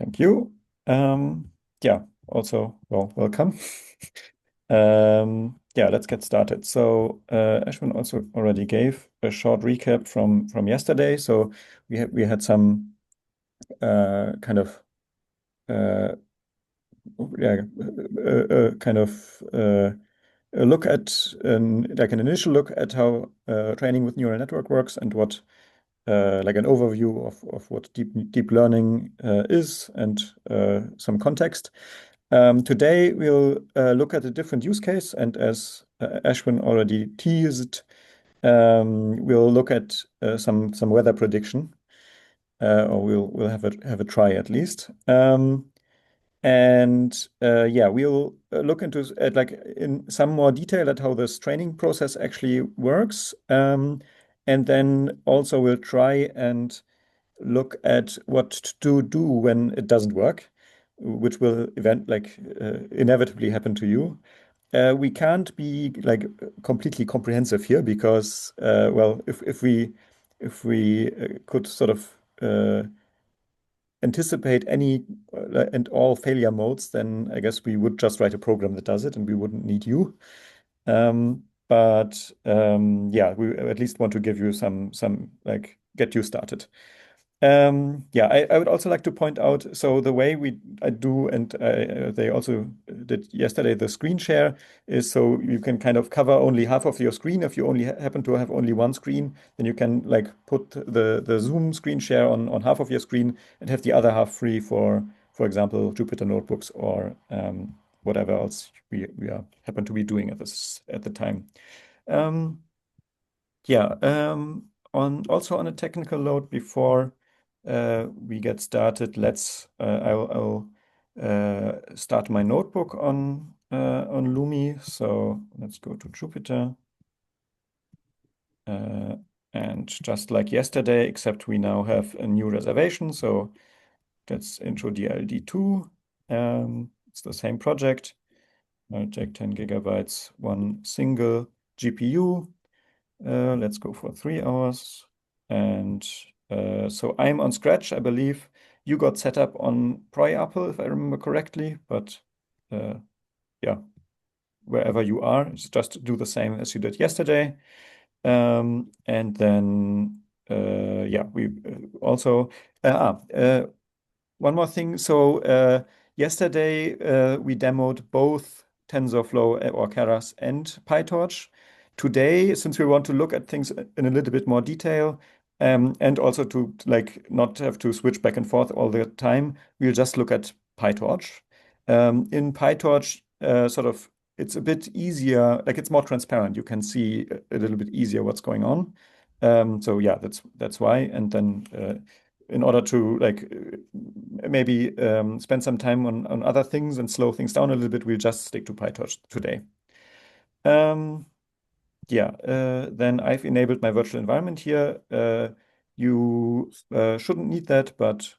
Thank you. Yeah, also, well, welcome. Yeah, let's get started. So Ashwin also already gave a short recap from yesterday. So we had some kind of uh, yeah kind of a look at like an initial look at how training with neural network works and what like an overview of what deep learning is and some context. Today we'll look at a different use case, and as Ashwin already teased, we'll look at some weather prediction, or we'll have a try at least. And yeah, we'll look into at like in some more detail at how this training process actually works. And then also we'll try and look at what to do when it doesn't work, which will inevitably happen to you. We can't be like completely comprehensive here because well, if we could sort of anticipate any and all failure modes, then I guess we would just write a program that does it, and we wouldn't need you. But yeah, we at least want to give you some like get you started. Yeah, I would also like to point out, so the way I do, and they also did yesterday, the screen share is so you can kind of cover only half of your screen. If you only happen to have only one screen, then you can like put the Zoom screen share on half of your screen and have the other half free for example, Jupyter notebooks or whatever else we happen to be doing at the time. Um, yeah, on a technical note before we get started, I'll start my notebook on Lumi. So let's go to Jupyter. And just like yesterday, except we now have a new reservation. So that's intro DLD2. It's the same project. I'll take 10 gigabytes, one single GPU. Let's go for 3 hours. And so I'm on Scratch, I believe. You got set up on PryApple, if I remember correctly, but yeah, wherever you are, just do the same as you did yesterday. And then yeah, we also one more thing. So yesterday we demoed both TensorFlow or Keras and PyTorch. Today, since we want to look at things in a little bit more detail, and also to like not have to switch back and forth all the time, we'll just look at PyTorch. In PyTorch, sort of, it's a bit easier, like it's more transparent. You can see a little bit easier what's going on. So yeah, that's why. And then in order to like maybe spend some time on other things and slow things down a little bit, we'll just stick to PyTorch today. Yeah, then I've enabled my virtual environment here. You shouldn't need that, but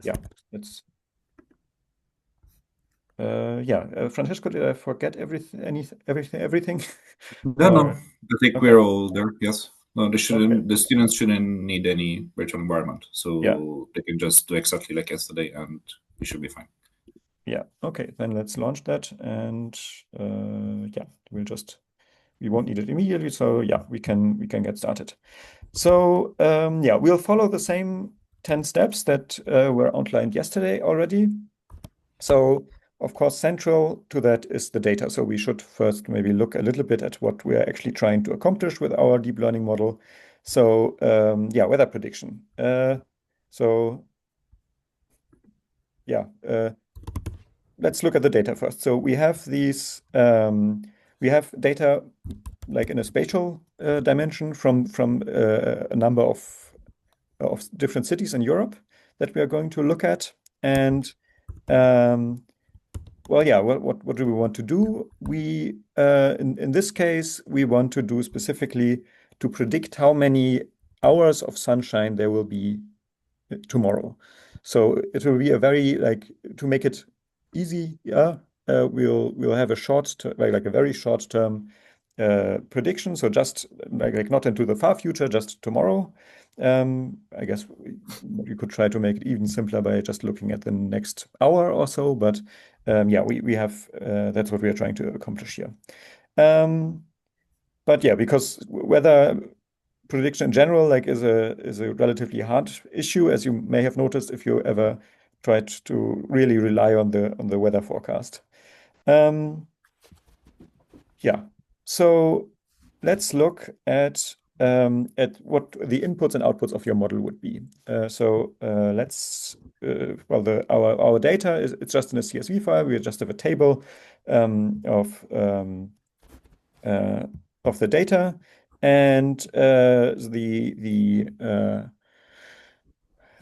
yeah, it's yeah. Francesco, did I forget everything? No, no. Or I think we're okay, all there. Yes. No, they okay, shouldn't. The students shouldn't need any virtual environment, yeah. so they can just do exactly like yesterday, and we should be fine. Yeah, okay, then let's launch that and yeah, we won't need it immediately, so yeah, we can get started. So yeah, we'll follow the same 10 steps that were outlined yesterday already. So of course, central to that is the data. So we should first maybe look a little bit at what we are actually trying to accomplish with our deep learning model. So yeah, weather prediction. So yeah, let's look at the data first. So we have we have data like in a spatial dimension from a number of different cities in Europe that we are going to look at. And well, yeah, what do we want to do? We in this case we want to do specifically to predict how many hours of sunshine there will be tomorrow. So it will be a very like to make it easy. Yeah, we'll have a like a very short term prediction. So just like not into the far future, just tomorrow. I guess you could try to make it even simpler by just looking at the next hour or so, but yeah, we have that's what we are trying to accomplish here. But yeah, because weather prediction in general like is a relatively hard issue, as you may have noticed if you ever tried to really rely on the weather forecast. Um, yeah, so let's look at what the inputs and outputs of your model would be. Let's well our data is it's just in a CSV file. We just have a table um, of um, uh, of the data, and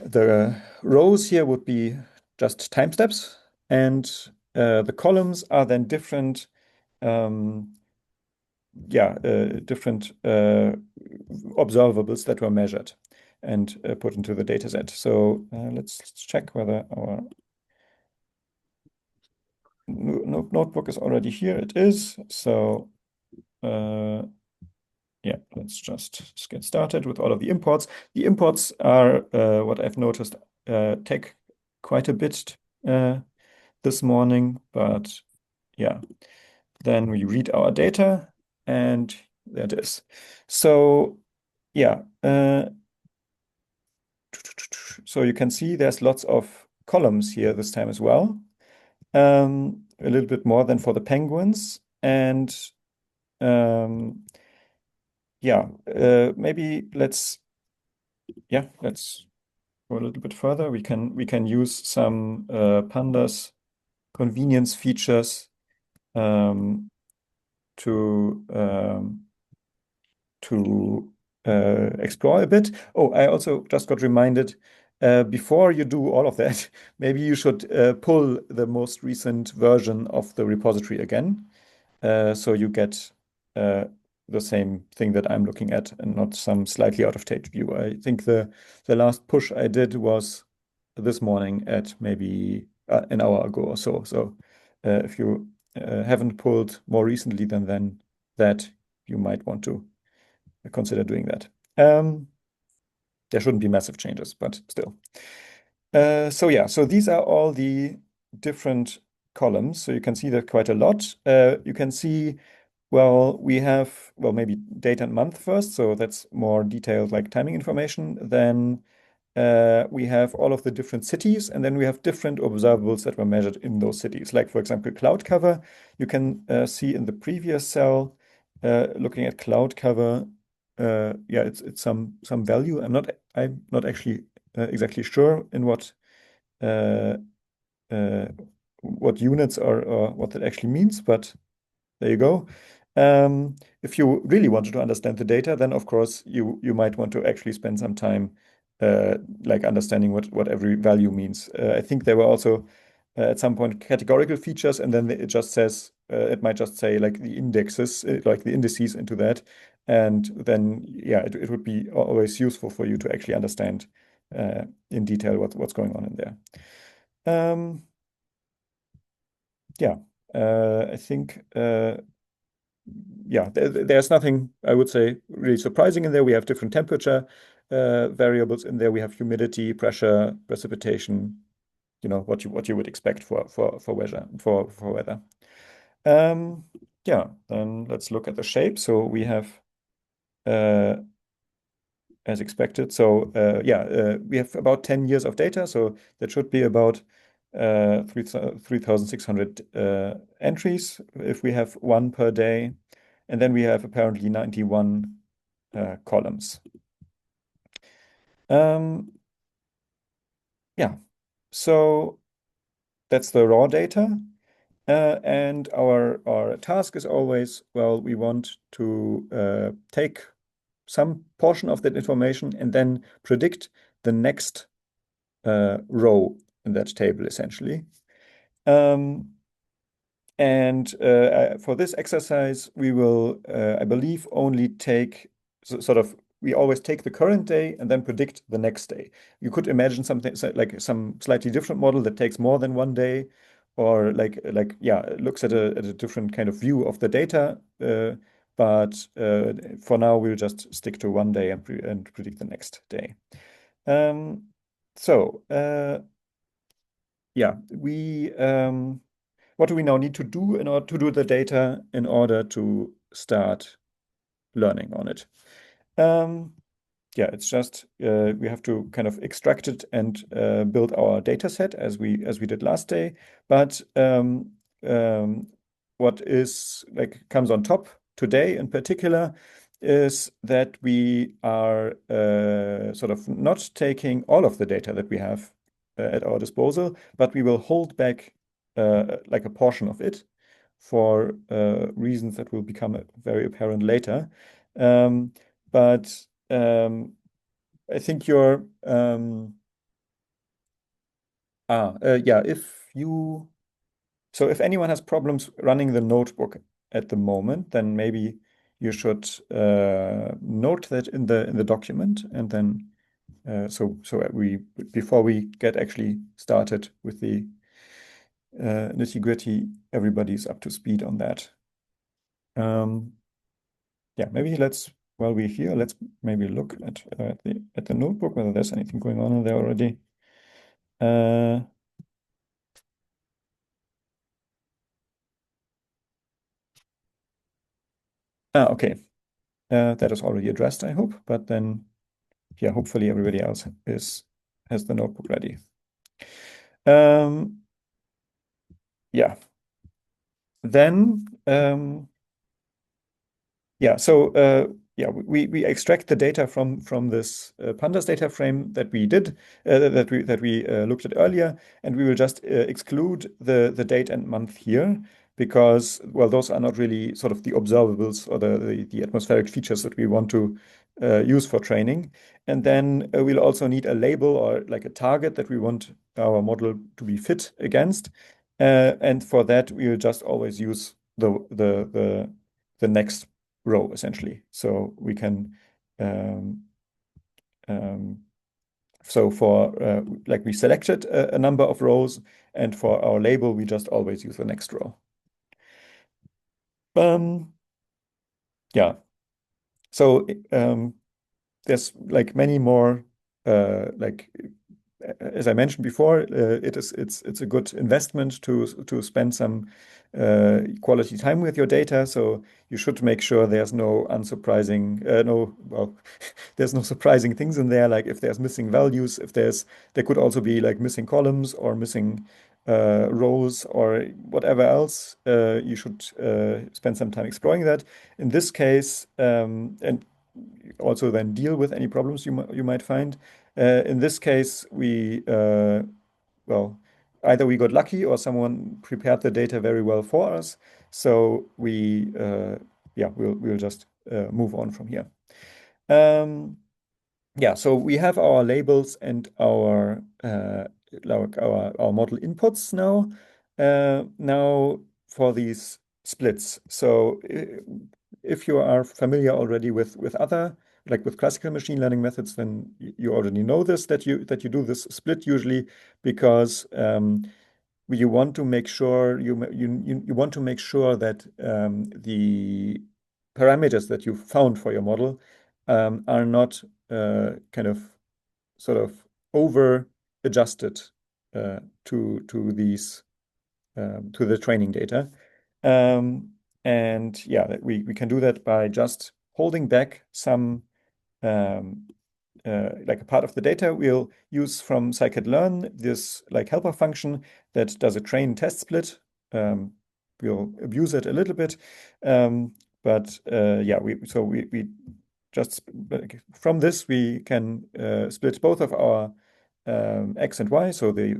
the rows here would be just time steps, and the columns are then different um, different observables that were measured and put into the data set. So let's check whether our notebook is already here. It is. So yeah, let's just get started with all of the imports. The imports are what I've noticed take quite a bit this morning, but yeah, then we read our data and there it is. So yeah, so you can see there's lots of columns here this time as well. A little bit more than for the penguins. And yeah, maybe let's go a little bit further. We can use some pandas convenience features um, to um, to explore a bit. Oh, I also just got reminded before you do all of that, maybe you should pull the most recent version of the repository again, so you get the same thing that I'm looking at and not some slightly out of date view. I think the last push I did was this morning at maybe an hour ago or so. So if you haven't pulled more recently than that, you might want to consider doing that. There shouldn't be massive changes, but still. So yeah, so these are all the different columns. So you can see that quite a lot. You can see, well, we have, well, maybe date and month first. So that's more detailed like timing information. Then we have all of the different cities, and then we have different observables that were measured in those cities. Like, for example, cloud cover. You can see in the previous cell, looking at cloud cover, yeah, it's some value. I'm not actually exactly sure in uh, uh, what units or what that actually means, but there you go. If you really wanted to understand the data, then of course you might want to actually spend some time like understanding what every value means. I think there were also at some point categorical features, and then it just says it might just say like the indexes, like the indices into that, and then yeah, it would be always useful for you to actually understand in detail what's going on in there. Yeah, I think. Yeah, there's nothing I would say really surprising in there. We have different temperature variables in there. We have humidity, pressure, precipitation. What you would expect for weather. Yeah, then let's look at the shape. So we have uh, as expected. So yeah, we have about 10 years of data. So that should be about 3,600 entries if we have one per day. And then we have apparently 91 columns. Yeah, so that's the raw data. And our task is always, well, we want to take some portion of that information and then predict the next row in that table, essentially. And for this exercise, we will, I believe, only take sort of, we always take the current day and then predict the next day. You could imagine something like some slightly different model that takes more than one day, or yeah, looks at a different kind of view of the data. but for now we'll just stick to one day and predict the next day. So yeah, what do we now need to do in order to do the data in order to start learning on it? Yeah, it's just we have to kind of extract it and build our data set as we did last day. But what is comes on top today in particular is that we are sort of not taking all of the data that we have at our disposal, but we will hold back like a portion of it for reasons that will become very apparent later. But I think you're yeah, if anyone has problems running the notebook at the moment, then maybe you should note that in the document, and then so we before we get actually started with the nitty-gritty, everybody's up to speed on that. Yeah, maybe while we're here, let's maybe look at the notebook, whether there's anything going on in there already. Okay. That is already addressed, I hope. But then, yeah, hopefully everybody else has the notebook ready. Yeah. Then, yeah. So yeah, we extract the data from this pandas data frame that we did that we looked at earlier, and we will just exclude the date and month here because, well, those are not really sort of the observables or the atmospheric features that we want to use for training. And then we'll also need a label or like a target that we want our model to be fit against. And for that, we will just always use the next row essentially. So we can so for like we selected a number of rows, and for our label we just always use the next row. Yeah. So there's like many more like as I mentioned before, it's a good investment to spend some quality time with your data. So you should make sure there's no unsurprising there's no surprising things in there. Like if there's missing values, there could also be like missing columns or missing rows or whatever else. You should spend some time exploring that. In this case, and also then deal with any problems you might find. In this case, well, either we got lucky or someone prepared the data very well for us. So yeah, we'll just move on from here. Yeah, so we have our labels and our model inputs now. Now for these splits. So if you are familiar already with other with classical machine learning methods, then you already know this that you do this split usually because you want to make sure you want to make sure that the parameters that you found for your model are not kind of sort of over adjusted to these to the training data. And yeah, we can do that by just holding back some like a part of the data we'll use from scikit-learn, this like helper function that does a train test split. We'll abuse it a little bit. But yeah, we just from this we can split both of our X and Y, so the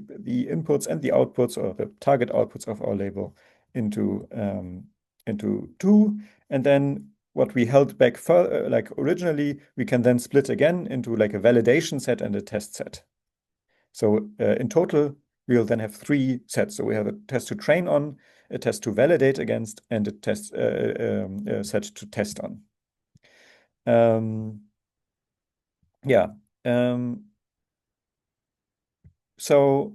inputs and the outputs or the target outputs of our label into two, and then what we held back for like originally, we can then split again into like a validation set and a test set. So in total, we'll then have three sets. So we have a test to train on, a test to validate against, and a test set to test on. Yeah. So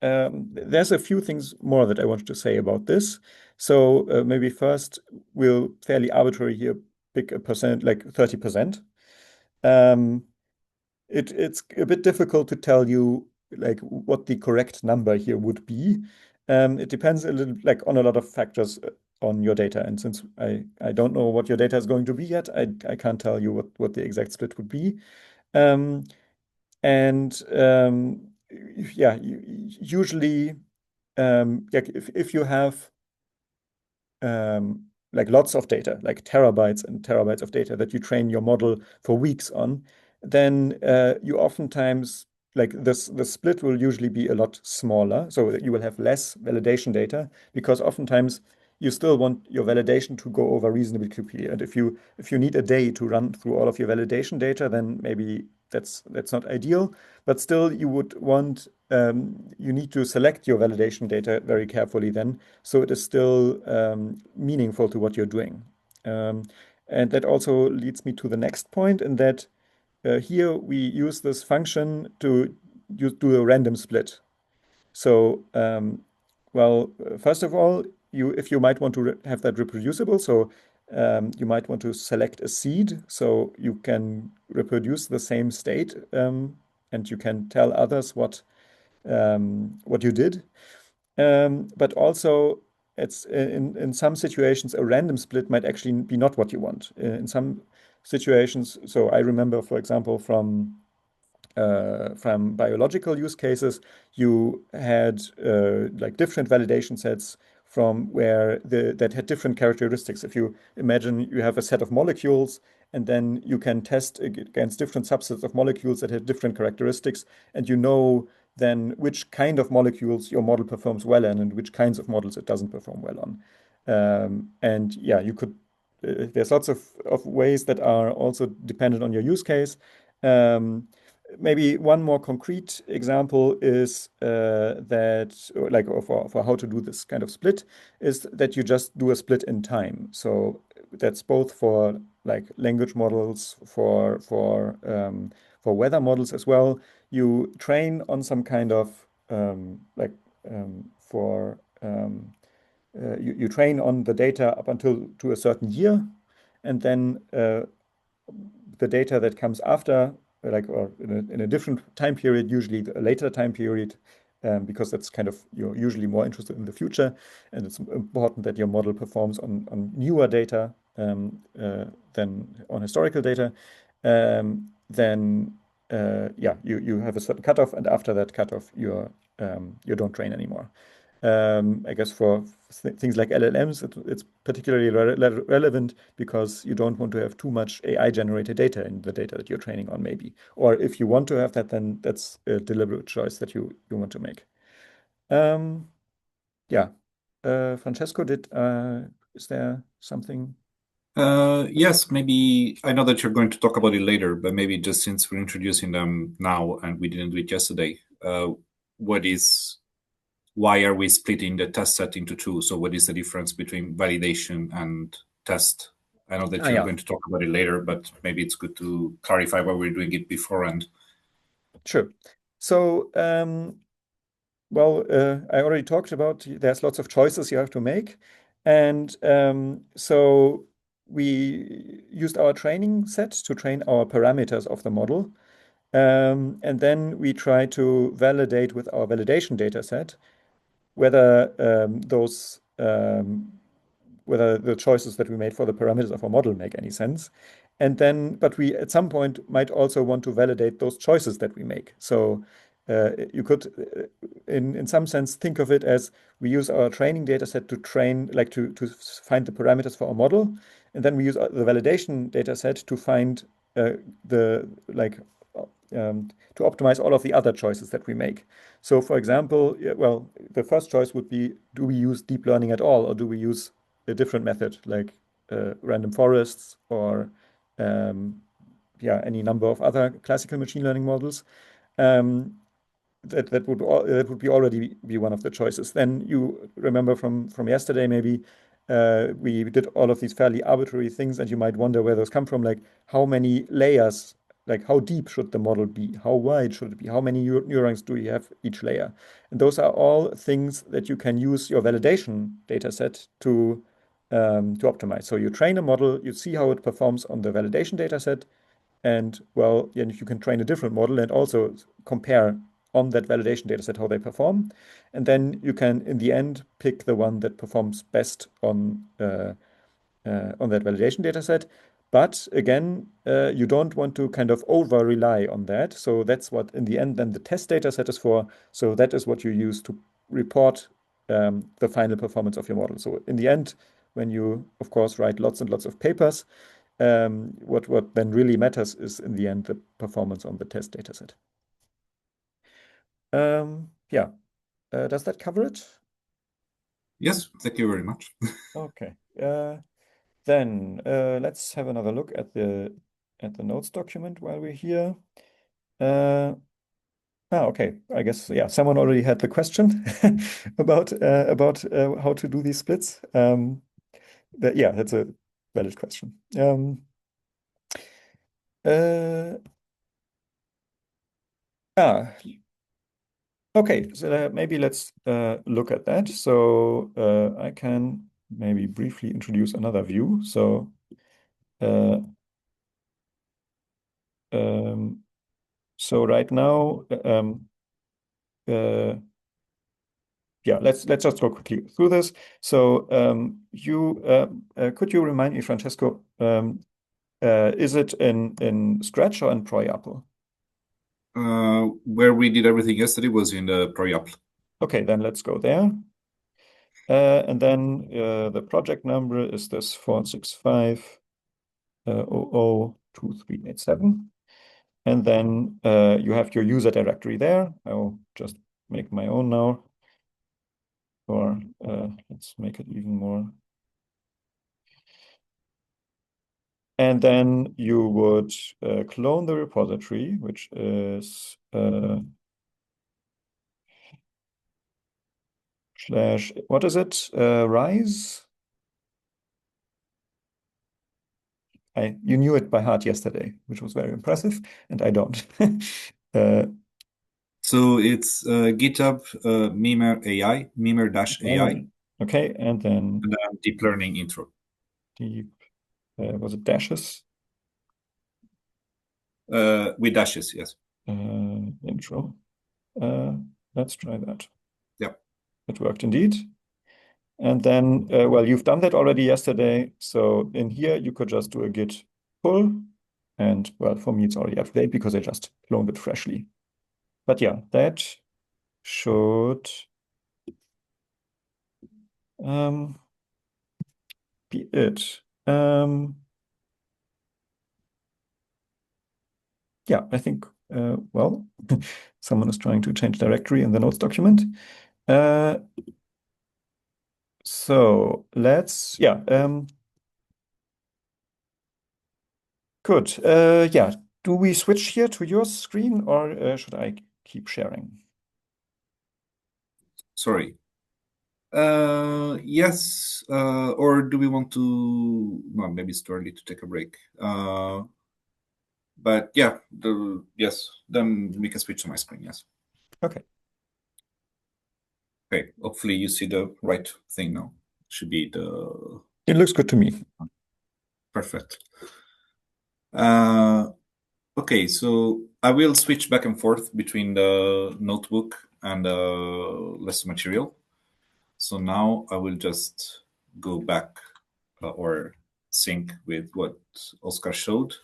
there's a few things more that I wanted to say about this. So maybe first we'll fairly arbitrary here pick a percent, like 30%. Um, it's a bit difficult to tell you like what the correct number here would be. It depends a little like on a lot of factors on your data. And since I don't know what your data is going to be yet, I can't tell you what the exact split would be. Um, and yeah, usually yeah, if you have like lots of data, like terabytes and terabytes of data that you train your model for weeks on, then you oftentimes like this the split will usually be a lot smaller, so that you will have less validation data because oftentimes you still want your validation to go over reasonably quickly. And if you need a day to run through all of your validation data, then maybe that's not ideal. But still, you would want you need to select your validation data very carefully then, so it is still meaningful to what you're doing. Um, and that also leads me to the next point, in that here we use this function to do a random split. So, well, first of all, if you might want to have that reproducible, so you might want to select a seed so you can reproduce the same state, and you can tell others what you did. But also, it's in some situations a random split might actually be not what you want. In some situations, so I remember, for example, from biological use cases, you had like different validation sets from where that had different characteristics. If you imagine you have a set of molecules, and then you can test against different subsets of molecules that have different characteristics, and you know then which kind of molecules your model performs well in and which kinds of models it doesn't perform well on. And yeah, you could. There's lots of ways that are also dependent on your use case. Um, Maybe one more concrete example is that, or like for how to do this kind of split, is that you just do a split in time. So that's both for like language models, for weather models as well. You train on some kind of like for you train on the data up until to a certain year, and then the data that comes after, like, or in a different time period, usually a later time period, because that's kind of, you're usually more interested in the future, and it's important that your model performs on newer data than on historical data. Then yeah, you have a certain cutoff, and after that cutoff, you don't train anymore. I guess for things like LLMs, it's particularly relevant because you don't want to have too much AI-generated data in the data that you're training on, maybe. Or if you want to have that, then that's a deliberate choice that you want to make. Um, yeah. Francesco, is there something? Yes, maybe I know that you're going to talk about it later, but maybe just since we're introducing them now and we didn't do it yesterday, what is why are we splitting the test set into two? So what is the difference between validation and test? I know that Ah, you're yeah, going to talk about it later, but maybe it's good to clarify why we're doing it beforehand. sure. So, well, I already talked about there's lots of choices you have to make. And so we used our training set to train our parameters of the model. And then we try to validate with our validation data set whether whether the choices that we made for the parameters of our model make any sense. And then, but we at some point might also want to validate those choices that we make. So you could, in some sense, think of it as we use our training data set to train, like to find the parameters for our model, and then we use the validation data set to find the like to optimize all of the other choices that we make. So, for example, well, the first choice would be, do we use deep learning at all, or do we use a different method like random forests or yeah, any number of other classical machine learning models? Um, that would be already be one of the choices. Then you remember from yesterday maybe we did all of these fairly arbitrary things, and you might wonder where those come from, like how many layers, like how deep should the model be? How wide should it be? How many neurons do you have each layer? And those are all things that you can use your validation data set to optimize. So you train a model, you see how it performs on the validation data set, and well, yeah, you can train a different model and also compare on that validation data set how they perform. And then you can, in the end, pick the one that performs best on that validation data set. But again, you don't want to kind of over rely on that. So that's what, in the end, then the test data set is for. So that is what you use to report the final performance of your model. So in the end, when you, of course, write lots and lots of papers, what then really matters is in the end the performance on the test data set. Yeah, does that cover it? Yes, thank you very much. Okay. Then let's have another look at the notes document while we're here. Okay. I guess yeah, someone already had the question about how to do these splits. Yeah, that's a valid question. Uh, ah, okay. So maybe let's look at that. So I can maybe briefly introduce another view. So uh, um, so right now. Uh, yeah, let's just go quickly through this. So you could you remind me, Francesco, is it in Scratch or in ProYAPL? Where we did everything yesterday was in the ProYAPL. Okay, then let's go there. And then the project number is this 465 002387. And then you have your user directory there. I'll just make my own now. Or let's make it even more. And then you would clone the repository, which is slash, what is it? Rise? You knew it by heart yesterday, which was very impressive, and I don't. So it's GitHub Mimer AI, Mimer-AI, Okay, and then and then deep learning intro. deep, was it dashes? With dashes, yes. Intro. Uh, let's try that. Yeah. It worked indeed. And then, well, you've done that already yesterday. So in here, you could just do a git pull. And well, for me, it's already up to date because I just cloned it freshly. But yeah, that should be it. Yeah, I think, well, someone is trying to change directory in the notes document. So let's, yeah, good. Yeah, do we switch here to your screen or should I keep sharing? Sorry. Yes. Or do we want to? Well, maybe it's too early to take a break. But yeah, yes. Then we can switch to my screen. Yes. Okay. Okay. Hopefully you see the right thing now. Should be the It looks good to me. perfect. Okay, so I will switch back and forth between the notebook and the lesson material. So now I will just go back or sync with what Oscar showed.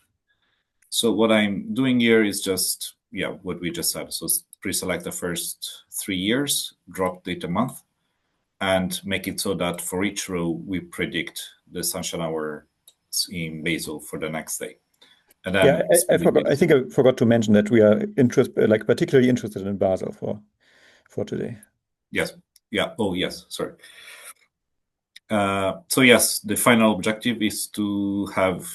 So what I'm doing here is just, yeah, what we just said. So pre-select the first 3 years, drop data month, and make it so that for each row, we predict the sunshine hour in Basel for the next day. And Yeah, then I forgot. I think I forgot to mention that we are like particularly interested in Basel for today. yes. Yeah. Oh, yes. Sorry. So yes, the final objective is to have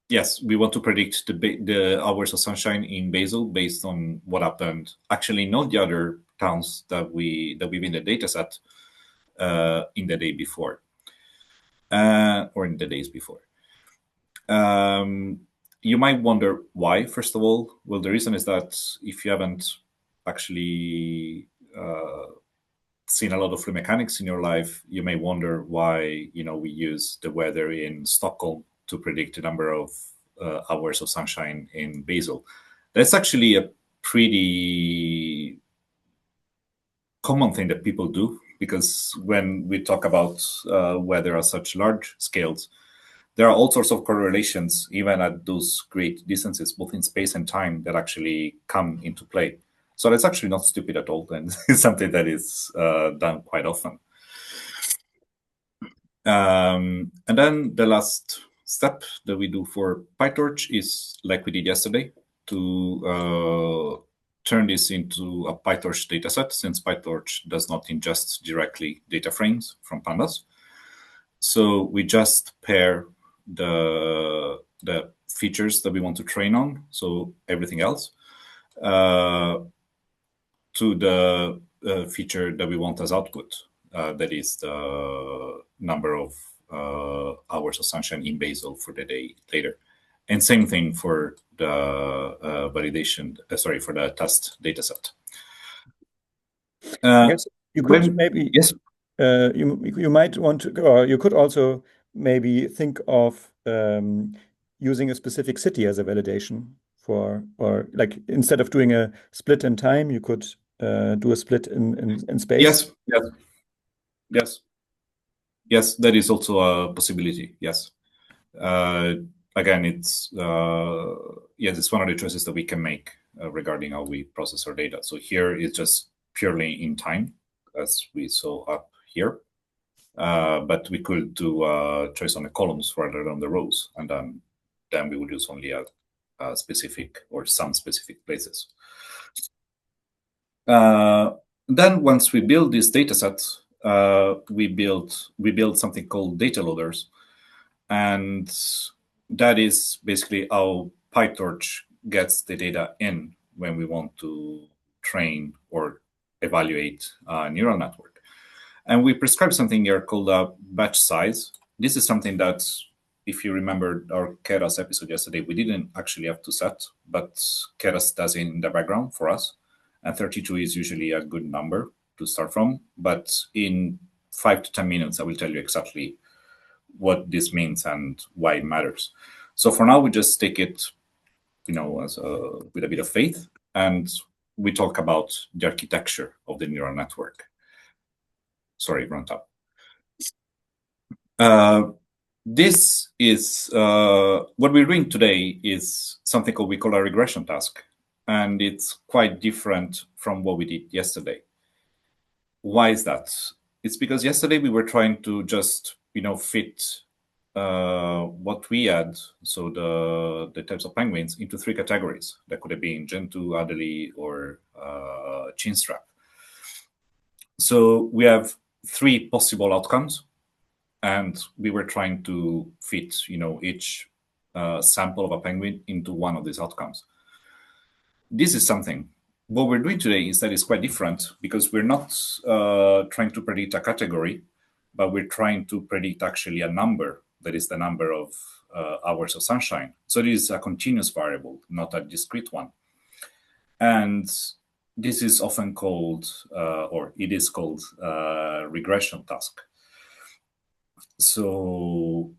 yes, we want to predict the hours of sunshine in Basel based on what happened. Actually, not the other towns that we've in the data set in the day before or in the days before. you might wonder why, first of all. Well, the reason is that if you haven't actually seen a lot of fluid mechanics in your life, you may wonder why we use the weather in Stockholm to predict the number of hours of sunshine in Basel. That's actually a pretty common thing that people do, because when we talk about weather at such large scales, there are all sorts of correlations, even at those great distances, both in space and time, that actually come into play. So that's actually not stupid at all, and it's something that is done quite often. And then the last step that we do for PyTorch is, like we did yesterday, to turn this into a PyTorch dataset, since PyTorch does not ingest directly data frames from pandas. So we just pair the features that we want to train on, so everything else, to the feature that we want as output. That is the number of hours of sunshine in Basel for the day later. And same thing for the validation, for the test dataset. I guess you could maybe, yes, you might want to, or you could also maybe think of using a specific city as a validation for, or like instead of doing a split in time, you could do a split in space. Yes, that is also a possibility. Yes. Again, it's it's one of the choices that we can make regarding how we process our data. So here it's just purely in time, as we saw up here. But we could do a choice on the columns rather than the rows, and then we would use only a specific or some specific places. Then once we build this data set, we build something called data loaders, and that is basically how PyTorch gets the data in when we want to train or evaluate a neural network. And we prescribe something here called a batch size. This is something that, if you remember our Keras episode yesterday, we didn't actually have to set, but Keras does in the background for us. And 32 is usually a good number to start from. But in 5 to 10 minutes, I will tell you exactly what this means and why it matters. So for now, we just take it, as with a bit of faith, and we talk about the architecture of the neural network. Sorry, runtime. This is what we're doing today is something we call a regression task, and it's quite different from what we did yesterday. Why is that? It's because yesterday we were trying to just fit what we had, so the types of penguins, into 3 categories. That could have been Gentoo, Adelie, or Chinstrap. So we have 3 possible outcomes, and we were trying to fit, each sample of a penguin into one of these outcomes. This is something. What we're doing today is that it's quite different, because we're not trying to predict a category, but we're trying to predict actually a number, that is the number of hours of sunshine. So it is a continuous variable, not a discrete one. And this is often called, or it is called, regression task. So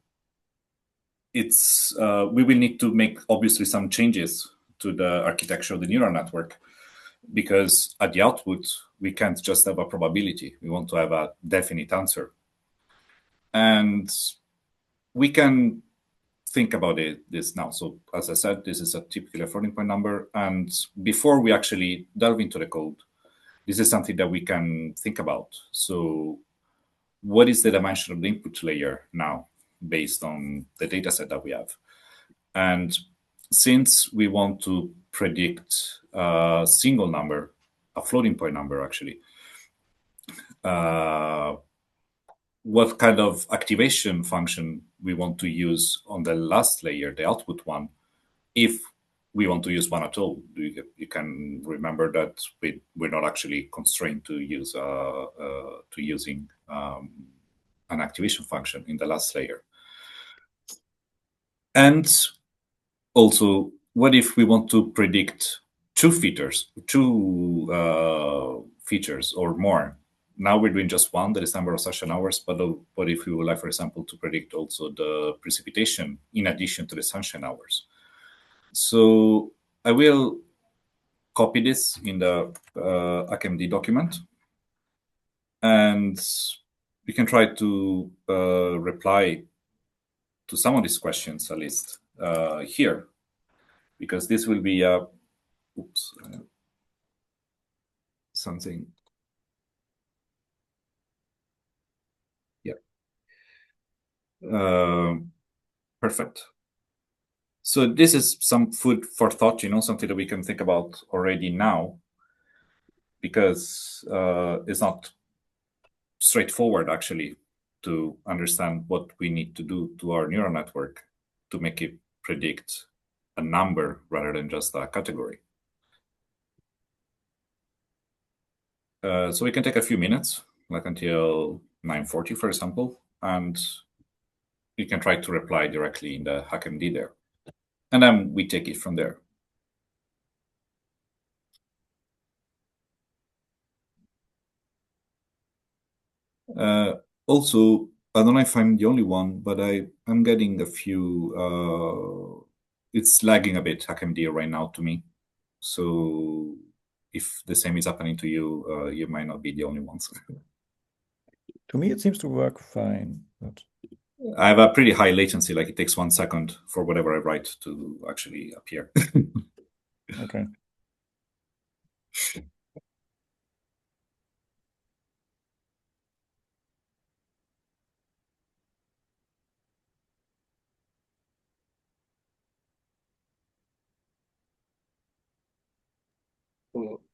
it's we will need to make obviously some changes to the architecture of the neural network, because at the output we can't just have a probability. We want to have a definite answer, and we can think about this now. So as I said, this is a typical floating point number, and before we actually delve into the code, this is something that we can think about. So what is the dimension of the input layer now, based on the data set that we have? And since we want to predict a single number, a floating point number actually, what kind of activation function we want to use on the last layer, the output one, if we want to use one at all. You can remember that we're not actually constrained to use using an activation function in the last layer. And Also, what if we want to predict two features or more? Now we're doing just one, that is number of sunshine hours, but what if we would like, for example, to predict also the precipitation in addition to the sunshine hours? So I will copy this in the HackMD document, and we can try to reply to some of these questions at least here, because this will be something. Yeah. Perfect. So this is some food for thought, something that we can think about already now, because it's not straightforward actually to understand what we need to do to our neural network to make it predict a number rather than just a category. So we can take a few minutes, like until 9:40, for example, and you can try to reply directly in the HackMD there. And then we take it from there. Also, I don't know if I'm the only one, but I'm getting a few, it's lagging a bit, HackMD right now to me. So if the same is happening to you, you might not be the only ones. To me, it seems to work fine. But I have a pretty high latency, like it takes 1 second for whatever I write to actually appear. okay.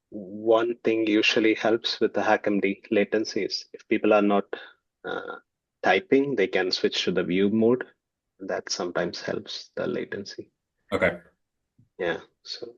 One thing usually helps with the HackMD latency is if people are not typing, they can switch to the view mode. That sometimes helps the latency. Okay. Yeah. So.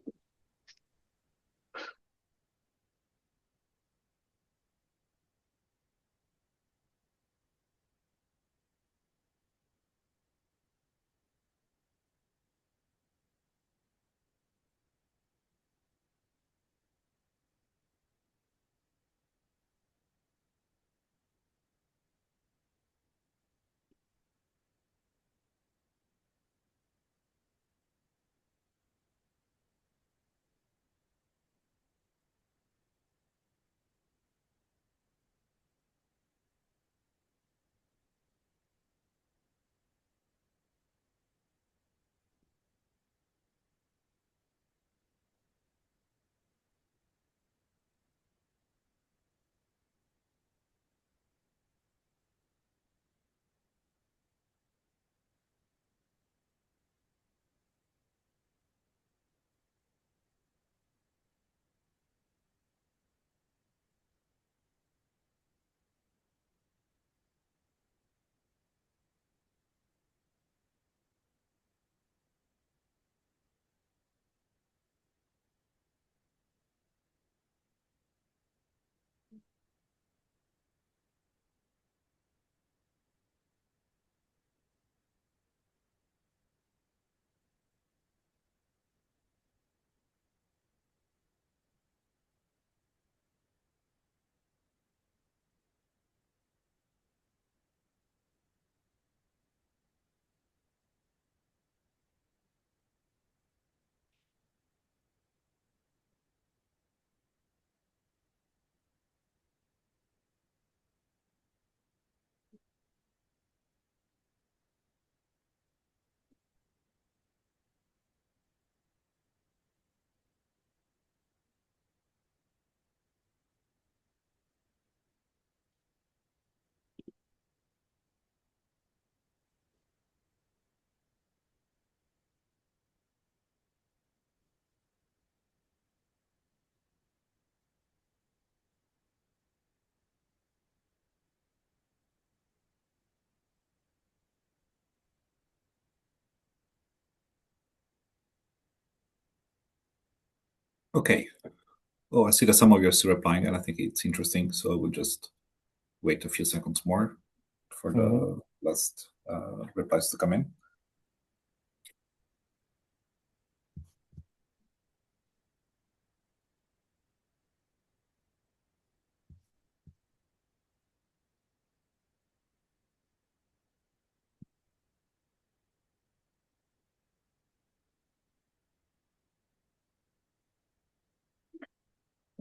Okay. Oh, I see that some of you are still replying, and I think it's interesting. So I will just wait a few seconds more for the last replies to come in.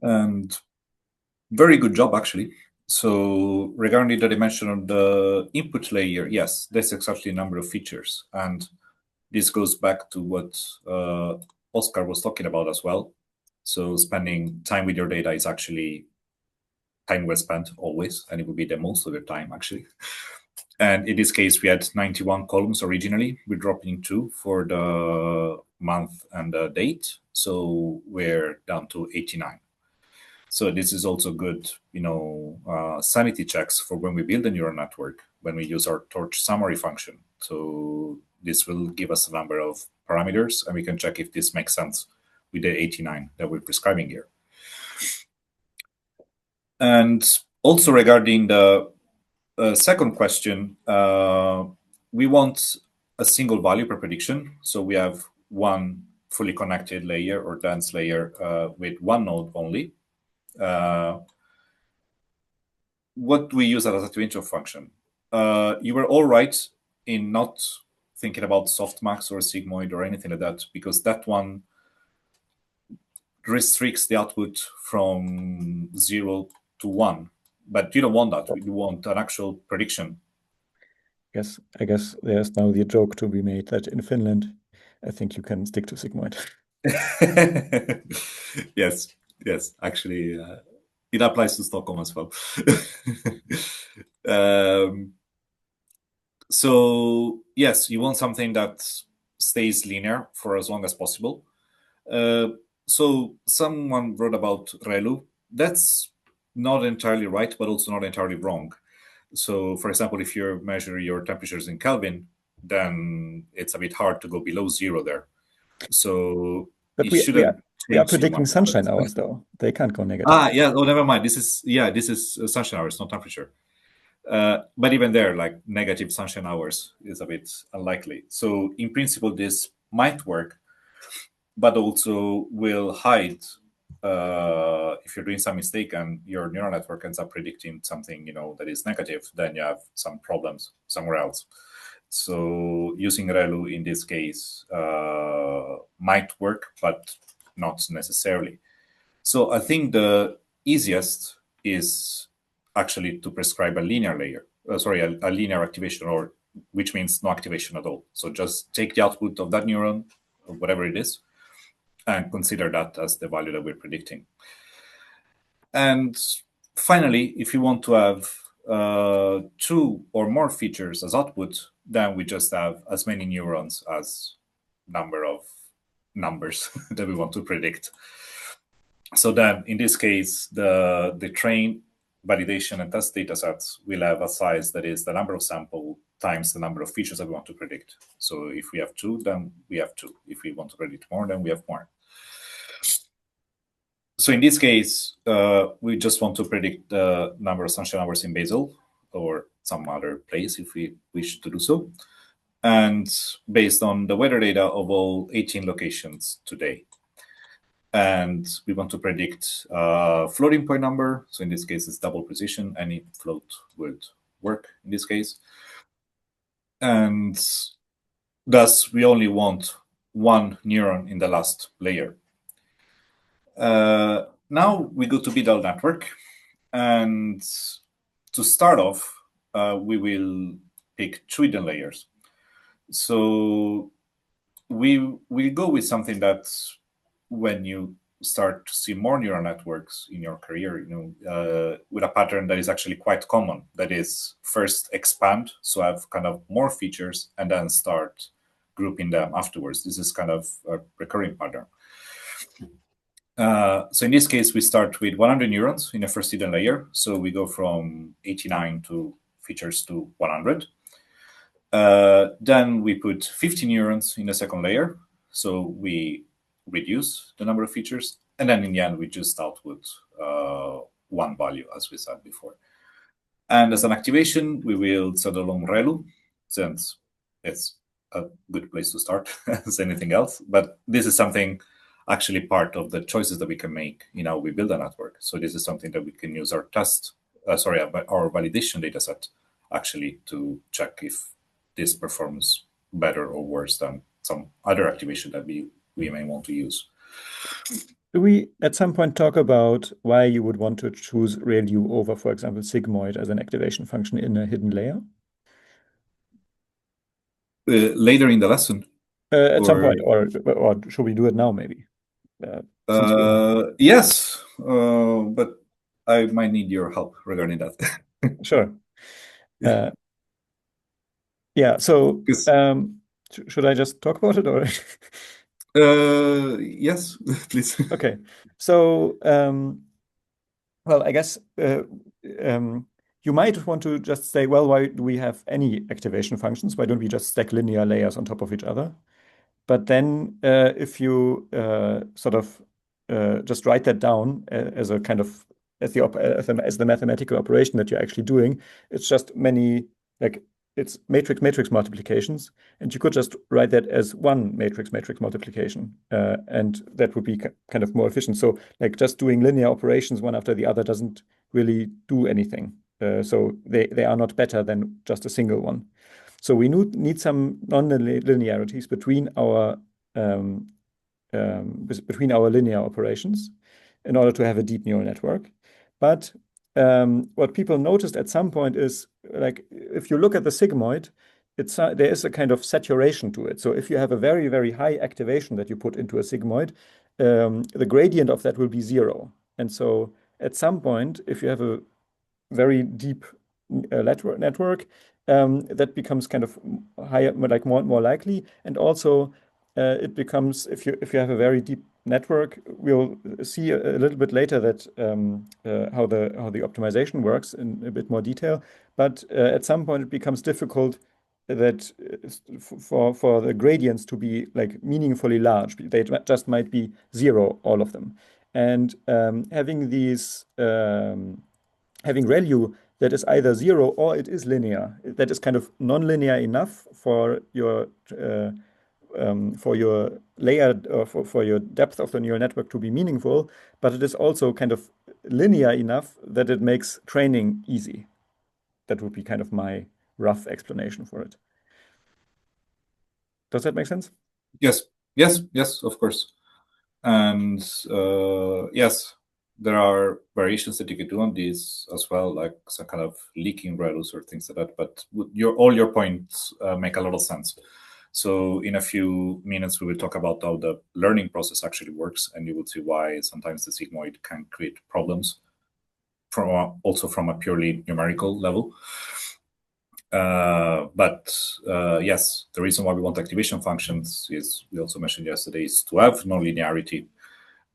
And very good job, actually. So regarding the dimension of the input layer, yes, that's exactly the number of features. And this goes back to what Oscar was talking about as well. So spending time with your data is actually time well spent always, and it would be the most of your time, actually. And in this case, we had 91 columns originally. We're dropping 2 for the month and the date. So we're down to 89. So this is also good, sanity checks for when we build a neural network, when we use our torch summary function. So this will give us a number of parameters, and we can check if this makes sense with the 89 that we're prescribing here. And also regarding the second question, we want a single value per prediction. So we have one fully connected layer or dense layer with one node only. What do we use as a activation function? You were all right in not thinking about softmax or sigmoid or anything like that, because that one restricts the output from 0 to 1. But you don't want that. You want an actual prediction. I guess there's now the joke to be made that in Finland, I think you can stick to sigmoid. Yes, actually, it applies to Stockholm as well. So yes, you want something that stays linear for as long as possible. So someone wrote about ReLU. That's not entirely right, but also not entirely wrong. So, for example, if you measure your temperatures in Kelvin, then it's a bit hard to go below 0 there. So But it we shouldn't are change so predicting much. sunshine hours, though. They can't go negative. Yeah. Oh, never mind. This is sunshine hours, not temperature. But even there, like negative sunshine hours is a bit unlikely. So in principle, this might work, but also will hide if you're doing some mistake and your neural network ends up predicting something that is negative, then you have some problems somewhere else. So using ReLU in this case might work, but not necessarily. So I think the easiest is actually to prescribe a linear layer, a linear activation, or which means no activation at all. So just take the output of that neuron, or whatever it is, and consider that as the value that we're predicting. And finally, if you want to have 2 or more features as output, then we just have as many neurons as number of numbers that we want to predict. So then, in this case, the train, validation, and test data sets will have a size that is the number of sample times the number of features that we want to predict. So if we have 2, then we have 2. If we want to predict more, then we have more. So in this case, we just want to predict the number of sunshine hours in Basel or some other place if we wish to do so. And based on the weather data of all 18 locations today. And we want to predict floating point number. So in this case, it's double precision. Any float would work in this case. And thus, we only want one neuron in the last layer. Now we go to BDAL network. And to start off, we will pick 2 hidden layers. So we will go with something that when you start to see more neural networks in your career, with a pattern that is actually quite common, that is first expand, so have kind of more features, and then start grouping them afterwards. This is kind of a recurring pattern. So in this case, we start with 100 neurons in the first hidden layer. So we go from 89 to features to 100. Then we put 50 neurons in the second layer. So we reduce the number of features. And then in the end, we just output one value, as we said before. And as an activation, we will send along ReLU, since it's a good place to start as anything else. But this is something actually part of the choices that we can make how we build a network. So this is something that we can use our our validation data set actually to check if this performs better or worse than some other activation that we may want to use. Do we at some point talk about why you would want to choose ReLU over, for example, sigmoid as an activation function in a hidden layer? Later in the lesson? At some Or point, or should we do it now, maybe? Since we yes, but I might need your help regarding that. Sure. Yeah. So, 'Cause, should I just talk about it or? yes, please. Okay. So, well, I guess you might want to just say, well, why do we have any activation functions? Why don't we just stack linear layers on top of each other? But then, if you sort of just write that down as a kind of as the mathematical operation that you're actually doing, it's just many like it's matrix multiplications, and you could just write that as one matrix multiplication, and that would be kind of more efficient. So, like just doing linear operations one after the other doesn't really do anything. So they are not better than just a single one. So we need some non-linearities between our linear operations in order to have a deep neural network. But what people noticed at some point is like if you look at the sigmoid, there is a kind of saturation to it. So if you have a very, very high activation that you put into a sigmoid, the gradient of that will be zero. And so at some point, if you have a very deep network, that becomes kind of higher, like more likely. And also, it becomes if you have a very deep network, we'll see a little bit later that how the optimization works in a bit more detail. But at some point, it becomes difficult that for the gradients to be like meaningfully large. They just might be zero, all of them. And having ReLU that is either zero or it is linear, that is kind of non-linear enough for your layer or for your depth of the neural network to be meaningful, but it is also kind of linear enough that it makes training easy. That would be kind of my rough explanation for it. Does that make sense? Yes, of course. And yes, there are variations that you could do on these as well, like some kind of leaking ReLUs or things like that. But all your points make a lot of sense. So in a few minutes, we will talk about how the learning process actually works, and you will see why sometimes the sigmoid can create problems also from a purely numerical level. But yes, the reason why we want activation functions is, we also mentioned yesterday, is to have non-linearity.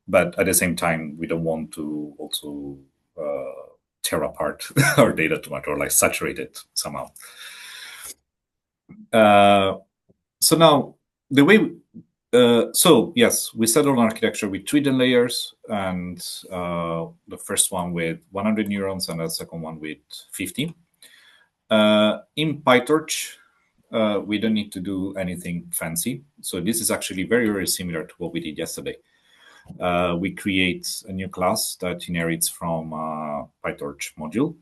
But at the same time, we don't want to also tear apart our data too much or like saturate it somehow. So now the way, so yes, we settled on architecture with 2 hidden layers, and the first one with 100 neurons and the second one with 50. In PyTorch, we don't need to do anything fancy. So this is actually very, very similar to what we did yesterday. We create a new class that inherits from PyTorch module.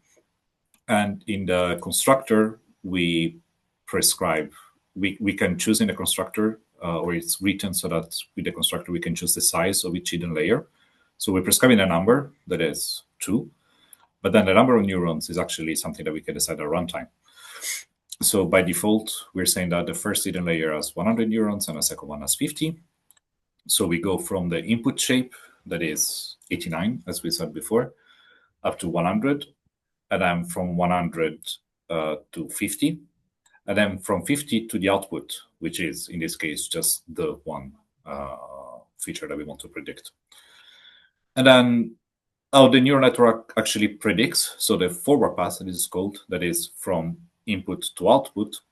And in the constructor, we prescribe, we can choose in the constructor, or it's written so that with the constructor, we can choose the size of each hidden layer. So we're prescribing a number that is 2, but then the number of neurons is actually something that we can decide at runtime. So by default, we're saying that the first hidden layer has 100 neurons and the second one has 50. So we go from the input shape, that is 89, as we said before, up to 100, and then from 100 to 50, and then from 50 to the output, which is, in this case, just the one feature that we want to predict. And then how the neural network actually predicts, so the forward pass, that is called, that is from input to output,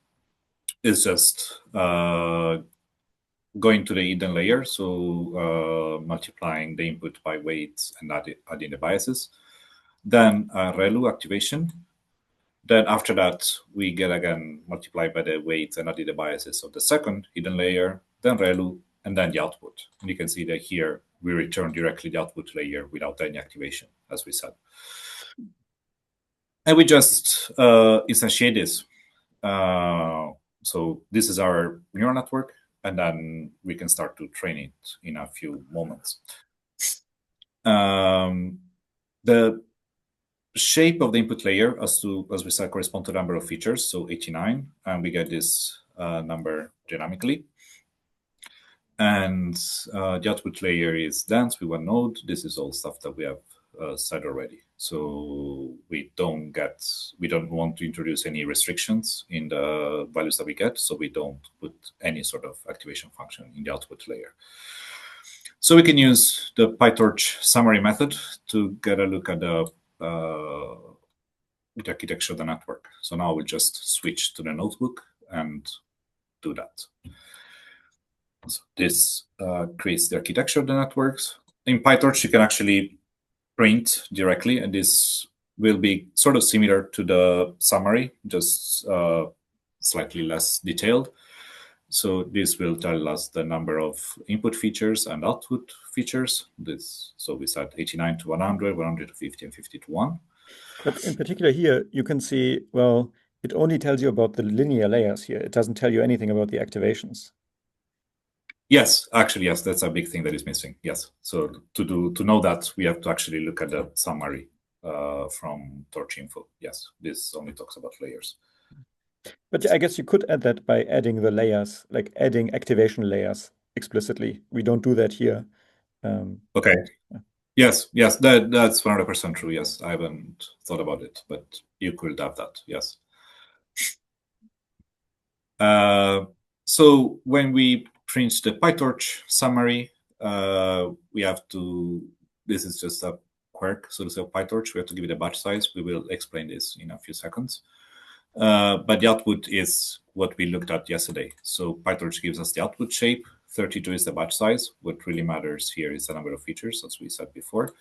is just going to the hidden layer, so multiplying the input by weights and adding the biases. Then ReLU activation. Then after that, we get again multiplied by the weights and added the biases of the second hidden layer, then ReLU, and then the output. And you can see that here we return directly the output layer without any activation, as we said. And we just instantiate this. So this is our neural network, and then we can start to train it in a few moments. The shape of the input layer, as we said, correspond to the number of features, so 89, and we get this number dynamically. And the output layer is dense with one node. This is all stuff that we have said already. So we don't want to introduce any restrictions in the values that we get. So we don't put any sort of activation function in the output layer. So we can use the PyTorch summary method to get a look at the architecture of the network. So now we'll just switch to the notebook and do that. So this creates the architecture of the networks. In PyTorch, you can actually print directly, and this will be sort of similar to the summary, just slightly less detailed. So this will tell us the number of input features and output features. So we said 89 to 100, 100 to 50, and 50 to 1. But in particular here, you can see, well, it only tells you about the linear layers here. It doesn't tell you anything about the activations. Yes, actually, yes, that's a big thing that is missing. Yes, so to know that, we have to actually look at the summary from Torch Info. Yes, this only talks about layers. But yeah, I guess you could add that by adding the layers, like adding activation layers explicitly. We don't do that here. Okay. Yes, that's 100% true. Yes, I haven't thought about it, but you could have that. Yes. So when we print the PyTorch summary, we have to. This is just a quirk, so to say, of PyTorch. We have to give it a batch size. We will explain this in a few seconds. But the output is what we looked at yesterday. So PyTorch gives us the output shape. 32 is the batch size. What really matters here is the number of features, as we said before.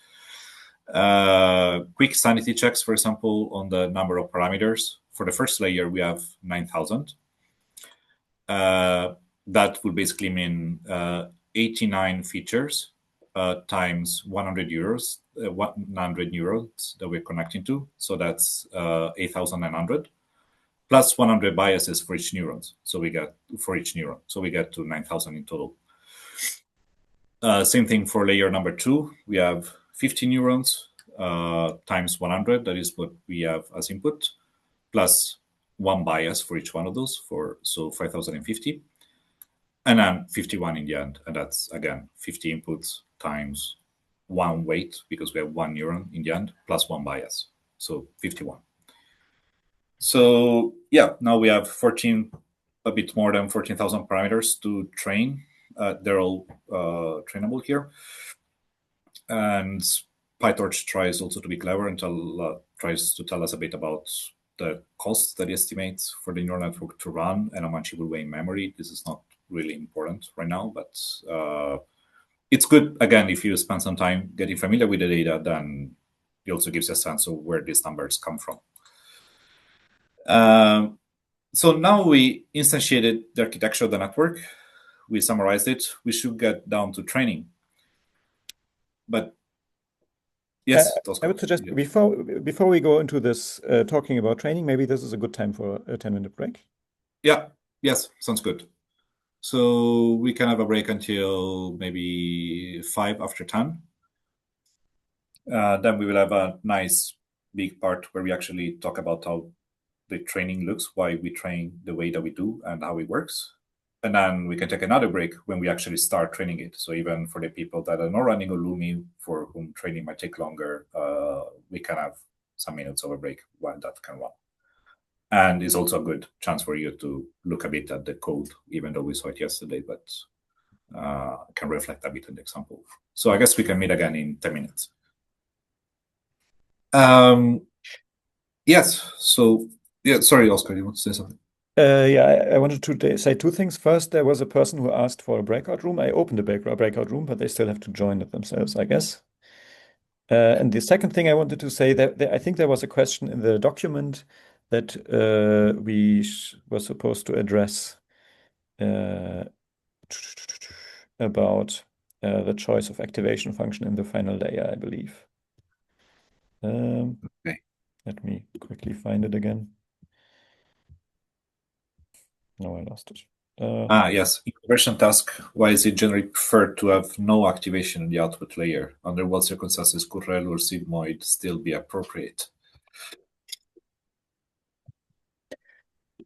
Quick sanity checks, for example, on the number of parameters. For the first layer, we have 9,000. That would basically mean 89 features times 100 neurons that we're connecting to. So that's 8,900 plus 100 biases for each neuron. So we get to 9,000 in total. Same thing for layer number 2. We have 50 neurons times 100. That is what we have as input, plus one bias for each one of those, so 5,050. And then 51 in the end. And that's, again, 50 inputs times one weight, because we have one neuron in the end, plus one bias. So 51. So yeah, now we have a bit more than 14,000 parameters to train. They're all trainable here. And PyTorch tries also to be clever and tries to tell us a bit about the costs that it estimates for the neural network to run and how much it will weigh in memory. This is not really important right now, but it's good, again, if you spend some time getting familiar with the data, then it also gives you a sense of where these numbers come from. So now we instantiated the architecture of the network. We summarized it. We should get down to training. But yes, I would suggest before we go into this talking about training, maybe this is a good time for a 10-minute break. Yeah. Yes, sounds good. So we can have a break until maybe 5 after 10. Then we will have a nice big part where we actually talk about how the training looks, why we train the way that we do, and how it works. And then we can take another break when we actually start training it. So even for the people that are not running on Lumi, for whom training might take longer, we can have some minutes of a break while that can run. And it's also a good chance for you to look a bit at the code, even though we saw it yesterday, but can reflect a bit on the example. So I guess we can meet again in 10 minutes. Yes. So, yeah, sorry, Oscar, you want to say something? Yeah, I wanted to say two things. First, there was a person who asked for a breakout room. I opened a breakout room, but they still have to join it themselves, I guess. And the second thing I wanted to say, that I think there was a question in the document that we were supposed to address about the choice of activation function in the final layer, I believe. Okay. Let me quickly find it again. No, I lost it. Yes. In regression task, why is it generally preferred to have no activation in the output layer? Under what circumstances could ReLU or sigmoid still be appropriate?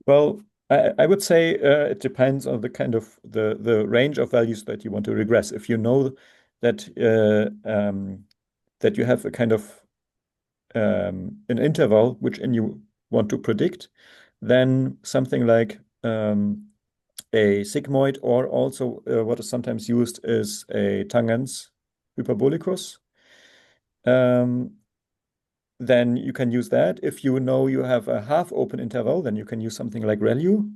Well, I would say it depends on the kind of the range of values that you want to regress. If you know that that you have a kind of an interval which you want to predict, then something like a sigmoid, or also what is sometimes used is a tangents hyperbolicus. Then you can use that. If you know you have a half open interval, then you can use something like ReLU.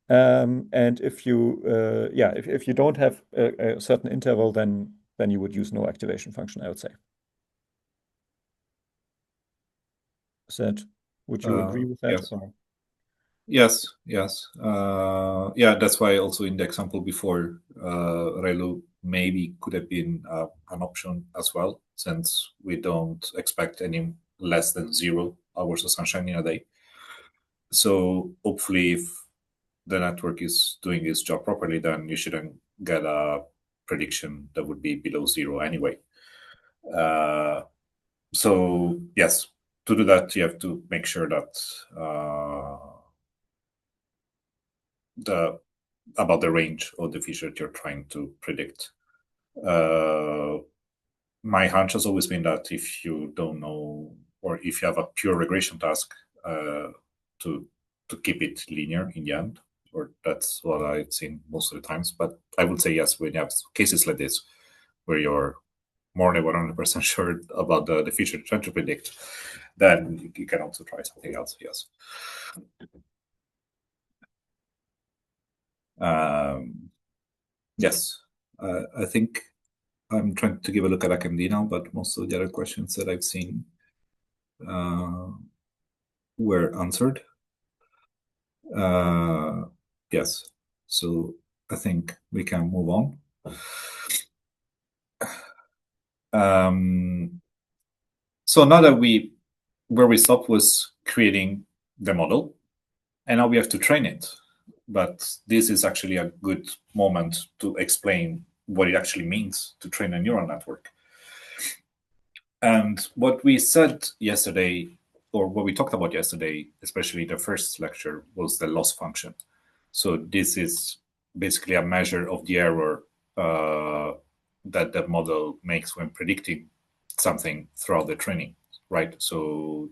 And if you if you don't have a certain interval, then you would use no activation function, I would say. Would you agree with that? Yes. Yes. Yeah, that's why also in the example before, ReLU maybe could have been an option as well, since we don't expect any less than 0 hours of sunshine in a day. So hopefully, if the network is doing its job properly, then you shouldn't get a prediction that would be below 0 anyway. So yes, to do that, you have to make sure that about the range of the feature that you're trying to predict. My hunch has always been that if you don't know, or if you have a pure regression task, to keep it linear in the end, or that's what I've seen most of the times. But I would say yes, when you have cases like this, where you're more than 100% sure about the feature you're trying to predict, then you can also try something else, yes. Yes, I think I'm trying to give a look at HackMD now, but most of the other questions that I've seen were answered. Yes, so I think we can move on. So now that where we stopped was creating the model, and now we have to train it. But this is actually a good moment to explain what it actually means to train a neural network. And what we said yesterday, or what we talked about yesterday, especially the first lecture, was the loss function. So this is basically a measure of the error that the model makes when predicting something throughout the training, right? So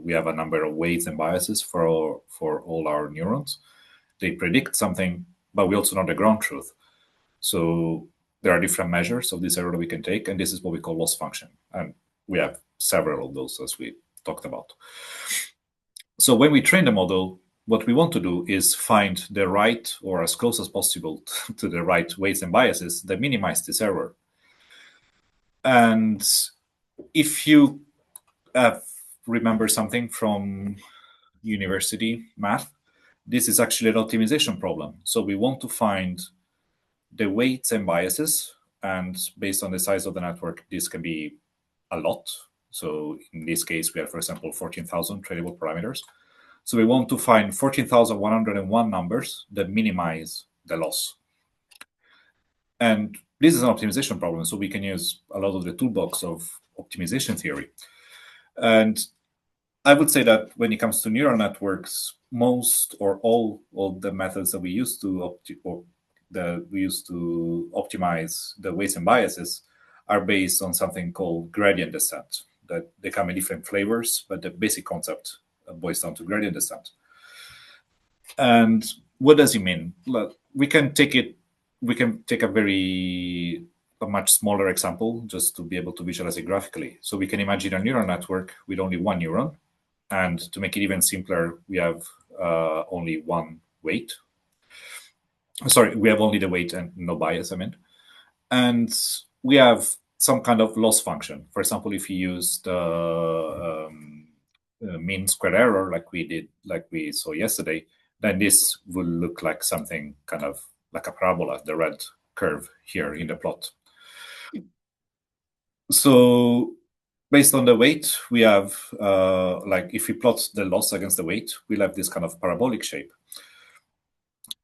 we have a number of weights and biases for all our neurons. They predict something, but we also know the ground truth. So there are different measures of this error that we can take, and this is what we call loss function. And we have several of those, as we talked about. So when we train the model, what we want to do is find the right, or as close as possible to the right weights and biases that minimize this error. And if you remember something from university math, this is actually an optimization problem. So we want to find the weights and biases, and based on the size of the network, this can be a lot. So in this case, we have, for example, 14,000 trainable parameters. So we want to find 14,101 numbers that minimize the loss. And this is an optimization problem, so we can use a lot of the toolbox of optimization theory. And I would say that when it comes to neural networks, most or all of the methods that we use to optimize the weights and biases are based on something called gradient descent. That they come in different flavors, but the basic concept boils down to gradient descent. And what does it mean? We can take a much smaller example just to be able to visualize it graphically. So we can imagine a neural network with only one neuron. And to make it even simpler, we have only one weight. Sorry, we have only the weight and no bias, I mean. And we have some kind of loss function. For example, if you use the mean square error like we saw yesterday, then this will look like something kind of like a parabola, the red curve here in the plot. So based on the weight, we have, if we plot the loss against the weight, we'll have this kind of parabolic shape.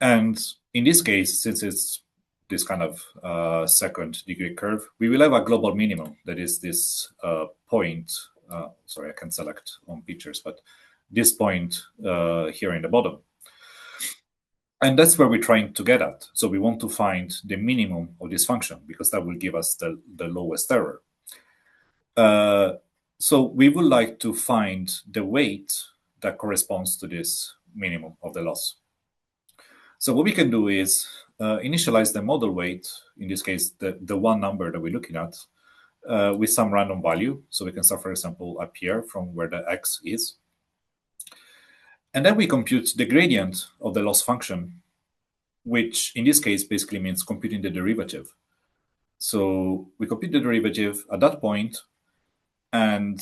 And in this case, since it's this kind of second degree curve, we will have a global minimum that is this point. Sorry, I can select on pictures, but this point here in the bottom. And that's where we're trying to get at. So we want to find the minimum of this function because that will give us the lowest error. So we would like to find the weight that corresponds to this minimum of the loss. So what we can do is initialize the model weight, in this case, the one number that we're looking at, with some random value. So we can start, for example, up here from where the x is. And then we compute the gradient of the loss function, which in this case basically means computing the derivative. So we compute the derivative at that point, and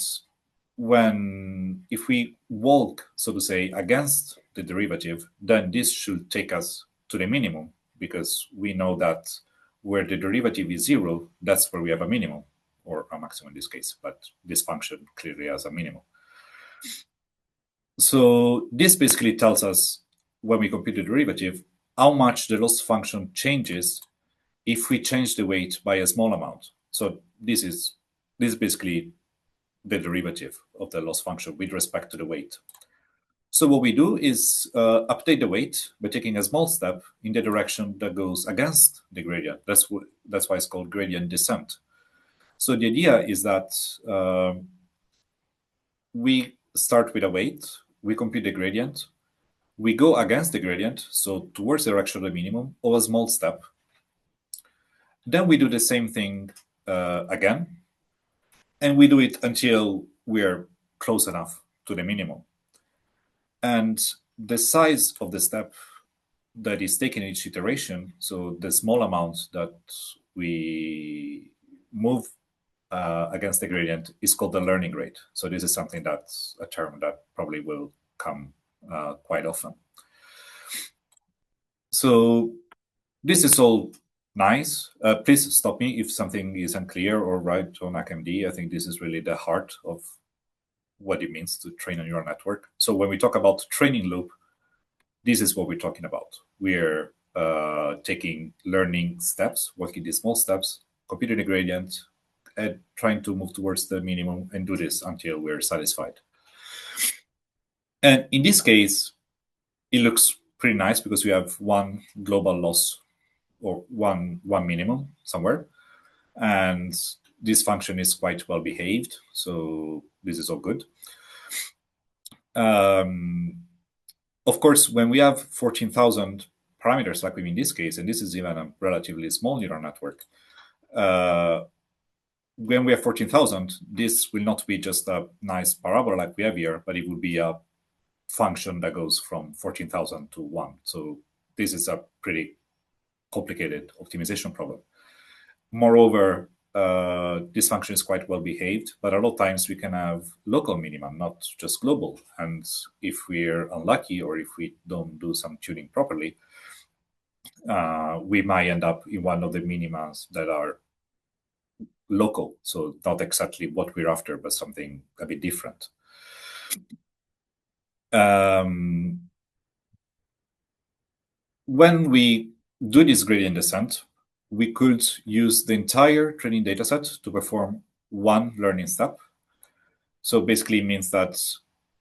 if we walk, so to say, against the derivative, then this should take us to the minimum, because we know that where the derivative is 0, that's where we have a minimum, or a maximum in this case, but this function clearly has a minimum. So this basically tells us, when we compute the derivative, how much the loss function changes if we change the weight by a small amount. So this is basically the derivative of the loss function with respect to the weight. So what we do is update the weight by taking a small step in the direction that goes against the gradient. That's why it's called gradient descent. So the idea is that we start with a weight, we compute the gradient, we go against the gradient, so towards the direction of the minimum, of a small step. Then we do the same thing again, and we do it until we're close enough to the minimum. And the size of the step that is taken in each iteration, so the small amount that we move against the gradient, is called the learning rate. So this is something that's a term that probably will come quite often. So this is all nice. Please stop me if something is unclear or right on HackMD. I think this is really the heart of what it means to train a neural network. So when we talk about training loop, this is what we're talking about. We're taking learning steps, working these small steps, computing the gradient, and trying to move towards the minimum, and do this until we're satisfied. And in this case, it looks pretty nice because we have one global loss, or one minimum somewhere. And this function is quite well behaved. So this is all good. Of course, when we have 14,000 parameters, like we have in this case, and this is even a relatively small neural network, when we have 14,000, this will not be just a nice parabola like we have here, but it will be a function that goes from 14,000 to 1. So this is a pretty complicated optimization problem. Moreover, this function is quite well behaved, but a lot of times we can have local minimum, not just global. And if we're unlucky, or if we don't do some tuning properly, we might end up in one of the minimums that are local. So not exactly what we're after, but something a bit different. When we do this gradient descent, we could use the entire training dataset to perform one learning step. So basically it means that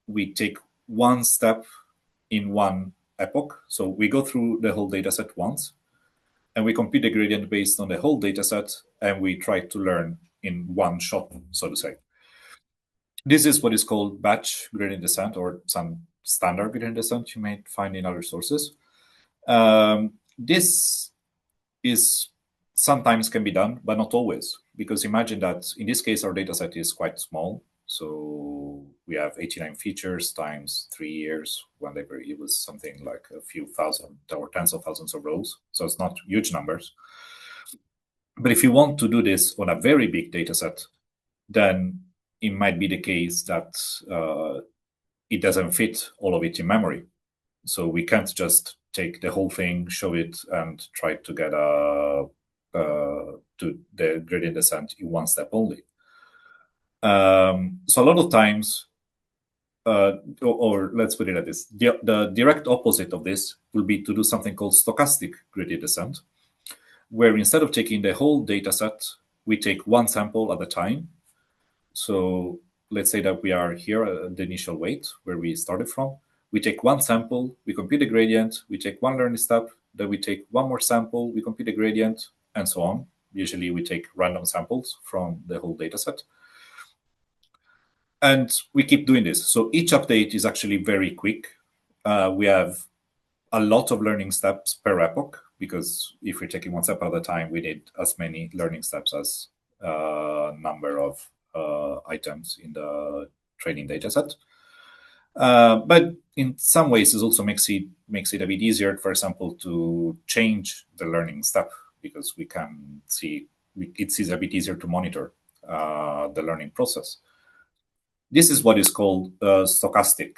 we take one step in one epoch. So we go through the whole dataset once, and we compute the gradient based on the whole dataset, and we try to learn in one shot, so to say. This is what is called batch gradient descent, or some standard gradient descent you may find in other sources. This is sometimes can be done, but not always, because imagine that in this case our dataset is quite small. So we have 89 features times 3 years. Whenever it was something like a few thousand or tens of thousands of rows. So it's not huge numbers. But if you want to do this on a very big dataset, then it might be the case that it doesn't fit all of it in memory. So we can't just take the whole thing, show it, and try to get to the gradient descent in one step only. So a lot of times or let's put it like this. The direct opposite of this will be to do something called stochastic gradient descent, where instead of taking the whole data set, we take one sample at a time. So let's say that we are here at the initial weight where we started from. We take one sample, we compute the gradient, we take one learning step, then we take one more sample, we compute the gradient, and so on. Usually we take random samples from the whole data set. And we keep doing this. So each update is actually very quick. We have a lot of learning steps per epoch, because if we're taking one step at a time, we need as many learning steps as number of items in the training data set. But in some ways, it also makes it a bit easier, for example, to change the learning step, because we can see it's a bit easier to monitor the learning process. This is what is called stochastic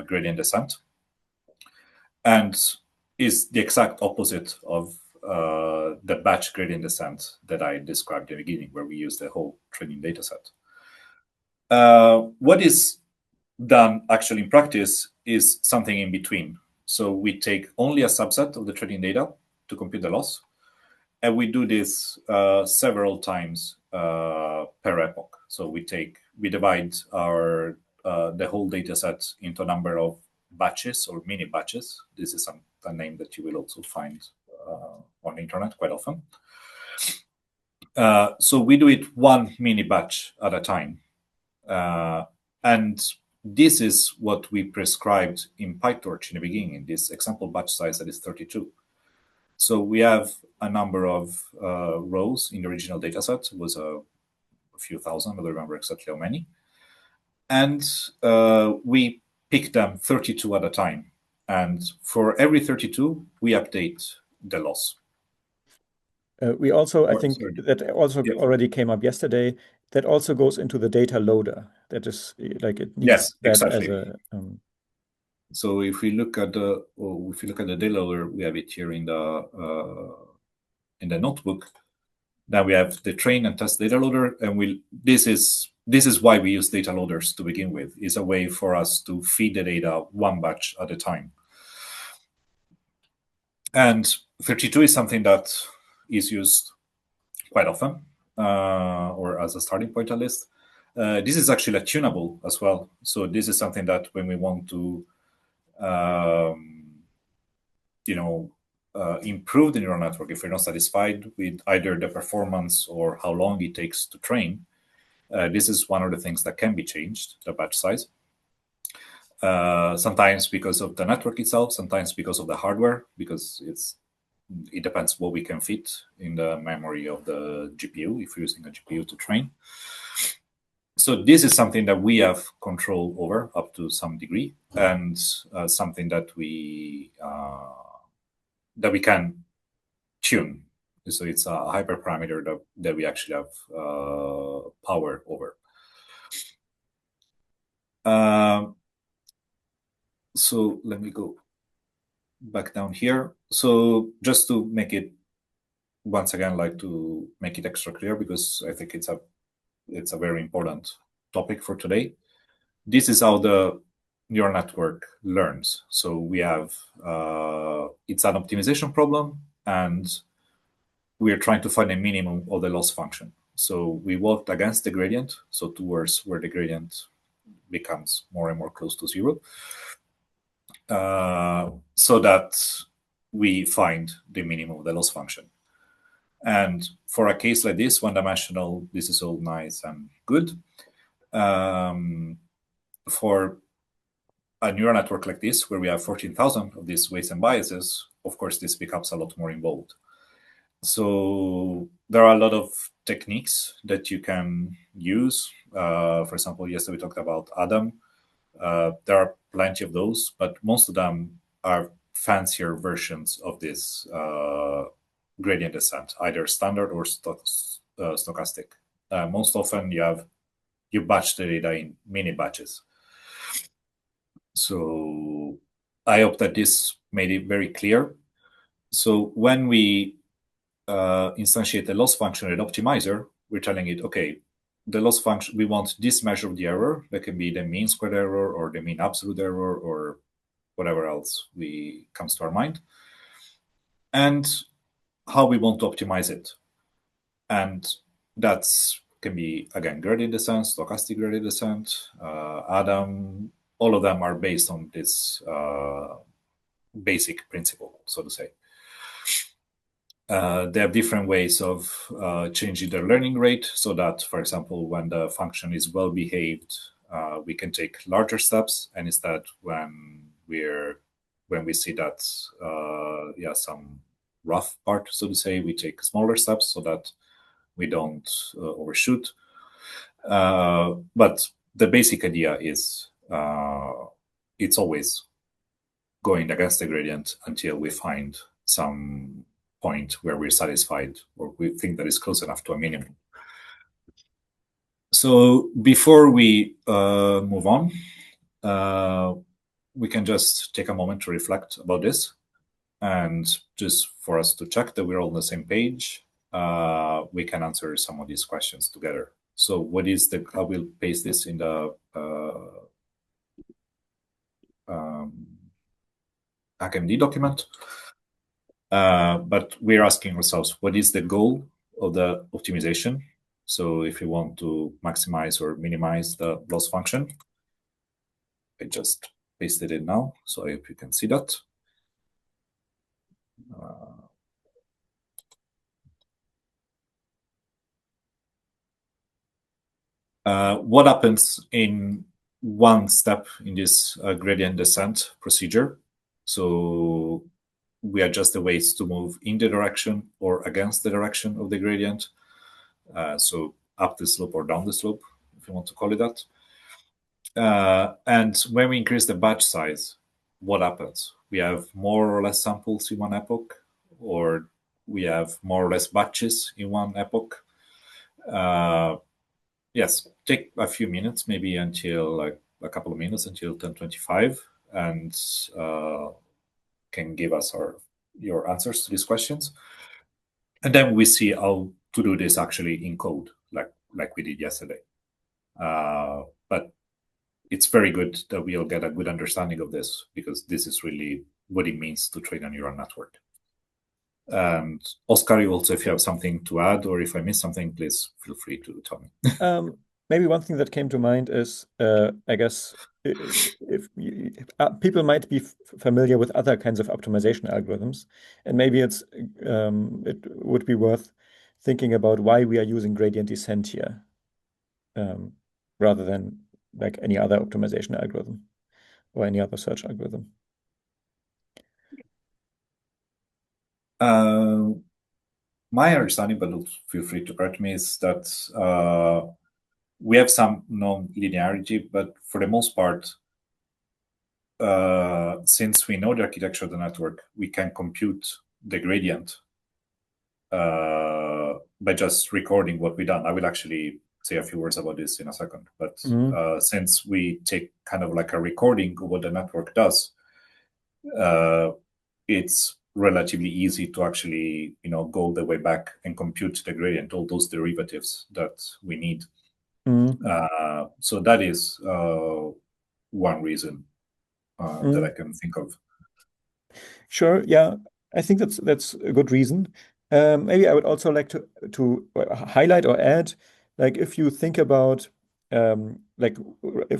gradient descent, and is the exact opposite of the batch gradient descent that I described in the beginning, where we use the whole training data set. What is done actually in practice is something in between. So we take only a subset of the training data to compute the loss, and we do this several times per epoch. So we divide our the whole data set into a number of batches or mini batches. This is a name that you will also find on the internet quite often. So we do it one mini batch at a time. And this is what we prescribed in PyTorch in the beginning, in this example batch size that is 32. So we have a number of rows in the original dataset. It was a few thousand, I don't remember exactly how many. And we pick them 32 at a time. And for every 32, we update the loss. We also, I think sorry. that also Yep. already came up yesterday, that also goes into the data loader. That is like it needs Yes, that exactly. as a So if we look at the data loader, we have it here in the notebook. Then we have the train and test data loader, and this is why we use data loaders to begin with. It's a way for us to feed the data one batch at a time. And 32 is something that is used quite often, or as a starting point at least. This is actually tunable as well. So this is something that when we want to improve the neural network, if we're not satisfied with either the performance or how long it takes to train, this is one of the things that can be changed, the batch size. Sometimes because of the network itself, sometimes because of the hardware, because it depends what we can fit in the memory of the GPU if we're using a GPU to train. So this is something that we have control over up to some degree, and something that we can tune. So it's a hyperparameter that we actually have power over. So let me go back down here. So just to make it, once again, like to make it extra clear, because I think it's a very important topic for today. This is how the neural network learns. So we have, it's an optimization problem, and we are trying to find a minimum of the loss function. So we worked against the gradient, so towards where the gradient becomes more and more close to zero, so that we find the minimum of the loss function. And for a case like this, one-dimensional, this is all nice and good. For a neural network like this, where we have 14,000 of these weights and biases, of course, this becomes a lot more involved. So there are a lot of techniques that you can use. For example, yesterday we talked about Adam. There are plenty of those, but most of them are fancier versions of this gradient descent, either standard or stochastic. Most often you batch the data in mini batches. So I hope that this made it very clear. So when we instantiate the loss function at optimizer, we're telling it, okay, the loss function, we want this measure of the error. That can be the mean squared error or the mean absolute error or whatever else comes to our mind. And how we want to optimize it. And that can be, again, gradient descent, stochastic gradient descent, Adam. All of them are based on this basic principle, so to say. They have different ways of changing their learning rate so that, for example, when the function is well behaved, we can take larger steps. And instead, when we see that, some rough part, so to say, we take smaller steps so that we don't overshoot. But the basic idea is it's always going against the gradient until we find some point where we're satisfied or we think that is close enough to a minimum. So before we move on, we can just take a moment to reflect about this, and just for us to check that we're all on the same page, we can answer some of these questions together. So what is I will paste this in the HackMD document. But we're asking ourselves, what is the goal of the optimization? So if you want to maximize or minimize the loss function, I just pasted it now, so I hope you can see that. What happens in one step in this gradient descent procedure? So we adjust the weights to move in the direction or against the direction of the gradient. So up the slope or down the slope, if you want to call it that. And when we increase the batch size, what happens? We have more or less samples in one epoch, or we have more or less batches in one epoch. Yes, take a few minutes, maybe until like a couple of minutes until 10:25, and can give us your answers to these questions. And then we see how to do this actually in code, like we did yesterday. But it's very good that we'll get a good understanding of this, because this is really what it means to train a neural network. And Oscar, you also, if you have something to add, or if I miss something, please feel free to tell me. Maybe one thing that came to mind is, I guess, if people might be familiar with other kinds of optimization algorithms, and maybe it would be worth thinking about why we are using gradient descent here, rather than like any other optimization algorithm or any other search algorithm. My understanding, but feel free to correct me, is that we have some non-linearity, but for the most part, since we know the architecture of the network, we can compute the gradient by just recording what we've done. I will actually say a few words about this in a second, but since we take kind of like a recording of what the network does, it's relatively easy to actually, go the way back and compute the gradient, all those derivatives that we need. So that is one reason that I can think of. Sure. Yeah, I think that's a good reason. Maybe I would also like to highlight or add, like if you think about like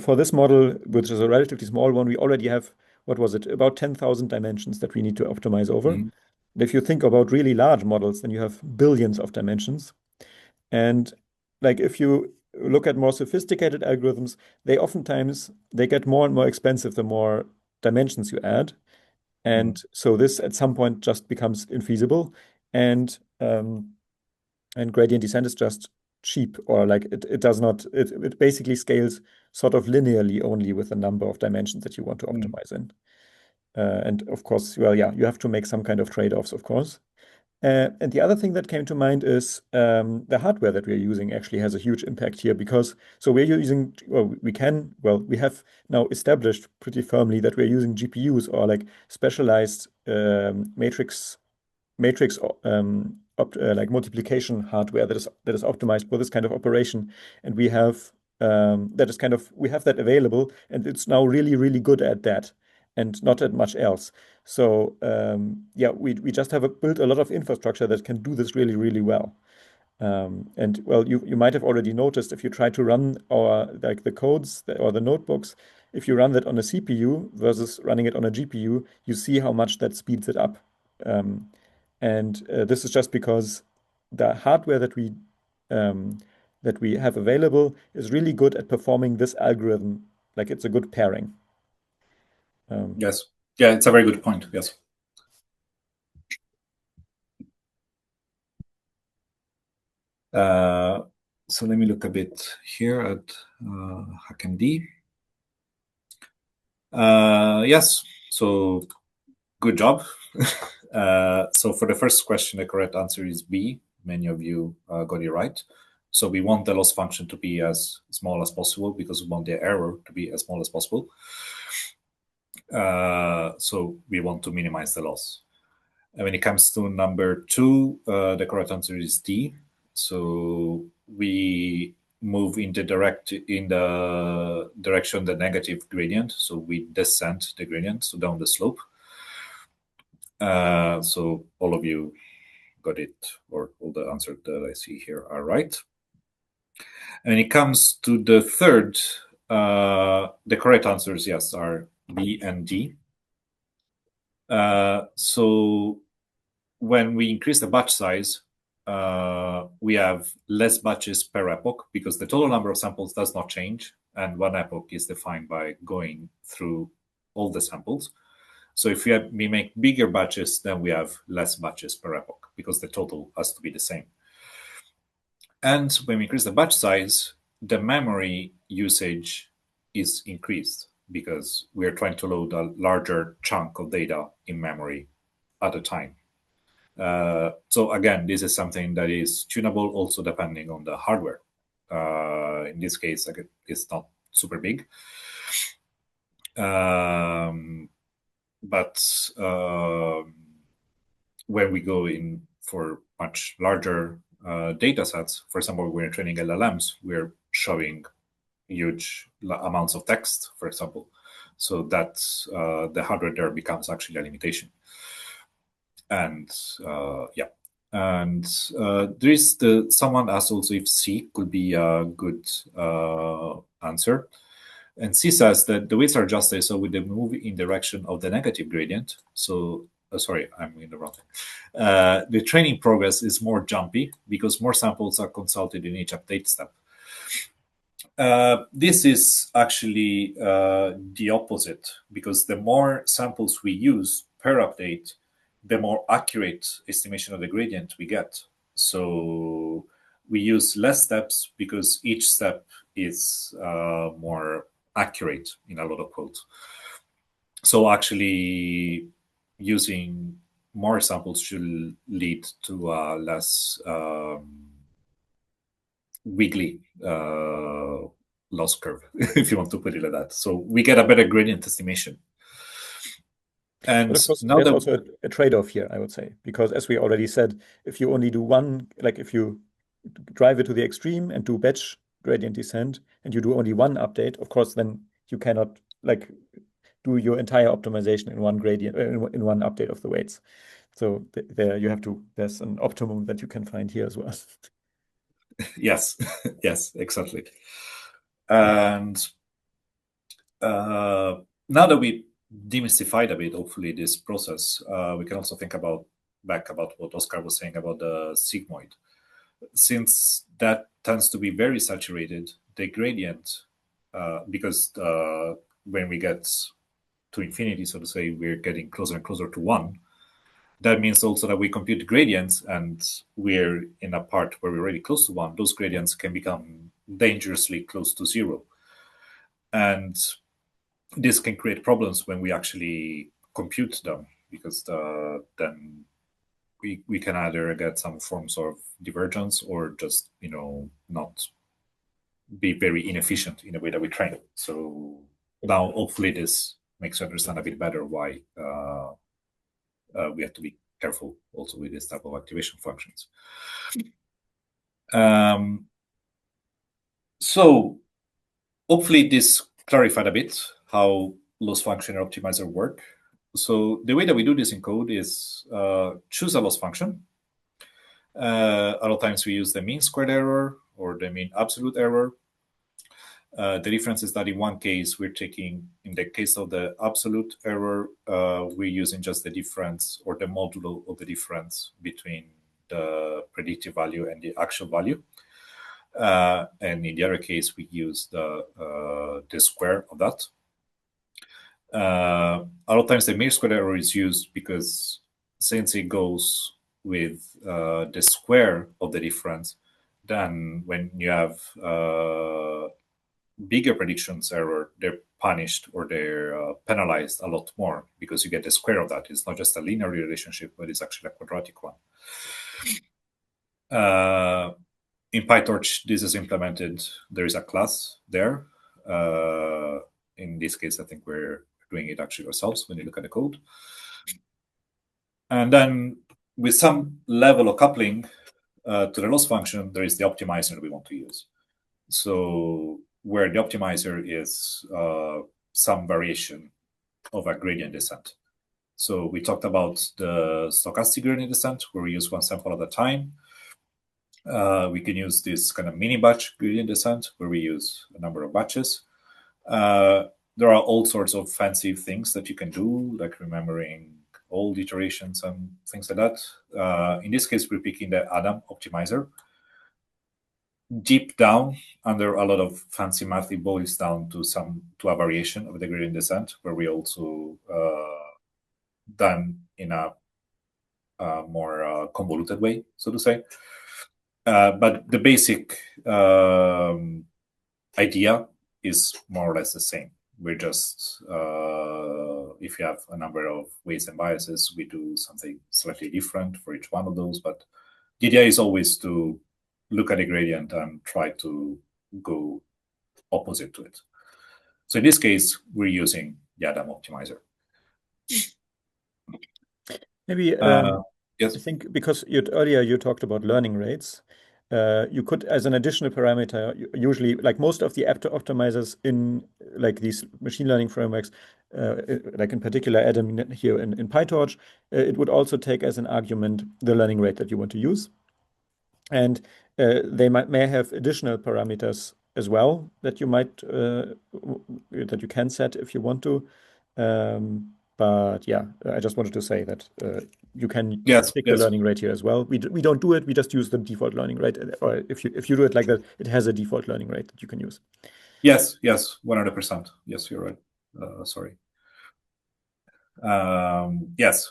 for this model, which is a relatively small one, we already have, what was it, about 10,000 dimensions that we need to optimize over. If you think about really large models, then you have billions of dimensions. And like if you look at more sophisticated algorithms, they get more and more expensive the more dimensions you add. And so this at some point just becomes infeasible, and gradient descent is just cheap, or like it does not, it basically scales sort of linearly only with the number of dimensions that you want to optimize in. And of course, well, yeah, you have to make some kind of trade-offs, of course. And the other thing that came to mind is the hardware that we're using actually has a huge impact here, because so we're using, we have now established pretty firmly that we're using GPUs, or like specialized matrix matrix like multiplication hardware that is optimized for this kind of operation, and we have we have that available, and it's now really, really good at that, and not at much else. So yeah, we just have built a lot of infrastructure that can do this really, really well. And well, you might have already noticed if you try to run the codes or the notebooks, if you run that on a CPU versus running it on a GPU, you see how much that speeds it up. And this is just because the hardware that we have available is really good at performing this algorithm. Like it's a good pairing. Yes. Yeah, it's a very good point. Yes. So let me look a bit here at HackMD. Yes, so good job. So for the first question, the correct answer is B. Many of you got it right. So we want the loss function to be as small as possible because we want the error to be as small as possible. So we want to minimize the loss. And when it comes to number 2, the correct answer is D. So we move in the direction the negative gradient. So we descend the gradient, so down the slope. So all of you got it, or all the answers that I see here are right. And when it comes to the third, the correct answers, yes, are B and D. So when we increase the batch size, we have less batches per epoch because the total number of samples does not change, and one epoch is defined by going through all the samples. So if we make bigger batches, then we have less batches per epoch because the total has to be the same. And when we increase the batch size, the memory usage is increased because we're trying to load a larger chunk of data in memory at a time. So again, this is something that is tunable also depending on the hardware. In this case, it's not super big. But when we go in for much larger data sets, for example, when we're training LLMs, we're showing huge amounts of text, for example. So that the hardware there becomes actually a limitation. And yeah. And there is someone asked also if C could be a good answer. And C says that the weights are adjusted so with the move in direction of the negative gradient. So, sorry, I'm in the wrong thing. The training progress is more jumpy because more samples are consulted in each update step. This is actually the opposite because the more samples we use per update, the more accurate estimation of the gradient we get. So we use less steps because each step is more accurate in a lot of quotes. So actually using more samples should lead to a less wiggly loss curve, if you want to put it like that. So we get a better gradient estimation. And but of course, now there's also a trade-off here, I would say, because as we already said, if you only do one, like if you drive it to the extreme and do batch gradient descent, and you do only one update, of course, then you cannot like do your entire optimization in one gradient in one update of the weights. So there you have to. There's an optimum that you can find here as well. Yes, yes, exactly. And now that we demystified a bit, hopefully, this process, we can also think back about what Oscar was saying about the sigmoid. Since that tends to be very saturated, the gradient, because when we get to infinity, so to say, we're getting closer and closer to 1. That means also that we compute gradients and we're in a part where we're really close to 1. Those gradients can become dangerously close to 0. And this can create problems when we actually compute them because then we can either get some forms of divergence or just, not be very inefficient in the way that we train. So now hopefully this makes you understand a bit better why we have to be careful also with this type of activation functions. So hopefully this clarified a bit how loss function and optimizer work. So the way that we do this in code is choose a loss function. A lot of times we use the mean squared error or the mean absolute error. The difference is that in one case, we're taking, in the case of the absolute error, we're using just the difference or the modulo of the difference between the predicted value and the actual value. And in the other case, we use the square of that. A lot of times the mean squared error is used because since it goes with the square of the difference, then when you have bigger predictions error, they're punished or they're penalized a lot more because you get the square of that. It's not just a linear relationship, but it's actually a quadratic one. In PyTorch, this is implemented. There is a class there. In this case, I think we're doing it actually ourselves when you look at the code. And then with some level of coupling to the loss function, there is the optimizer we want to use. So where the optimizer is some variation of a gradient descent. So we talked about the stochastic gradient descent, where we use one sample at a time. We can use this kind of mini batch gradient descent, where we use a number of batches. There are all sorts of fancy things that you can do, like remembering old iterations and things like that. In this case, we're picking the Adam optimizer. Deep down, under a lot of fancy math, it boils down to a variation of the gradient descent, where we also done in a more convoluted way, so to say. But the basic idea is more or less the same. We're just, if you have a number of weights and biases, we do something slightly different for each one of those. But the idea is always to look at the gradient and try to go opposite to it. So in this case, we're using the Adam optimizer. Maybe yes. I think because earlier you talked about learning rates, you could, as an additional parameter, usually, like most of the optimizers in like these machine learning frameworks, like in particular Adam here in PyTorch, it would also take as an argument the learning rate that you want to use. And they may have additional parameters as well that you might that you can set if you want to. But yeah, I just wanted to say that you can pick the learning rate here as well. We don't do it. We just use the default learning rate. Or if you do it like that, it has a default learning rate that you can use. Yes, 100%. Yes, you're right. Sorry. Yes.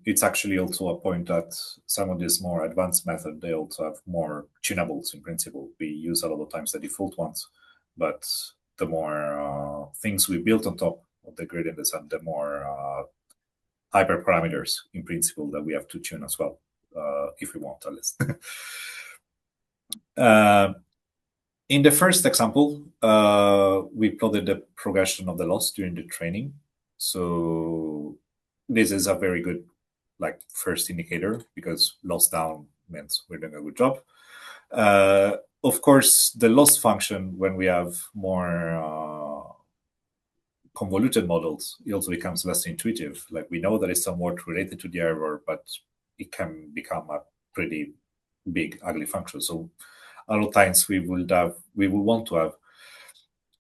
It's actually also a point that some of these more advanced methods, they also have more tunables in principle. We use a lot of times the default ones, but the more things we built on top of the gradient descent, the more hyperparameters in principle that we have to tune as well, if we want at least. In the first example, we plotted the progression of the loss during the training. So this is a very good first indicator because loss down means we're doing a good job. Of course, the loss function, when we have more convoluted models, it also becomes less intuitive. Like we know that it's somewhat related to the error, but it can become a pretty big, ugly function. So a lot of times we will want to have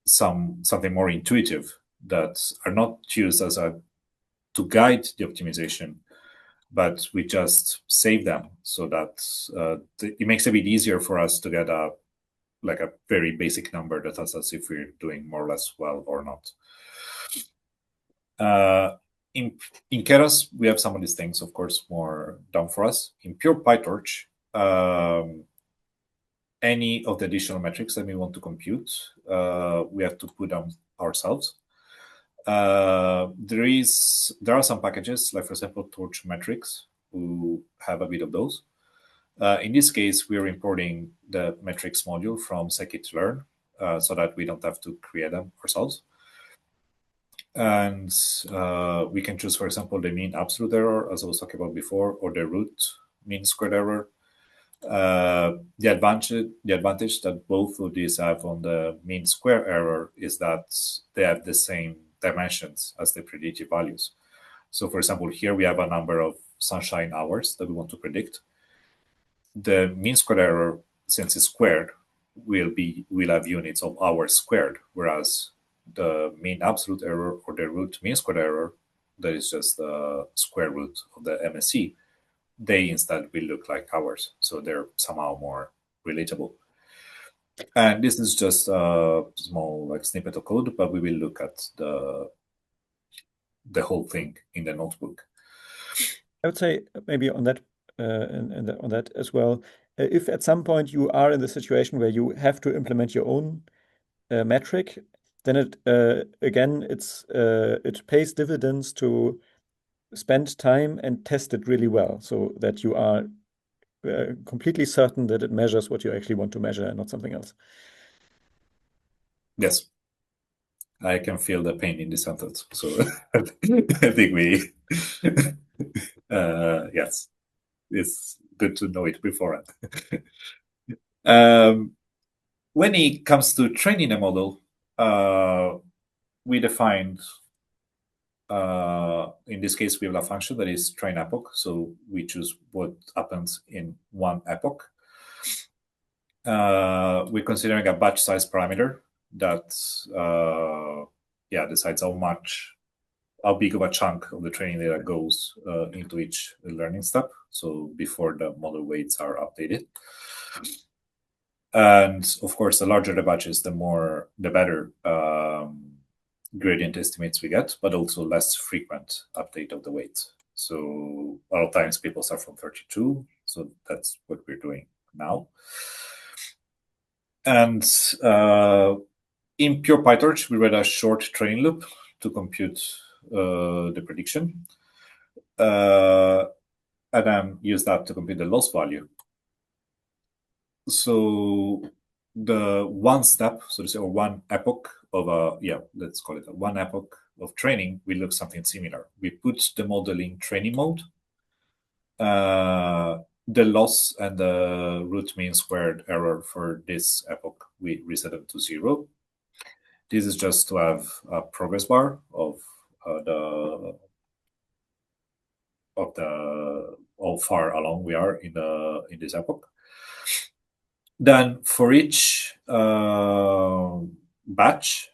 something more intuitive that are not used as to guide the optimization, but we just save them so that it makes it a bit easier for us to get a very basic number that tells us if we're doing more or less well or not. In Keras, we have some of these things, of course, more down for us. In pure PyTorch, any of the additional metrics that we want to compute, we have to put them ourselves. There are some packages, like for example, Torch Metrics, who have a bit of those. In this case, we're importing the metrics module from scikit-learn so that we don't have to create them ourselves. And we can choose, for example, the mean absolute error, as I was talking about before, or the root mean squared error. The advantage that both of these have on the mean square error is that they have the same dimensions as the predicted values. So, for example, here we have a number of sunshine hours that we want to predict. The mean square error, since it's squared, will have units of hours squared, whereas the mean absolute error or the root mean squared error, that is just the square root of the MSE, they instead will look like hours. So they're somehow more relatable. And this is just a small snippet of code, but we will look at the whole thing in the notebook. I would say maybe on that on that as well. If at some point you are in the situation where you have to implement your own metric, then it again it pays dividends to spend time and test it really well, so that you are completely certain that it measures what you actually want to measure and not something else. Yes. I can feel the pain in the sentence. So I think we, yes, it's good to know it beforehand. When it comes to training a model, we defined, in this case, we have a function that is train epoch. So we choose what happens in one epoch. We're considering a batch size parameter that decides how big of a chunk of the training data goes into each learning step. So before the model weights are updated. And of course, the larger the batches, the better gradient estimates we get, but also less frequent update of the weight. So a lot of times people start from 32. So that's what we're doing now. And in pure PyTorch, we read a short training loop to compute the prediction, and then use that to compute the loss value. So the one step, so to say, or one epoch of let's call it one epoch of training, will look something similar. We put the model in training mode. The loss and the root mean squared error for this epoch, we reset them to 0. This is just to have a progress bar of how far along we are in this epoch. Then for each batch,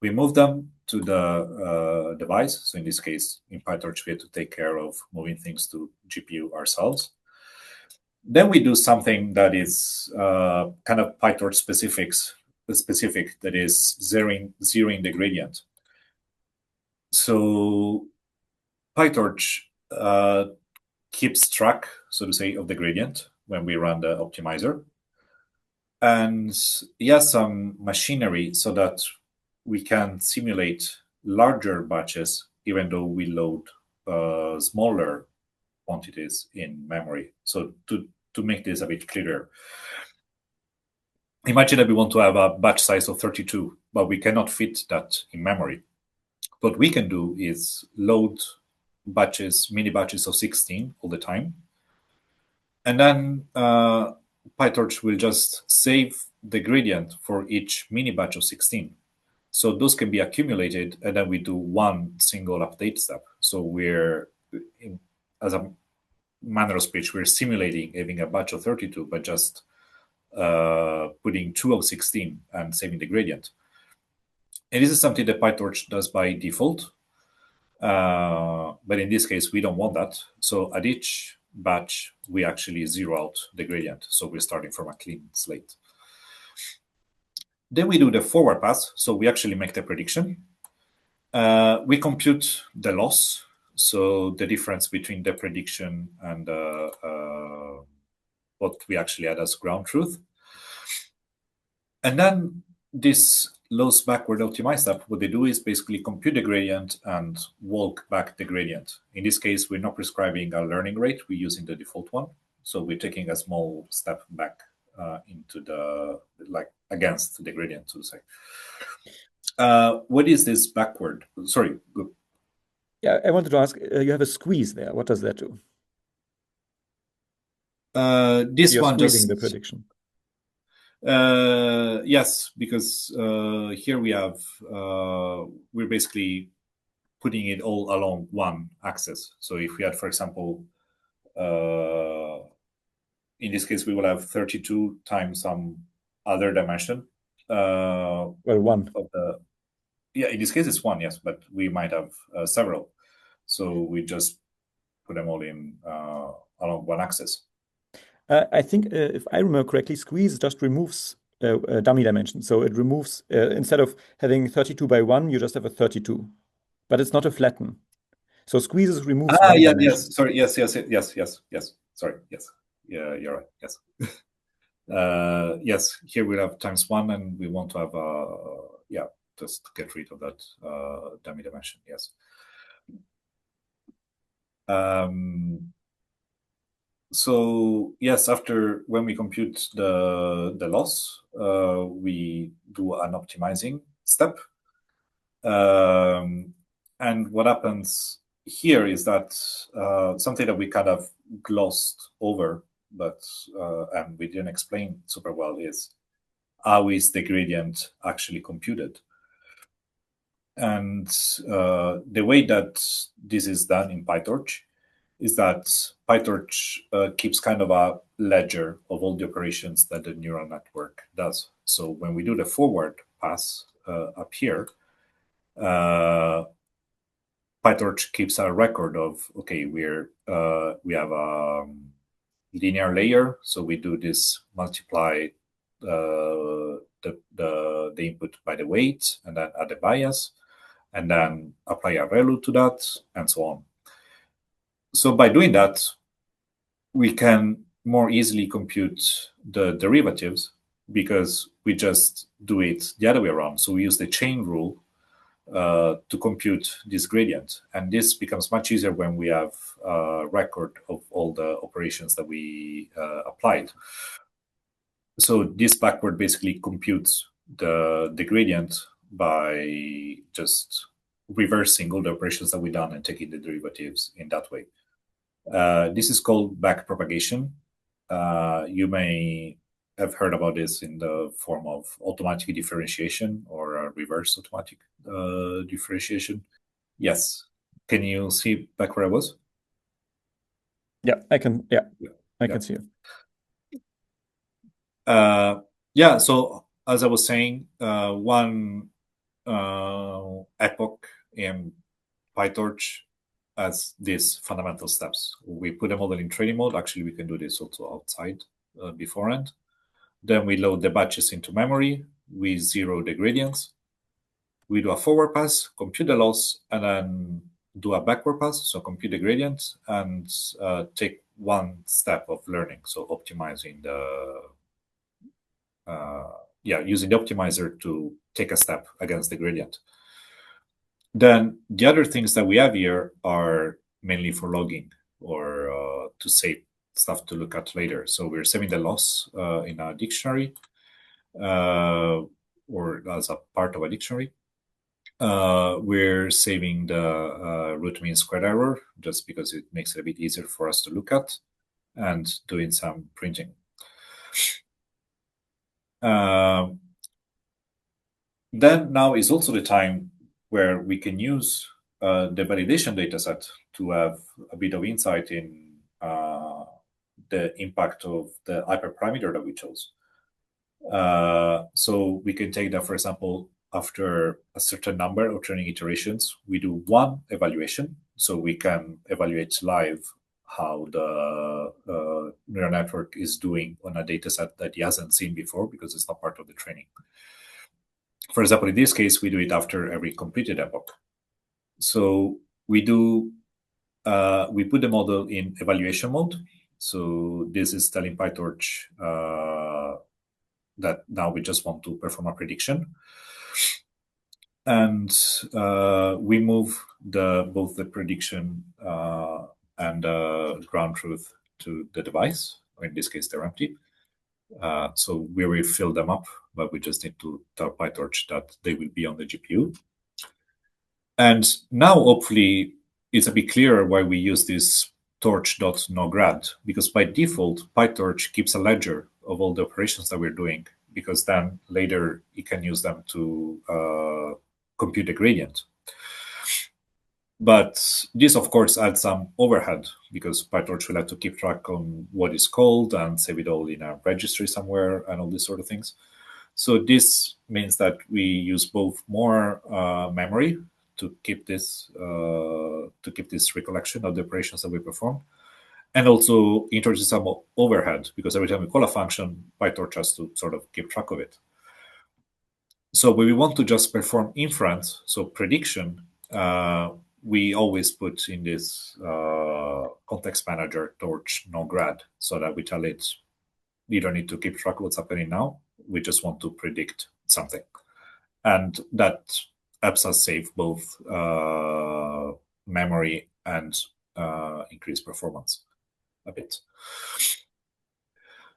we move them to the device. So in this case, in PyTorch, we have to take care of moving things to GPU ourselves. Then we do something that is kind of PyTorch specific, that is zeroing the gradient. So PyTorch keeps track, so to say, of the gradient when we run the optimizer. And some machinery so that we can simulate larger batches, even though we load smaller quantities in memory. So to make this a bit clearer, imagine that we want to have a batch size of 32, but we cannot fit that in memory. What we can do is load mini batches of 16 all the time. And then PyTorch will just save the gradient for each mini batch of 16. So those can be accumulated, and then we do one single update step. So as a manner of speech, we're simulating having a batch of 32, but just putting 2 of 16 and saving the gradient. And this is something that PyTorch does by default. But in this case, we don't want that. So at each batch, we actually zero out the gradient. So we're starting from a clean slate. Then we do the forward pass. So we actually make the prediction. We compute the loss. So the difference between the prediction and what we actually had as ground truth. And then this loss backward optimized step, what they do is basically compute the gradient and walk back the gradient. In this case, we're not prescribing a learning rate. We're using the default one. So we're taking a small step back into against the gradient, so to say. What is this backward? Sorry. Yeah, I wanted to ask, you have a squeeze there. What does that do? This You're one squeezing just the prediction. yes, because here we have we're basically putting it all along one axis. So if we had, for example, in this case, we will have 32 times some other dimension. Well, one. Yeah, in this case, it's one, yes, but we might have several. So we just put them all in along one axis. I think, if I remember correctly, squeeze just removes a dummy dimension. So it removes, instead of having 32 by 1, you just have a 32. But it's not a flatten. So squeezes removes one Yeah, dimension. yes, sorry, yes. Sorry, yes. Yeah, you're right, yes. Yes, here we have times one, and we want to have, yeah, just get rid of that dummy dimension, yes. So yes, after when we compute the loss, we do an optimizing step. And what happens here is that something that we kind of glossed over, but and we didn't explain super well, is how is the gradient actually computed. And the way that this is done in PyTorch is that PyTorch keeps kind of a ledger of all the operations that the neural network does. So when we do the forward pass up here, PyTorch keeps a record of, okay, we have a linear layer, so we do this multiply the input by the weight and then add the bias, and then apply a ReLU to that, and so on. So by doing that, we can more easily compute the derivatives because we just do it the other way around. So we use the chain rule to compute this gradient. And this becomes much easier when we have a record of all the operations that we applied. So this backward basically computes the gradient by just reversing all the operations that we've done and taking the derivatives in that way. This is called backpropagation. You may have heard about this in the form of automatic differentiation or reverse automatic differentiation. Yes. Can you see back where I was? Yeah, I can. Yeah, I can see it. Yeah. So as I was saying, one epoch in PyTorch as these fundamental steps. We put the model in training mode. Actually, we can do this also outside beforehand. Then we load the batches into memory. We zero the gradients. We do a forward pass, compute the loss, and then do a backward pass, so compute the gradient, and take one step of learning, so optimizing using the optimizer to take a step against the gradient. Then the other things that we have here are mainly for logging or to save stuff to look at later. So we're saving the loss in a dictionary or as a part of a dictionary. We're saving the root mean squared error just because it makes it a bit easier for us to look at, and doing some printing. Then now is also the time where we can use the validation dataset to have a bit of insight in the impact of the hyperparameter that we chose. So we can take that, for example, after a certain number of training iterations, we do one evaluation. So we can evaluate live how the neural network is doing on a data set that he hasn't seen before because it's not part of the training. For example, in this case, we do it after every completed epoch. So we do we put the model in evaluation mode. So this is telling PyTorch that now we just want to perform a prediction. And we move both the prediction and ground truth to the device, or in this case, they're empty. So we will fill them up, but we just need to tell PyTorch that they will be on the GPU. And now, hopefully, it's a bit clearer why we use this torch.nograd, because by default, PyTorch keeps a ledger of all the operations that we're doing, because then later it can use them to compute the gradient. But this, of course, adds some overhead, because PyTorch will have to keep track on what is called and save it all in a registry somewhere and all these sort of things. So this means that we use both more memory to keep this recollection of the operations that we perform, and also introduce some overhead, because every time we call a function, PyTorch has to sort of keep track of it. So when we want to just perform inference, so prediction, we always put in this context manager torch nograd, so that we tell it, you don't need to keep track of what's happening now. We just want to predict something. And that helps us save both memory and increase performance a bit.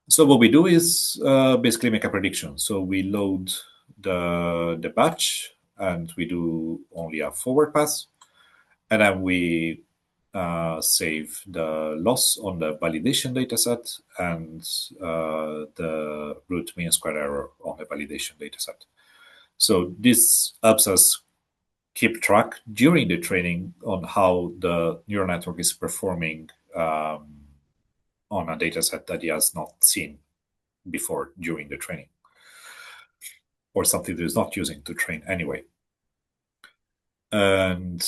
So what we do is basically make a prediction. So we load the batch, and we do only a forward pass. And then we save the loss on the validation dataset and the root mean square error on the validation dataset. So this helps us keep track during the training on how the neural network is performing on a dataset that he has not seen before during the training, or something that is not using to train anyway. And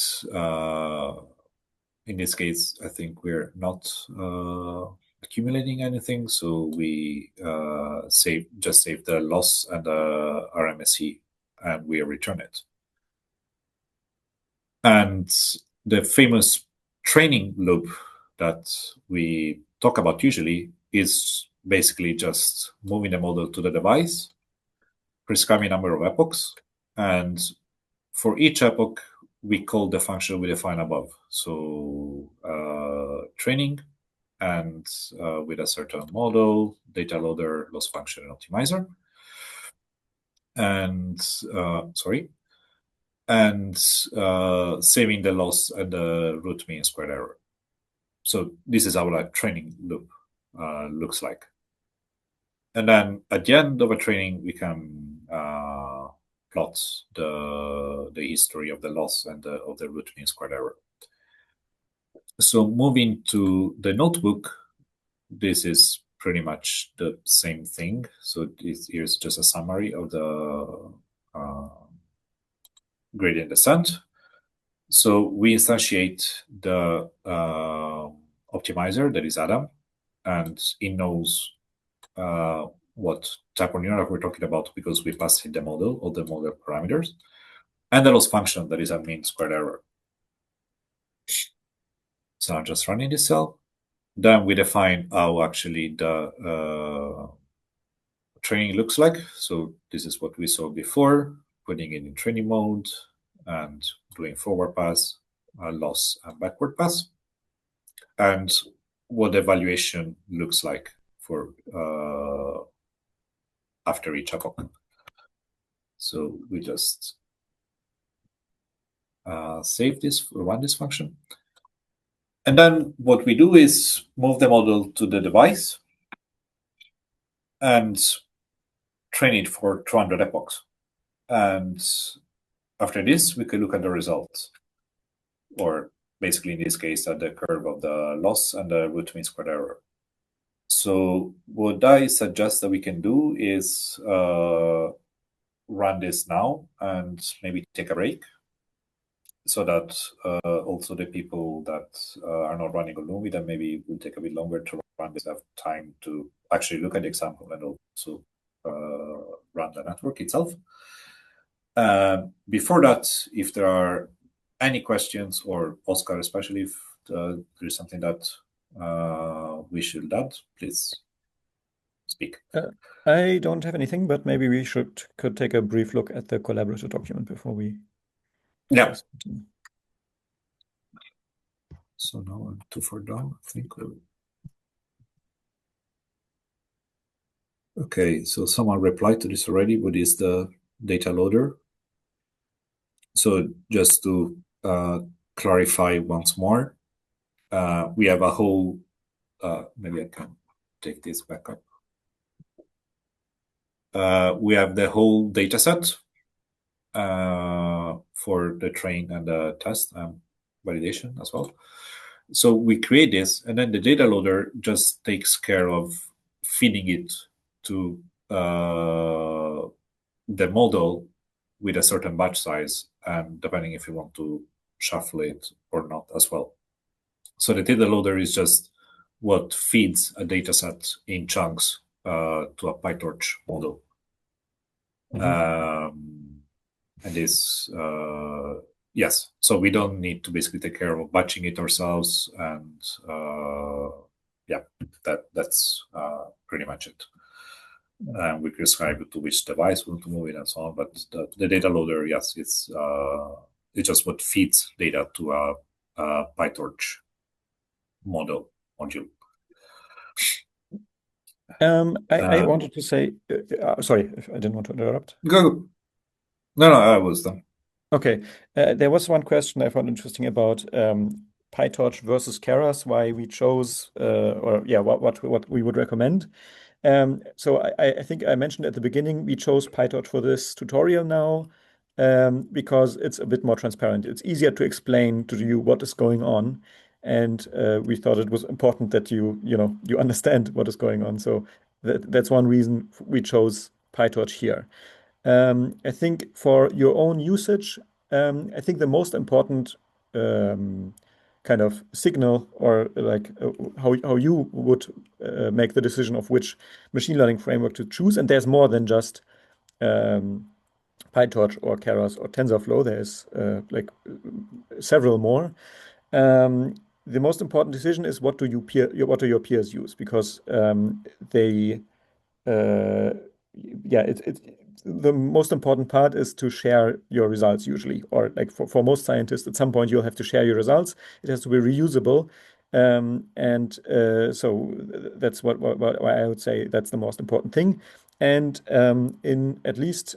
in this case, I think we're not accumulating anything, so we just save the loss and the RMSE, and we return it. And the famous training loop that we talk about usually is basically just moving the model to the device, prescribing a number of epochs, and for each epoch, we call the function we define above. So training, and with a certain model, data loader, loss function, and optimizer. And saving the loss and the root mean squared error. So this is how a training loop looks like. And then at the end of a training, we can plot the history of the loss and of the root mean squared error. So moving to the notebook, this is pretty much the same thing. So here's just a summary of the gradient descent. So we instantiate the optimizer, that is Adam, and it knows what type of neural network we're talking about, because we passed in the model, all the model parameters, and the loss function, that is a mean squared error. So I'm just running this cell. Then we define how actually the training looks like. So this is what we saw before, putting it in training mode and doing forward pass, loss, and backward pass, and what the evaluation looks like for after each epoch. So we just save this, run this function. And then what we do is move the model to the device and train it for 200 epochs. And after this, we can look at the results, or basically in this case, at the curve of the loss and the root mean squared error. So what I suggest that we can do is run this now and maybe take a break, so that also the people that are not running on Lumi, then maybe will take a bit longer to run this, have time to actually look at the example and also run the network itself. Before that, if there are any questions, or Oscar especially, if there is something that we should add, please speak. I don't have anything, but maybe we could take a brief look at the collaborative document before we. Yeah. So now I'm too far down, I think. Okay, so someone replied to this already. What is the data loader? So just to clarify once more, we have a whole, maybe I can take this back up. We have the whole data set for the train and the test and validation as well. So we create this, and then the data loader just takes care of feeding it to the model with a certain batch size, and depending if you want to shuffle it or not as well. So the data loader is just what feeds a data set in chunks to a PyTorch model. And this, yes, so we don't need to basically take care of batching it ourselves, and yeah, that's pretty much it. We prescribe it to which device we want to move it and so on. But the data loader, yes, it's just what feeds data to a PyTorch module. I wanted to say, sorry, if I didn't want to interrupt. Go. No, I was done. Okay, there was one question I found interesting about PyTorch versus Keras, why we chose, or yeah, what we would recommend. So I think I mentioned at the beginning, we chose PyTorch for this tutorial now because it's a bit more transparent. It's easier to explain to you what is going on. And we thought it was important that you understand what is going on. So that's one reason we chose PyTorch here. I think for your own usage, I think the most important kind of signal, or like how you would make the decision of which machine learning framework to choose, and there's more than just PyTorch or Keras or TensorFlow. There's like several more. The most important decision is what do your peers use, because they yeah, the most important part is to share your results usually, or like for most scientists, at some point you'll have to share your results. It has to be reusable. And so that's why I would say that's the most important thing. And in at least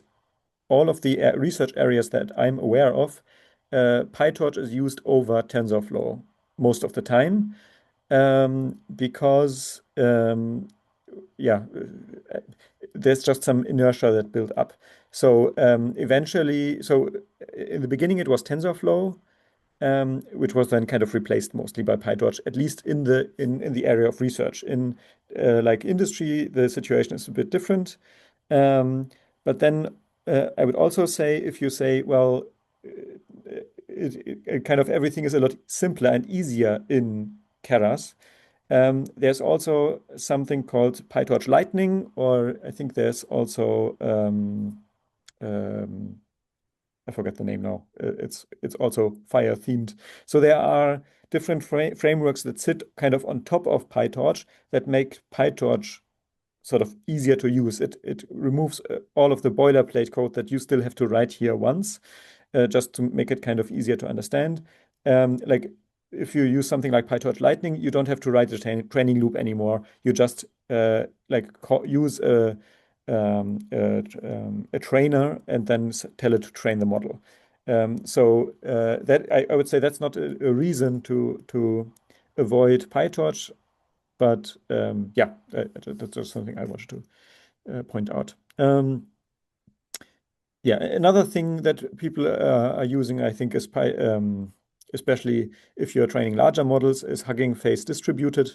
all of the research areas that I'm aware of, PyTorch is used over TensorFlow most of the time, because yeah, there's just some inertia that built up. So eventually, so in the beginning it was TensorFlow, which was then kind of replaced mostly by PyTorch, at least in the area of research. In like industry, the situation is a bit different. But then I would also say, if you say, well, kind of everything is a lot simpler and easier in Keras. There's also something called PyTorch Lightning, or I think there's also I forget the name now. It's also Fire themed. So there are different frameworks that sit kind of on top of PyTorch that make PyTorch sort of easier to use. It removes all of the boilerplate code that you still have to write here once, just to make it kind of easier to understand. Like if you use something like PyTorch Lightning, you don't have to write a training loop anymore. You just use a trainer and then tell it to train the model. So that I would say that's not a reason to avoid PyTorch, but yeah, that's just something I wanted to point out. Yeah, another thing that people are using, I think, is especially if you're training larger models, is Hugging Face distributed.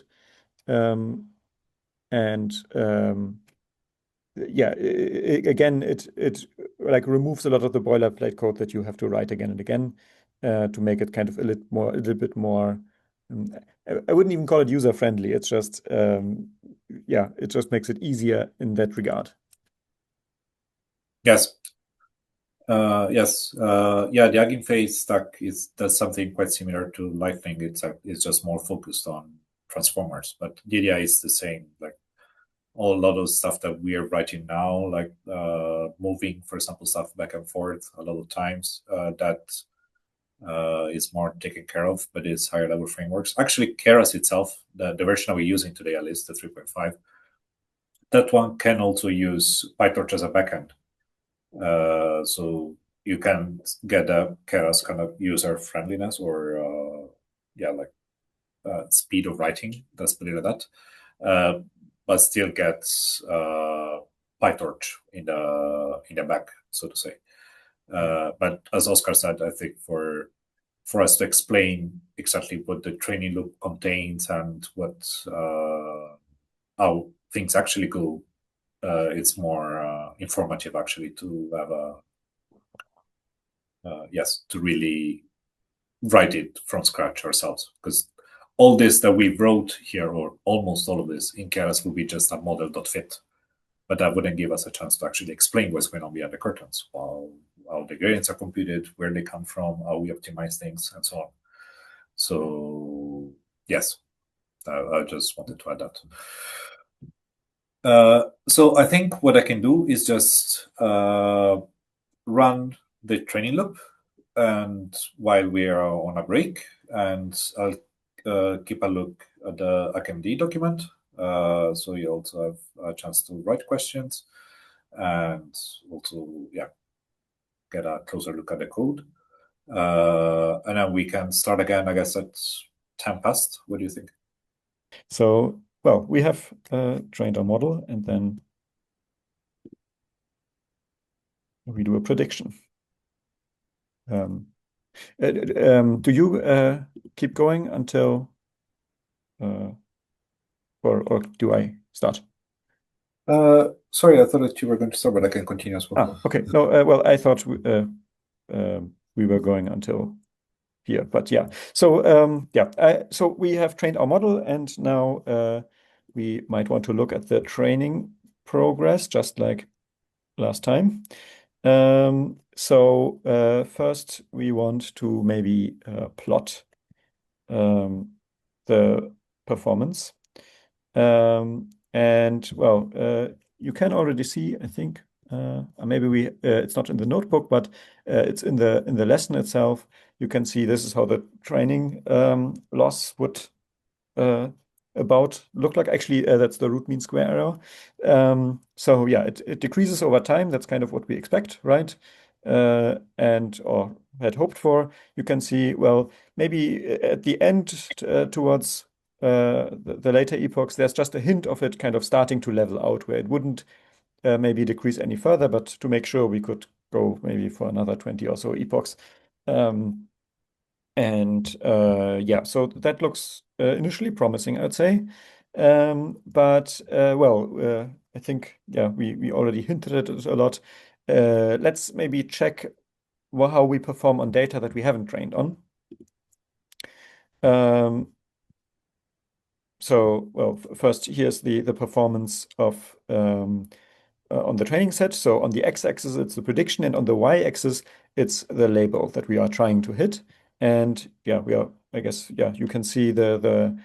And yeah, again, it like removes a lot of the boilerplate code that you have to write again and again to make it kind of a little bit more. I wouldn't even call it user friendly. It's just yeah, it just makes it easier in that regard. Yes. Yes. Yeah, the Hugging Face stack does something quite similar to Lightning. It's just more focused on transformers, but the idea is the same. Like a lot of stuff that we are writing now, like moving, for example, stuff back and forth a lot of times, that is more taken care of, but it's higher level frameworks. Actually, Keras itself, the version that we're using today, at least the 3.5, that one can also use PyTorch as a backend. So you can get a Keras kind of user friendliness or speed of writing, let's put it like that, but still gets PyTorch in the back, so to say. But as Oscar said, I think for us to explain exactly what the training loop contains and what how things actually go, it's more informative actually to have to really write it from scratch ourselves, because all this that we wrote here, or almost all of this in Keras, will be just a model.fit, but that wouldn't give us a chance to actually explain what's going on behind the curtains, how the gradients are computed, where they come from, how we optimize things, and so on. So yes, I just wanted to add that. So I think what I can do is just run the training loop, and while we are on a break, and I'll keep a look at the HackMD document, so you also have a chance to write questions and also get a closer look at the code, and then we can start again, I guess, at 10 past. What do you think? So, well, we have trained our model, and then we do a prediction. Do you keep going until, or do I start? Sorry, I thought that you were going to start, but I can continue as well. Okay. No, well, I thought we were going until here, but yeah. So so we have trained our model, and now we might want to look at the training progress, just like last time. So first we want to maybe plot the performance. And well, you can already see, I think, maybe it's not in the notebook, but it's in the lesson itself. You can see this is how the training loss would about look like. Actually, that's the root mean square error. So yeah, it decreases over time. That's kind of what we expect, right? Or had hoped for. You can see, well, maybe at the end towards the later epochs, there's just a hint of it kind of starting to level out, where it wouldn't maybe decrease any further, but to make sure we could go maybe for another 20 or so epochs. Yeah, so that looks initially promising, I'd say. But well, I think, yeah, we already hinted at it a lot. Let's maybe check how we perform on data that we haven't trained on. So, well, first, here's the performance of on the training set. So on the x-axis, it's the prediction, and on the y-axis, it's the label that we are trying to hit. And yeah, I guess, yeah, you can see there's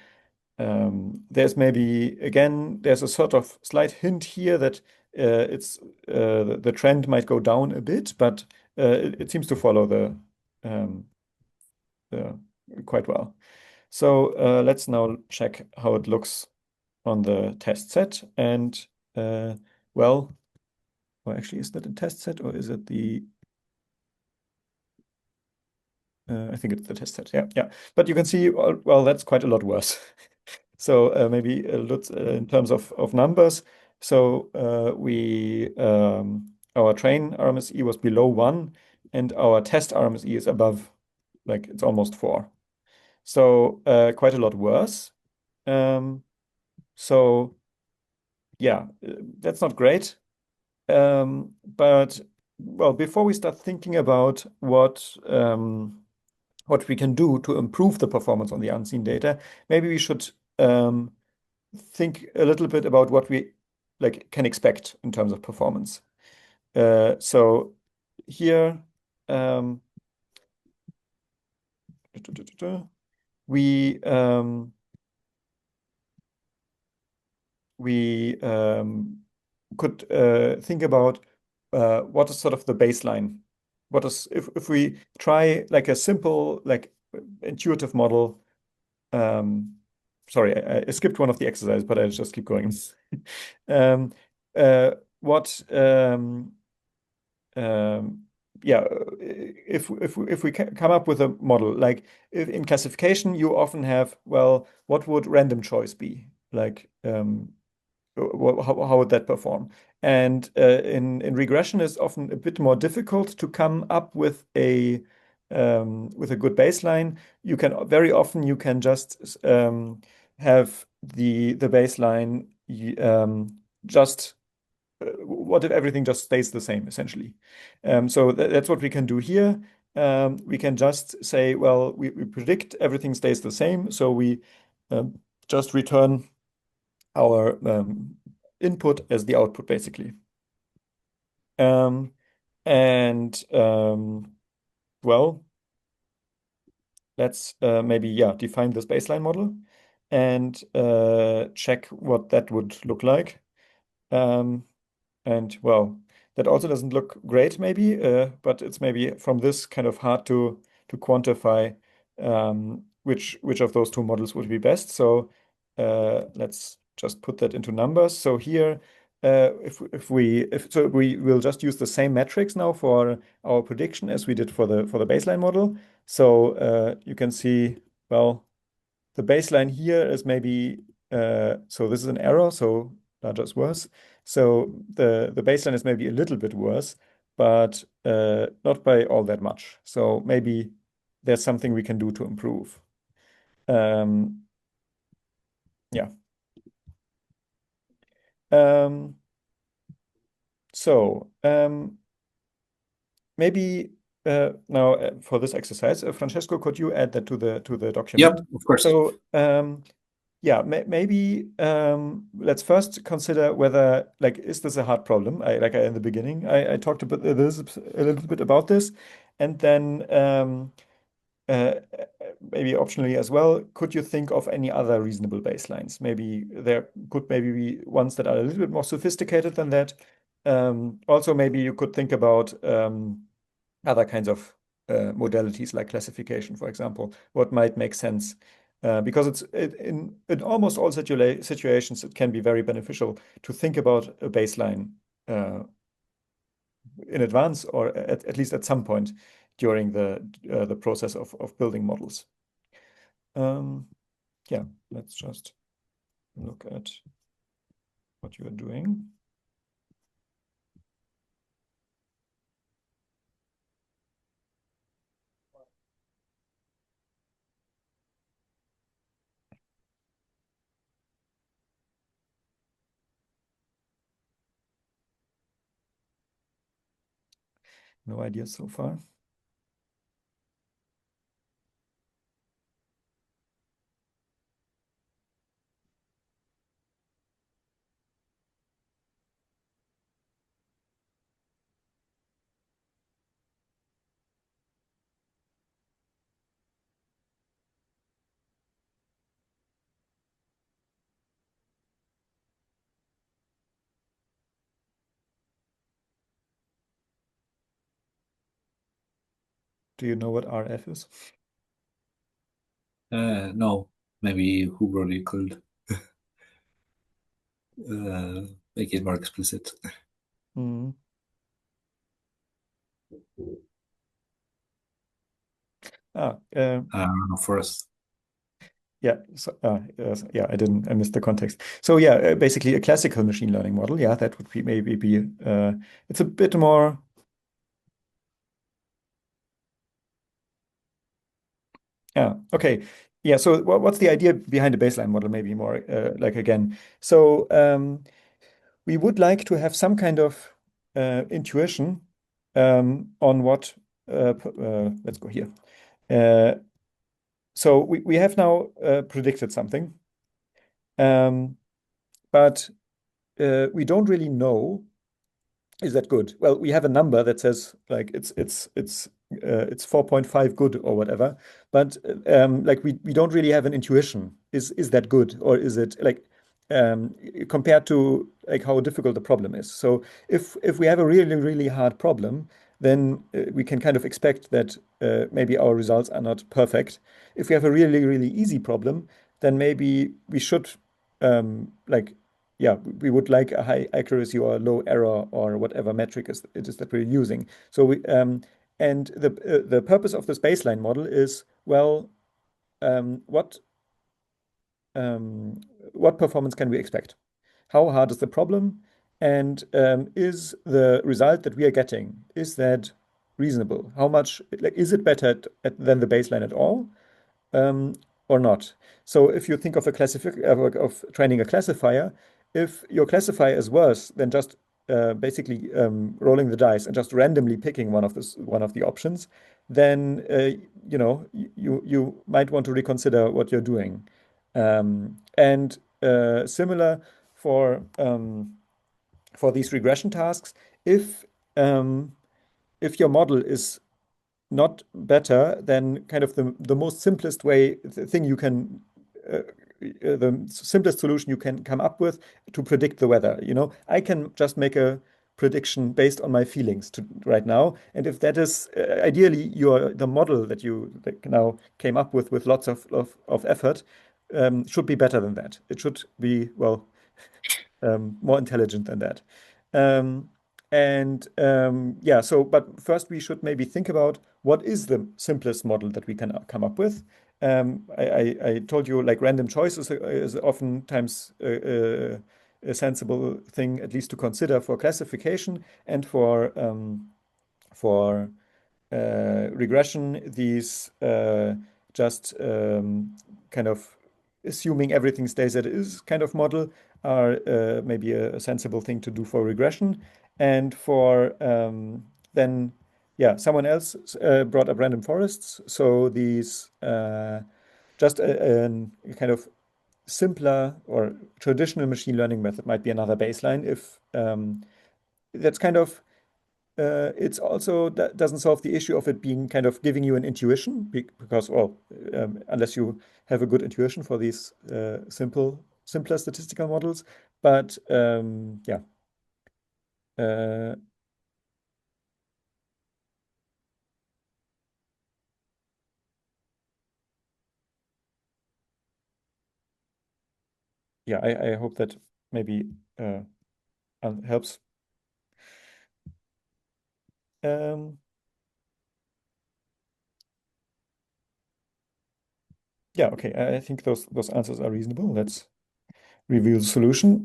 maybe, again, there's a sort of slight hint here that the trend might go down a bit, but it seems to follow quite well. So let's now check how it looks on the test set. And well, or actually, is that a test set, or is it the I think it's the test set. Yeah. But you can see, well, that's quite a lot worse. So maybe let's in terms of numbers. So our train RMSE was below 1, and our test RMSE is above, like it's almost 4. So quite a lot worse. So yeah, that's not great. But well, before we start thinking about what we can do to improve the performance on the unseen data, maybe we should think a little bit about what we can expect in terms of performance. So here we could think about what is sort of the baseline. What is if we try like a simple, like intuitive model, sorry, I skipped one of the exercises, but I'll just keep going. Um, uh, what yeah, if we come up with a model, like if in classification, you often have, well, what would random choice be? Like, how would that perform? And in regression, it's often a bit more difficult to come up with a good baseline. You can very often you can just have the baseline just what if everything just stays the same, essentially? So that's what we can do here. We can just say, well, we predict everything stays the same, so we um, just return our input as the output, basically. Um, and well, let's maybe, yeah, define this baseline model and check what that would look like. And well, that also doesn't look great, maybe, but it's maybe from this kind of hard to quantify which of those two models would be best. So let's just put that into numbers. So here, if we will just use the same metrics now for our prediction as we did for the baseline model. So you can see, well, the baseline here is maybe so this is an error, so larger is worse. So the baseline is maybe a little bit worse, but not by all that much. So maybe there's something we can do to improve. Yeah. Um, so maybe now for this exercise, Francesco, could you add that to the document? Yep, of course. So yeah, maybe let's first consider whether, like, is this a hard problem? In the beginning, I talked about this a little bit about this, and then uh, maybe optionally as well, could you think of any other reasonable baselines? Maybe there could maybe be ones that are a little bit more sophisticated than that. Also, maybe you could think about other kinds of modalities like classification, for example, what might make sense. Because in almost all situations, it can be very beneficial to think about a baseline in advance, or at least at some point during the process of building models. Yeah, let's just look at what you are doing. No ideas so far. Do you know what RF is? No, maybe Hubrody could make it more explicit. Mm. For us. Yeah, so, yes, yeah, I missed the context. So yeah, basically a classical machine learning model. Yeah, that would be maybe be it's a bit more. Yeah, okay. Yeah, so what's the idea behind the baseline model? Maybe more like again. So we would like to have some kind of intuition on what. Let's go here. So we have now predicted something, but we don't really know, is that good? Well, we have a number that says like it's 4.5 good or whatever, but like we don't really have an intuition. Is that good, or is it like compared to like how difficult the problem is? So if we have a really hard problem, then we can kind of expect that maybe our results are not perfect. If we have a really easy problem, then maybe we should like yeah, we would like a high accuracy or a low error or whatever metric it is that we're using. So and the purpose of this baseline model is, well, um, what what performance can we expect? How hard is the problem? And is the result that we are getting, is that reasonable? How much, like, is it better than the baseline at all? um, or not. So if you think of a of training a classifier, if your classifier is worse than just basically rolling the dice and just randomly picking one of the options, then you know you might want to reconsider what you're doing. And similar for these regression tasks, if um, if your model is not better than kind of the most simplest way, the thing you can, the simplest solution you can come up with to predict the weather. You know, I can just make a prediction based on my feelings right now. And if that is ideally the model that you now came up with lots of effort, should be better than that. It should be, well, more intelligent than that. Um, yeah, so, but first we should maybe think about what is the simplest model that we can come up with. I told you, like, random choice is oftentimes a sensible thing, at least to consider for classification, and for regression, these just kind of assuming everything stays as it is kind of model are maybe a sensible thing to do for regression. And for then, yeah, someone else brought up random forests. So these just a kind of simpler or traditional machine learning method might be another baseline if that's kind of it's also that doesn't solve the issue of it being kind of giving you an intuition because, well, unless you have a good intuition for these simpler statistical models. But yeah, uh, yeah, I hope that maybe helps. Um, yeah, okay. I think those answers are reasonable. Let's review the solution.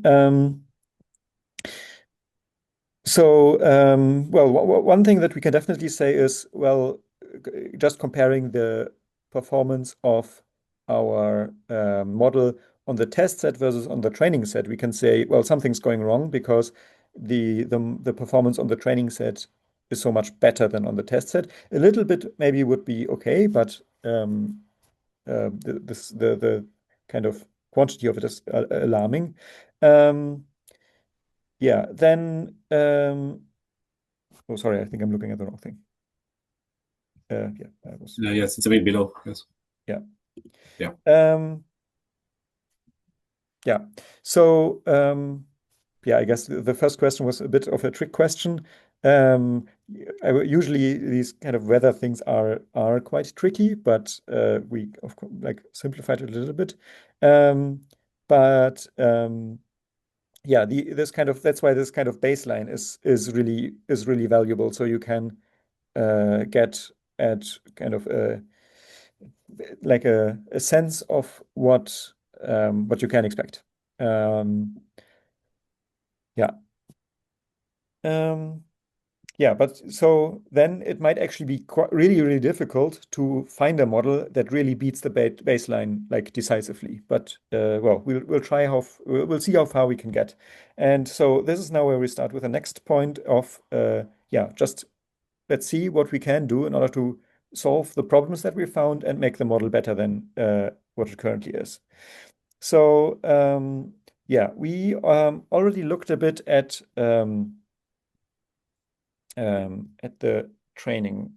So, well, one thing that we can definitely say is, well, just comparing the performance of our model on the test set versus on the training set, we can say, well, something's going wrong because the performance on the training set is so much better than on the test set. A little bit maybe would be okay, but the kind of quantity of it is alarming. Yeah, then oh, sorry, I think I'm looking at the wrong thing. Yeah, that was. Yes, it's a bit below. Yes. Yeah. Yeah. Yeah. So, yeah, I guess the first question was a bit of a trick question. Usually these kind of weather things are quite tricky, but we of course like simplified it a little bit. But yeah, this kind of that's why this kind of baseline is really valuable. So you can get at kind of like a sense of what you can expect. Yeah. Yeah, but so then it might actually be really difficult to find a model that really beats the baseline like decisively. But well, we'll try we'll see how far we can get. And so this is now where we start with the next point of yeah, just let's see what we can do in order to solve the problems that we found and make the model better than what it currently is. So yeah, we already looked a bit at the training.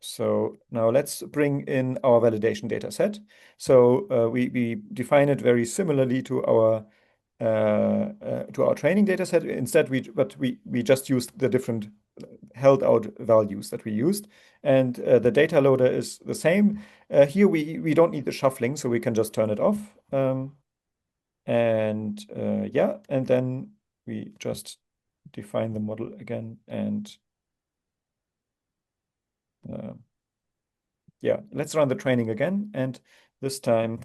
So now let's bring in our validation data set. So we define it very similarly to our training data set. Instead, we just used the different held out values that we used. And the data loader is the same. Here we don't need the shuffling, so we can just turn it off. Yeah, and then we just define the model again, and yeah, let's run the training again. And this time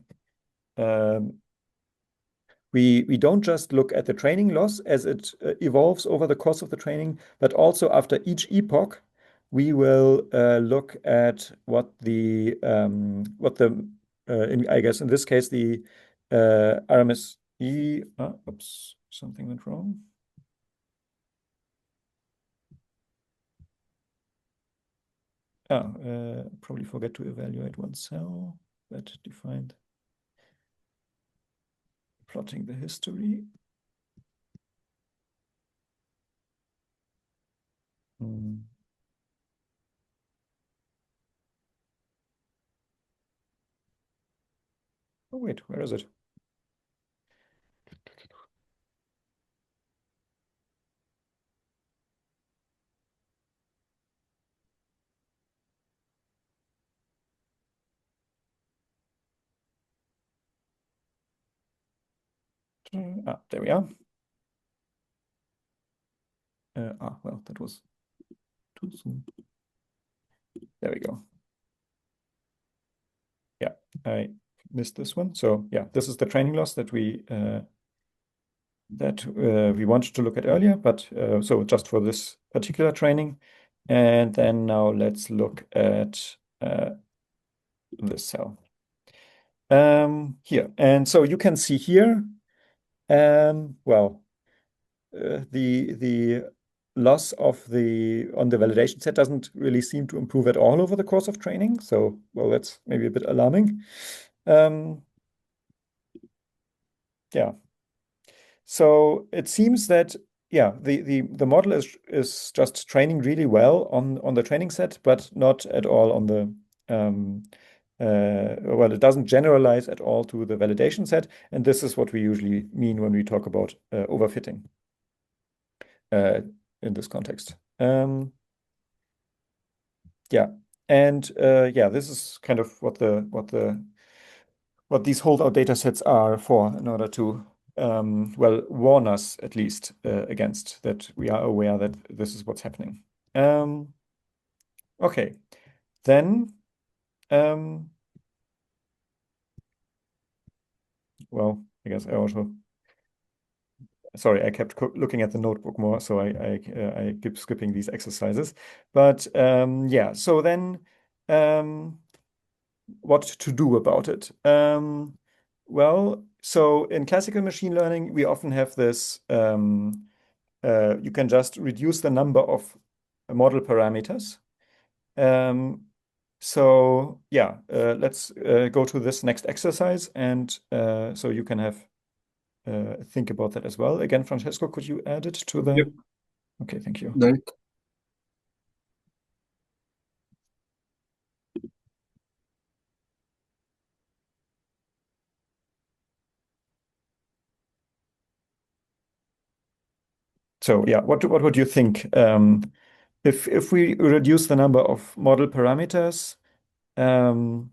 we don't just look at the training loss as it evolves over the course of the training, but also after each epoch, we will look at what the I guess in this case the RMSE. Oops, something went wrong. Probably forget to evaluate one cell that defined plotting the history. Oh, wait, where is it? There we are. Well, that was too soon. There we go. Yeah, I missed this one. So yeah, this is the training loss that we wanted to look at earlier, but so just for this particular training. And then now let's look at this cell here. And so you can see here, well, the loss of on the validation set doesn't really seem to improve at all over the course of training. So, well, that's maybe a bit alarming. Yeah. So it seems that yeah, the model is just training really well on the training set, but not at all on the well, it doesn't generalize at all to the validation set, and this is what we usually mean when we talk about overfitting in this context. Yeah, and yeah, this is kind of what these holdout data sets are for, in order to well, warn us at least against that. We are aware that this is what's happening. Okay, then well, I guess I also, sorry, I kept looking at the notebook more, so I keep skipping these exercises. But yeah, so then what to do about it? Well, so in classical machine learning, we often have this, you can just reduce the number of model parameters. So yeah, let's go to this next exercise, and so you can have think about that as well. Again, Francesco, could you add it to the? Yep. Okay, thank you. Right. So yeah, what would you think if we reduce the number of model parameters? And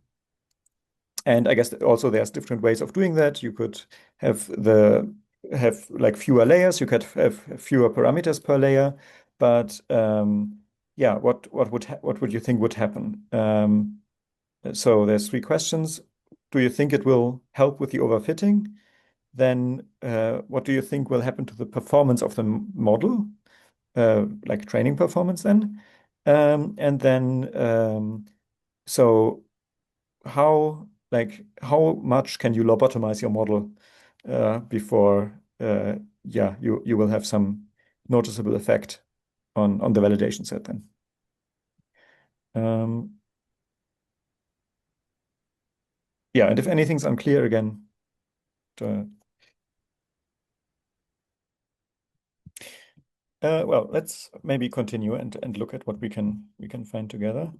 I guess also there's different ways of doing that. You could have like fewer layers. You could have fewer parameters per layer. But yeah, what would you think would happen? So there's three questions. Do you think it will help with the overfitting? Then what do you think will happen to the performance of the model, like training performance then? And then so how much can you lobotomize your model before yeah, you will have some noticeable effect on the validation set then? Yeah, and if anything's unclear again, well, let's maybe continue and look at what we can find together.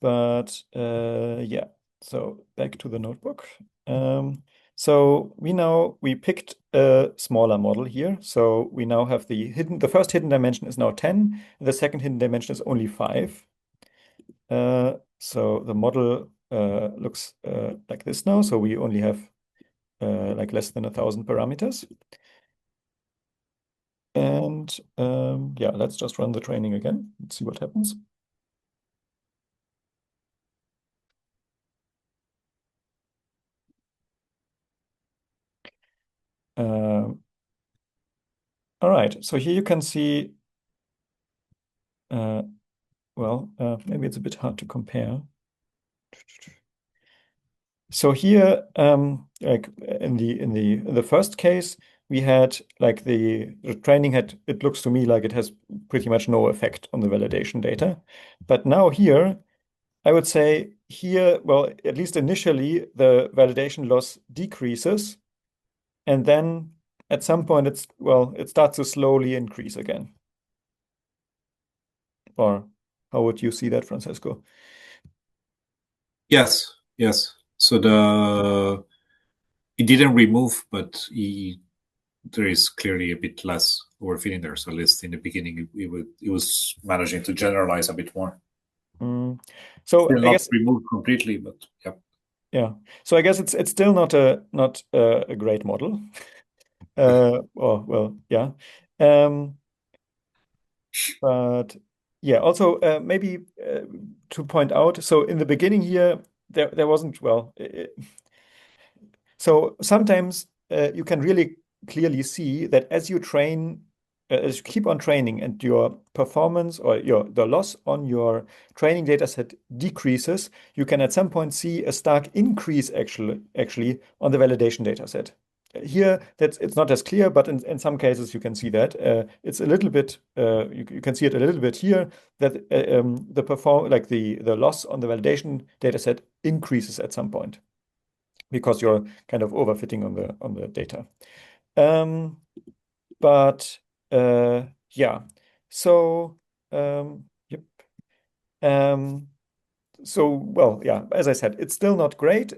But yeah, so back to the notebook. So we picked a smaller model here. So we now have the first hidden dimension is now 10. The second hidden dimension is only 5. So the model looks like this now. So we only have like less than 1,000 parameters. And yeah, let's just run the training again. Let's see what happens. All right, so here you can see, maybe it's a bit hard to compare. So here, like in the first case, we had like the training it looks to me like it has pretty much no effect on the validation data. But now here, I would say here, well, at least initially, the validation loss decreases, and then at some point it starts to slowly increase again. Or how would you see that, Francesco? Yes. So it didn't remove, but there is clearly a bit less overfitting there. So at least in the beginning, it was managing to generalize a bit more. So Still I not guess removed completely, but yeah. Yeah. So I guess it's still not a great model. Well, yeah. But yeah, also maybe to point out, so in the beginning here, there wasn't, so sometimes you can really clearly see that as you train, as you keep on training and your performance or the loss on your training data set decreases, you can at some point see a stark increase actually on the validation data set. Here, it's not as clear, but in some cases you can see that. It's a little bit, you can see it a little bit here, that the loss on the validation data set increases at some point because you're kind of overfitting on the data. But yeah, so yep. So well, yeah, as I said, it's still not great.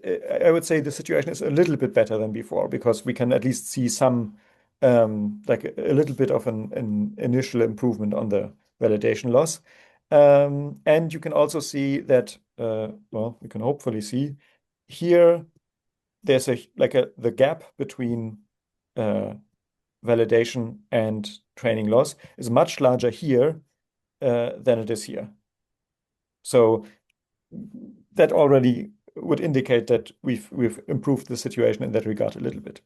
I would say the situation is a little bit better than before because we can at least see some like a little bit of an initial improvement on the validation loss. And you can also see that, we can hopefully see here there's the gap between validation and training loss is much larger here than it is here. So that already would indicate that we've improved the situation in that regard a little bit.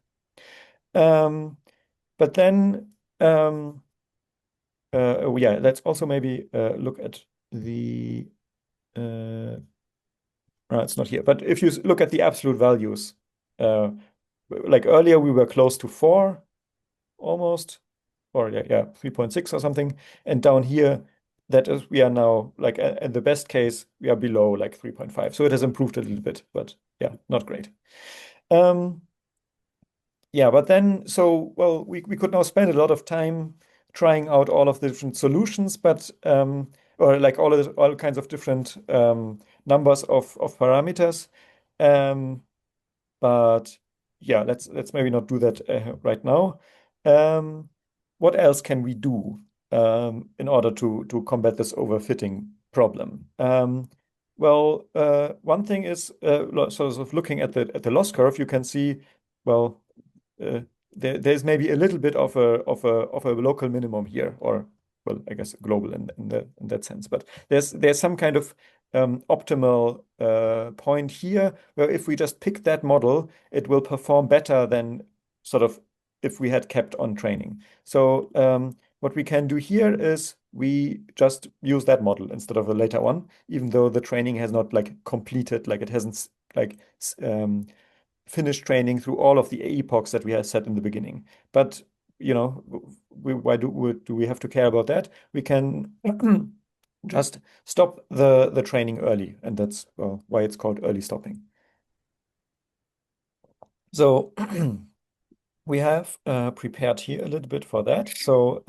But then, yeah, let's also maybe look at the. It's not here, but if you look at the absolute values, like earlier we were close to 4 almost, or yeah, 3.6 or something. And down here, that is, we are now like in the best case, we are below like 3.5. So it has improved a little bit, but yeah, not great. Yeah, but then, so, well, we could now spend a lot of time trying out all of the different solutions, but, or like all kinds of different numbers of parameters. But yeah, let's maybe not do that right now. What else can we do in order to combat this overfitting problem? Well, one thing is sort of looking at the loss curve, you can see, well, there's maybe a little bit of a local minimum here, or well, I guess global in that sense. But there's some kind of optimal point here where if we just pick that model, it will perform better than sort of if we had kept on training. So what we can do here is we just use that model instead of the later one, even though the training has not like completed, like it hasn't like finished training through all of the epochs that we had set in the beginning. But why do we have to care about that? We can just stop the training early, and that's why it's called early stopping. So we have prepared here a little bit for that. So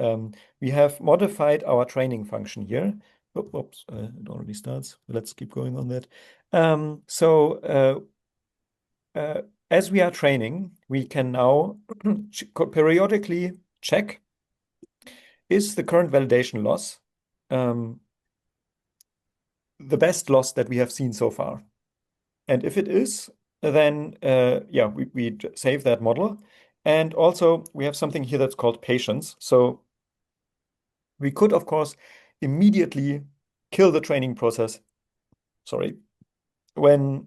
we have modified our training function here. Oops, it already starts. Let's keep going on that. as we are training, we can now periodically check, is the current validation loss the best loss that we have seen so far? And if it is, then yeah, we save that model. And also we have something here that's called patience. So we could, of course, immediately kill the training process. Sorry, when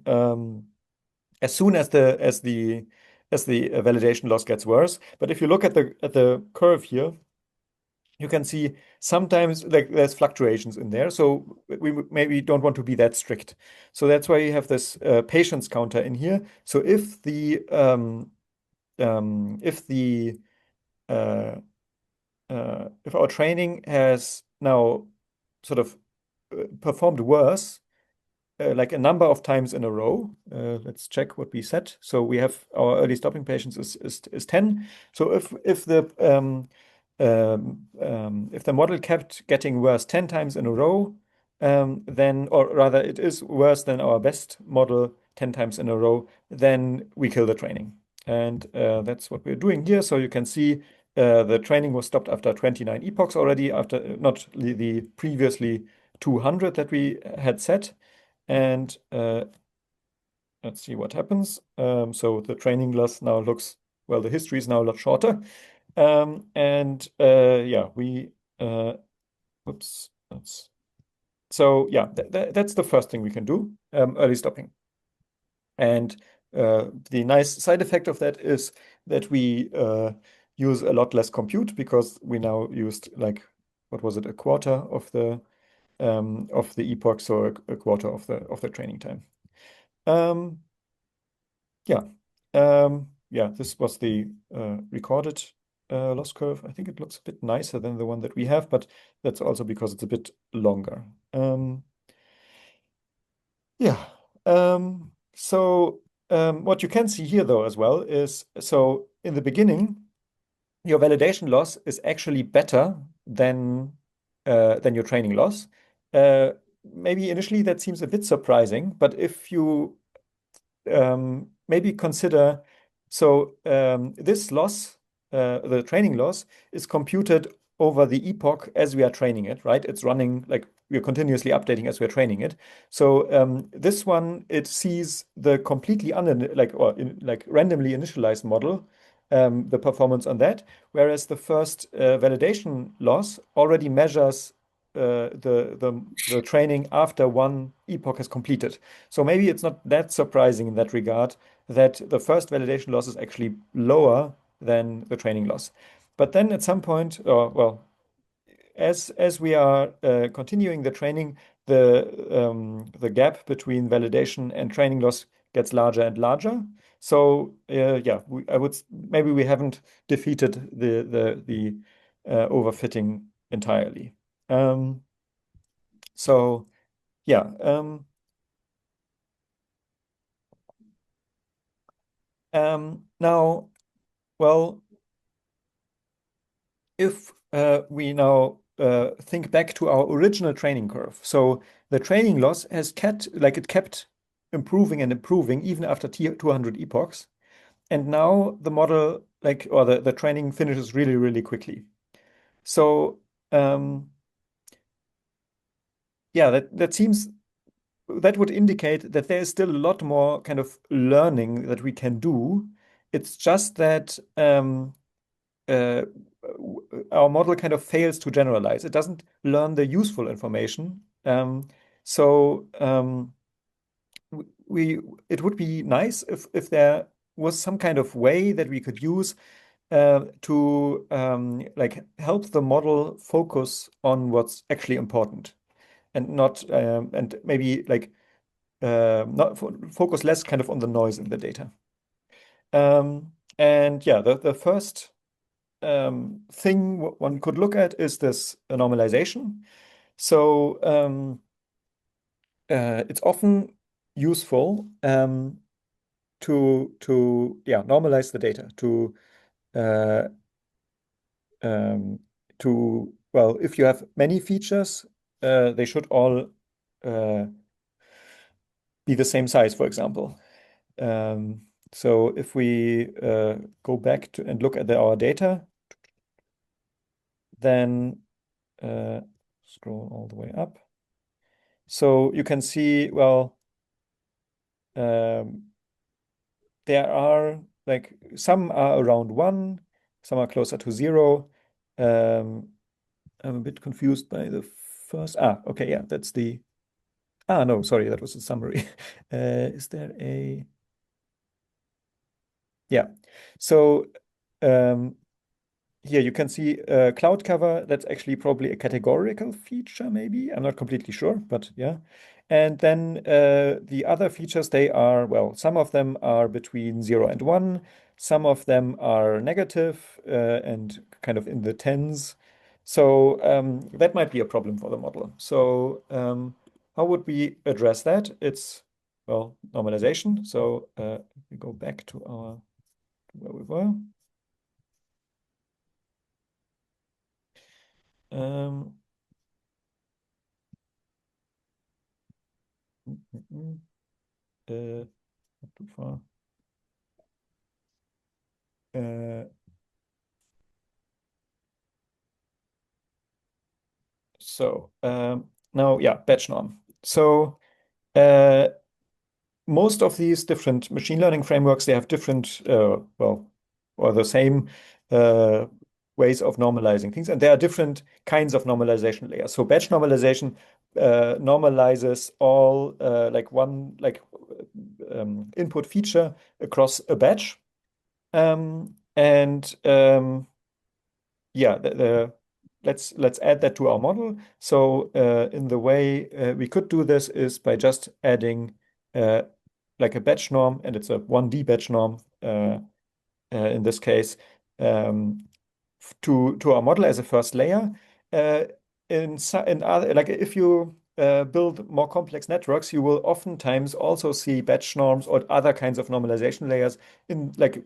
as soon as the validation loss gets worse. But if you look at the curve here, you can see sometimes like there's fluctuations in there. So we maybe don't want to be that strict. So that's why you have this patience counter in here. So if the if our training has now sort of performed worse, like a number of times in a row. Let's check what we set. So we have our early stopping patience is 10. So if the model kept getting worse 10 times in a row, then, or rather it is worse than our best model 10 times in a row, then we kill the training. And that's what we're doing here. So you can see the training was stopped after 29 epochs already, after not the previously 200 that we had set. And let's see what happens. So the training loss now looks, well, the history is now a lot shorter. Yeah, oops, so yeah, that's the first thing we can do, early stopping. And the nice side effect of that is that we use a lot less compute because we now used like, what was it, a quarter of the epoch, so a quarter of the training time. Yeah. Yeah, this was the recorded loss curve. I think it looks a bit nicer than the one that we have, but that's also because it's a bit longer. Yeah. What you can see here though as well is, so in the beginning, your validation loss is actually better than your training loss. Maybe initially that seems a bit surprising, but if you maybe consider, so this loss, the training loss, is computed over the epoch as we are training it, right? It's running like we're continuously updating as we're training it. So this one, it sees the completely like randomly initialized model, the performance on that, whereas the first validation loss already measures the training after one epoch has completed. So maybe it's not that surprising in that regard that the first validation loss is actually lower than the training loss. But then at some point, or well, as we are continuing the training, the gap between validation and training loss gets larger and larger. So yeah, maybe we haven't defeated the overfitting entirely. So yeah. Now, well, if we now think back to our original training curve, so the training loss has kept improving and improving even after 200 epochs, and now the model or the training finishes really, really quickly. So yeah, that would indicate that there is still a lot more kind of learning that we can do. It's just that our model kind of fails to generalize. It doesn't learn the useful information. It would be nice if there was some kind of way that we could use to like help the model focus on what's actually important, and not and maybe like not focus less kind of on the noise in the data. And yeah, the first thing one could look at is this normalization. So it's often useful normalize the data well, if you have many features, they should all be the same size, for example. So if we go back to and look at our data, then scroll all the way up. So you can see, well, there are like some are around 1, some are closer to 0. I'm a bit confused by the first. Okay, yeah, that's the. No, sorry, that was a summary. Is there a. Yeah. So here you can see cloud cover. That's actually probably a categorical feature, maybe. I'm not completely sure, but yeah. And then the other features, they are, well, some of them are between 0 and 1. Some of them are negative and kind of in the tens. So that might be a problem for the model. So how would we address that? It's, well, normalization. So we go back to where we were. Not too far. So now, yeah, batch norm. So most of these different machine learning frameworks, they have different, well, or the same ways of normalizing things. And there are different kinds of normalization layers. So batch normalization normalizes all like one input feature across a batch. Yeah, let's add that to our model. So in the way we could do this is by just adding like a batch norm, and it's a 1D batch norm in this case, to our model as a first layer. In other, like if you build more complex networks, you will oftentimes also see batch norms or other kinds of normalization layers in like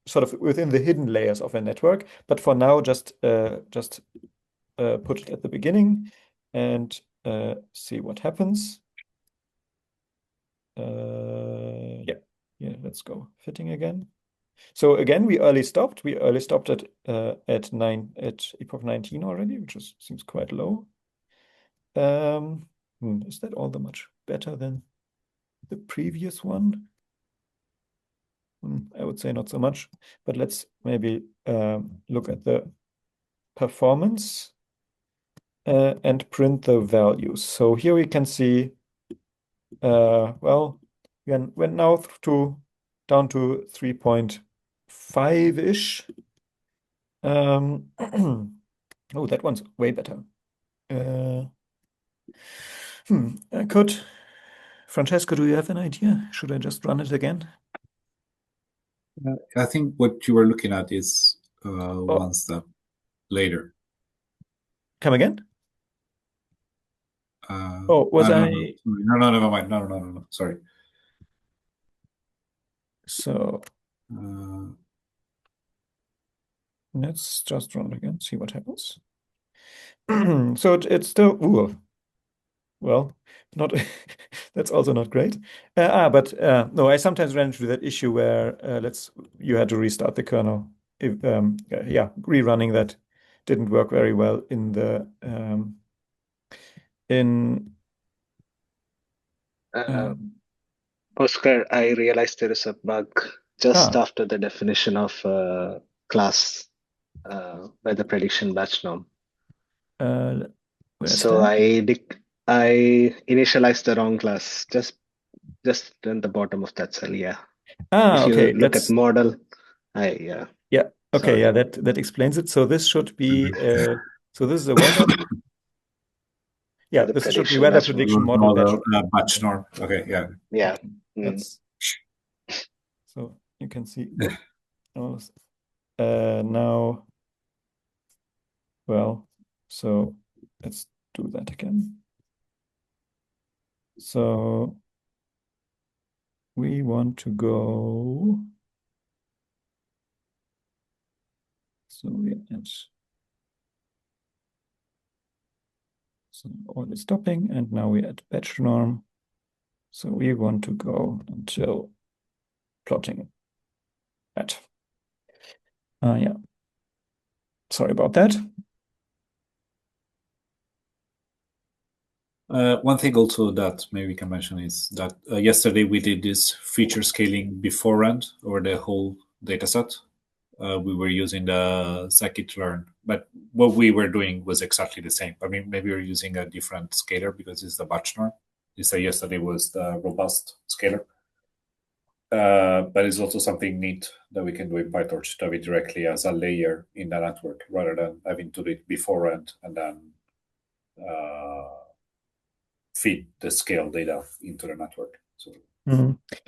sort of within the hidden layers of a network. But for now, just put it at the beginning and see what happens. Yeah, let's go fitting again. So again, we early stopped. We early stopped at epoch 19 already, which seems quite low. Is that all that much better than the previous one? I would say not so much, but let's maybe look at the performance and print the values. So here we can see, well, we went now down to 3.5-ish. Oh, that one's way better. Francesco, do you have an idea? Should I just run it again? I think what you were looking at is one step later. Come again? Was I? No, never mind. No. Sorry. So let's just run it again, see what happens. So it's still, well, not that's also not great. But no, I sometimes ran into that issue where you had to restart the kernel. Yeah, rerunning that didn't work very well in the Oscar, I realized there is a bug just after the definition of class by the prediction batch norm. So that? I initialized the wrong class just in the bottom of that cell. Yeah. If you Okay. look at model, yeah. Okay. Sorry. Yeah, that explains it. So this should be so this is a weather. Yeah, this should be weather prediction model batch norm. Okay. Yeah. Yeah. That's so you can see. Now, well, so let's do that again. So we want to go. So we add. So all is stopping, and now we add batch norm. So we want to go until plotting that. Yeah. Sorry about that. One thing also that maybe we can mention is that yesterday we did this feature scaling beforehand over the whole dataset. We were using the scikit-learn, but what we were doing was exactly the same. I mean, maybe we're using a different scaler because it's the batch norm. Yesterday was the robust scaler. But it's also something neat that we can do in PyTorch to have it directly as a layer in the network rather than having to do it beforehand and then feed the scale data into the network. So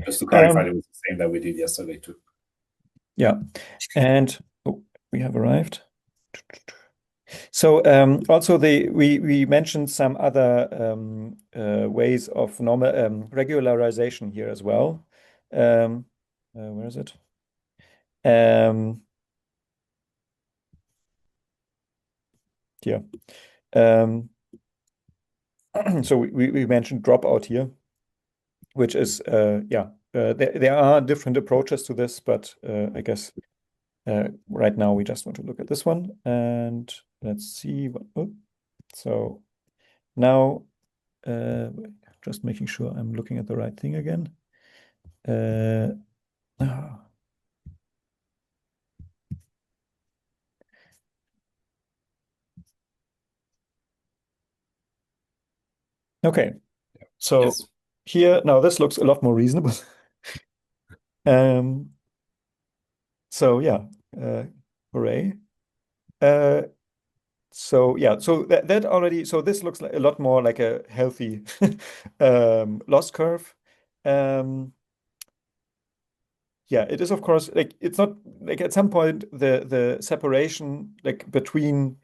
just to clarify, it was the same that we did yesterday too. Yeah, and we have arrived. So also we mentioned some other ways of normal regularization here as well. Where is it? Here. So we mentioned dropout here, which is there are different approaches to this, but I guess right now we just want to look at this one, and let's see what. So now just making sure I'm looking at the right thing again. Okay, so Yes. here now this looks a lot more reasonable. So yeah, hooray. So yeah, so that already, so this looks like a lot more like a healthy loss curve. Yeah, it is of course like it's not like at some point the separation like between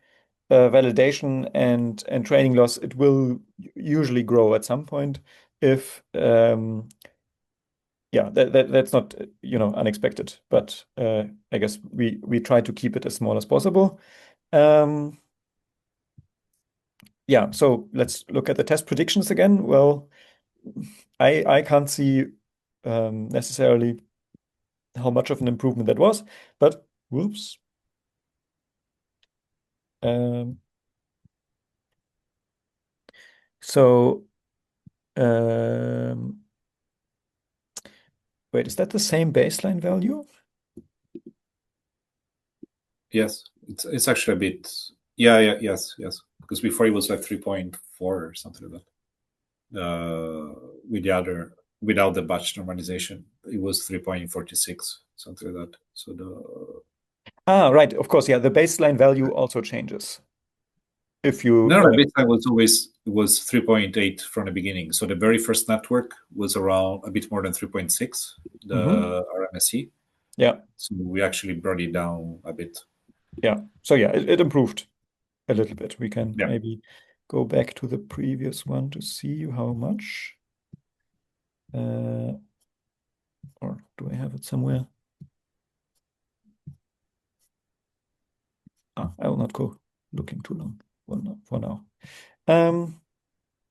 validation and training loss, it will usually grow at some point if yeah, that's not unexpected, but I guess we try to keep it as small as possible. Yeah, so let's look at the test predictions again. Well, I can't see necessarily how much of an improvement that was, but whoops. So wait, is that the same baseline value? Yes, it's actually a bit. Yes. Because before it was like 3.4 or something like that. Without the batch normalization, it was 3.46, something like that. So right, of course, yeah, the baseline value also changes. If you no, the baseline was 3.8 from the beginning. So the very first network was around a bit more than 3.6, the RMSE. Yeah. So we actually brought it down a bit. Yeah. So yeah, it improved a little bit. We can maybe go back to the previous one to see how much. Or do I have it somewhere? I will not go looking too long for now.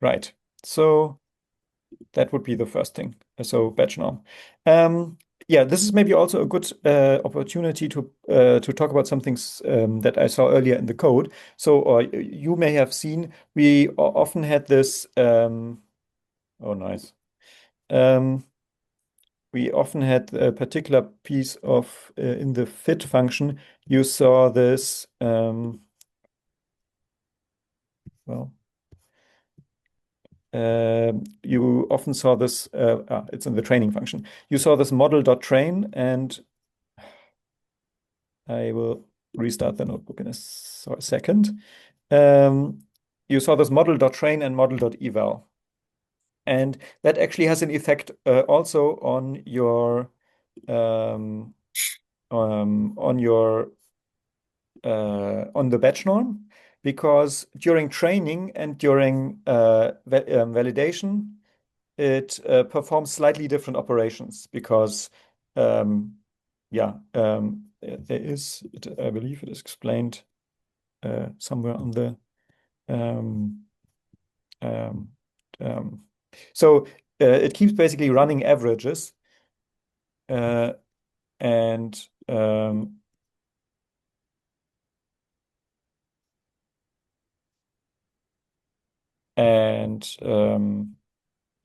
Right. So that would be the first thing. So batch norm. Yeah, this is maybe also a good opportunity to talk about some things that I saw earlier in the code. So you may have seen we often had this. Oh, nice. We often had a particular piece of in the fit function. You saw this. Well. You often saw this, it's in the training function. You saw this model.train, and I will restart the notebook in a second. You saw this model.train and model.eval. And that actually has an effect also on your on the batch norm, because during training and during validation, it performs slightly different operations because, yeah, there is, I believe it is explained somewhere on the. So it keeps basically running averages, and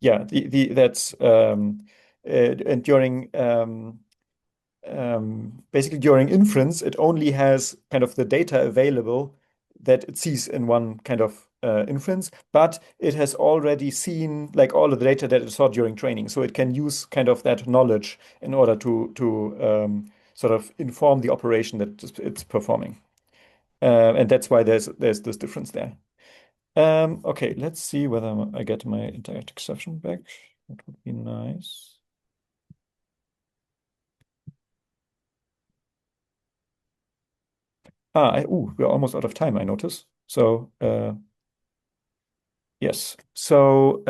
yeah, that's and during basically during inference, it only has kind of the data available that it sees in one kind of inference, but it has already seen like all of the data that it saw during training. So it can use kind of that knowledge in order to sort of inform the operation that it's performing. And that's why there's this difference there. Okay, let's see whether I get my entire exception back. That would be nice. We're almost out of time, I notice. So, yes. So,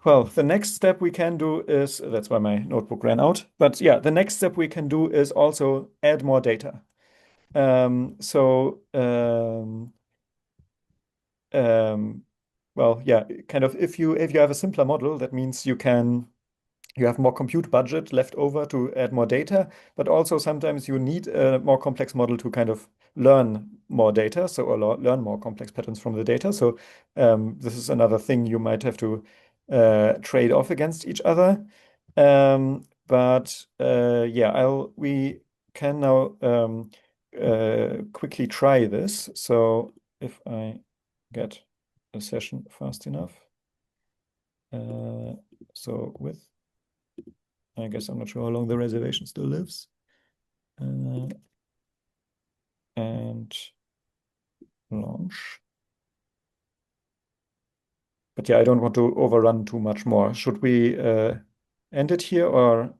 well, the next step we can do is, that's why my notebook ran out. But yeah, the next step we can do is also add more data. Well, yeah, kind of if you have a simpler model, that means you have more compute budget left over to add more data, but also sometimes you need a more complex model to kind of learn more data, so or learn more complex patterns from the data. So this is another thing you might have to trade off against each other. But yeah, we can now quickly try this. So if I get a session fast enough. So with I guess I'm not sure how long the reservation still lives. And launch. But yeah, I don't want to overrun too much more. Should we end it here or?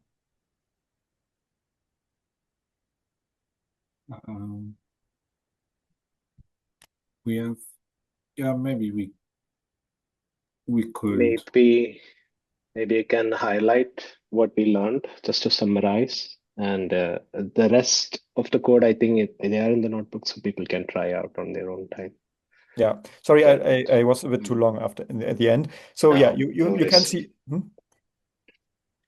We have, yeah, maybe we could. Maybe I can highlight what we learned just to summarize. And the rest of the code, I think they are in the notebook, so people can try out on their own time. Yeah, sorry, I was a bit too long at the end. So yeah, No you can worries. see.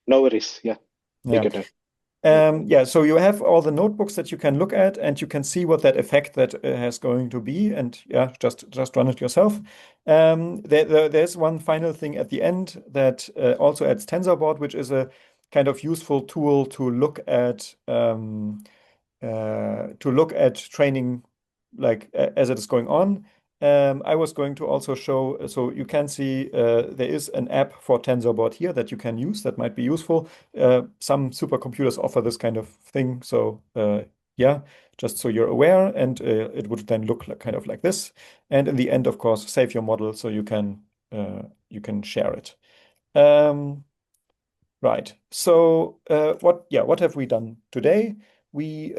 No worries. Yeah, take Yeah. your time. Yeah, so you have all the notebooks that you can look at, and you can see what that effect that has going to be, and yeah, just run it yourself. There's one final thing at the end that also adds TensorBoard, which is a kind of useful tool to look at training like as it is going on. I was going to also show, so you can see there is an app for TensorBoard here that you can use that might be useful. Some supercomputers offer this kind of thing. So yeah, just so you're aware, and it would then look like, kind of like this. And in the end, of course, save your model so you can share it. Right. So what have we done today? We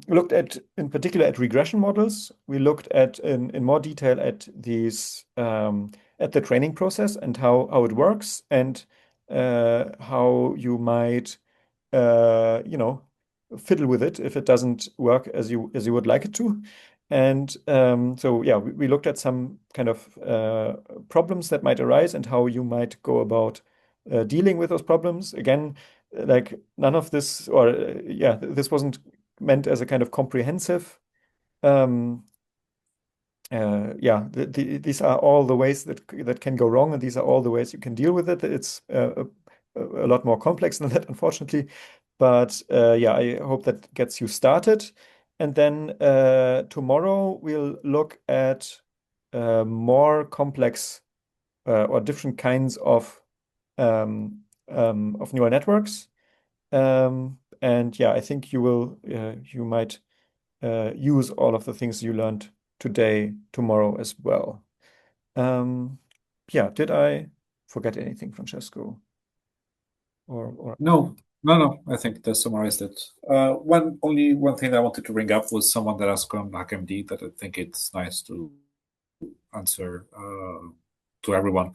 looked in particular at regression models. We looked at in more detail at these at the training process and how it works and how you might fiddle with it if it doesn't work as you would like it to. And so yeah, we looked at some kind of problems that might arise and how you might go about dealing with those problems. Again, like none of this, or yeah, this wasn't meant as a kind of comprehensive. Um, yeah, these are all the ways that can go wrong, and these are all the ways you can deal with it. It's a lot more complex than that, unfortunately. But yeah, I hope that gets you started. And then tomorrow we'll look at more complex or different kinds of neural networks. And yeah, I think you might use all of the things you learned today, tomorrow as well. Yeah, did I forget anything, Francesco? Or No. I think that summarized it. Only one thing I wanted to bring up was someone that asked on HackMD that I think it's nice to answer to everyone.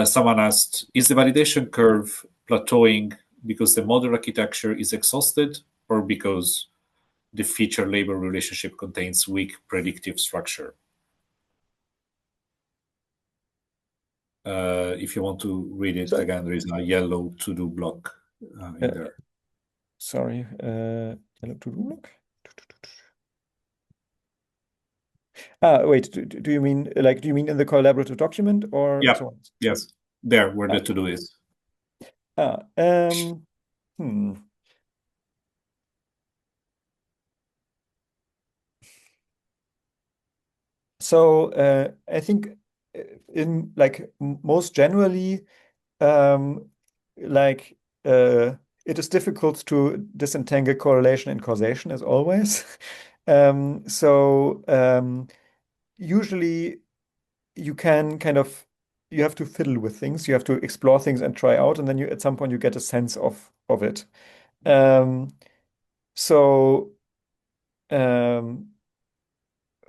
Someone asked, is the validation curve plateauing because the model architecture is exhausted or because the feature-label relationship contains weak predictive structure? If you want to read it So- again, there is a yellow to-do block in there. Sorry, yellow to-do block. Wait, do you mean in the collaborative document or Yeah. so on? Yes, there where the Ah. to-do is. Ah, hmm. So I think in most generally, like it is difficult to disentangle correlation and causation as always. So usually you can you have to fiddle with things, you have to explore things and try out, and then you at some point you get a sense of it. Um, so um,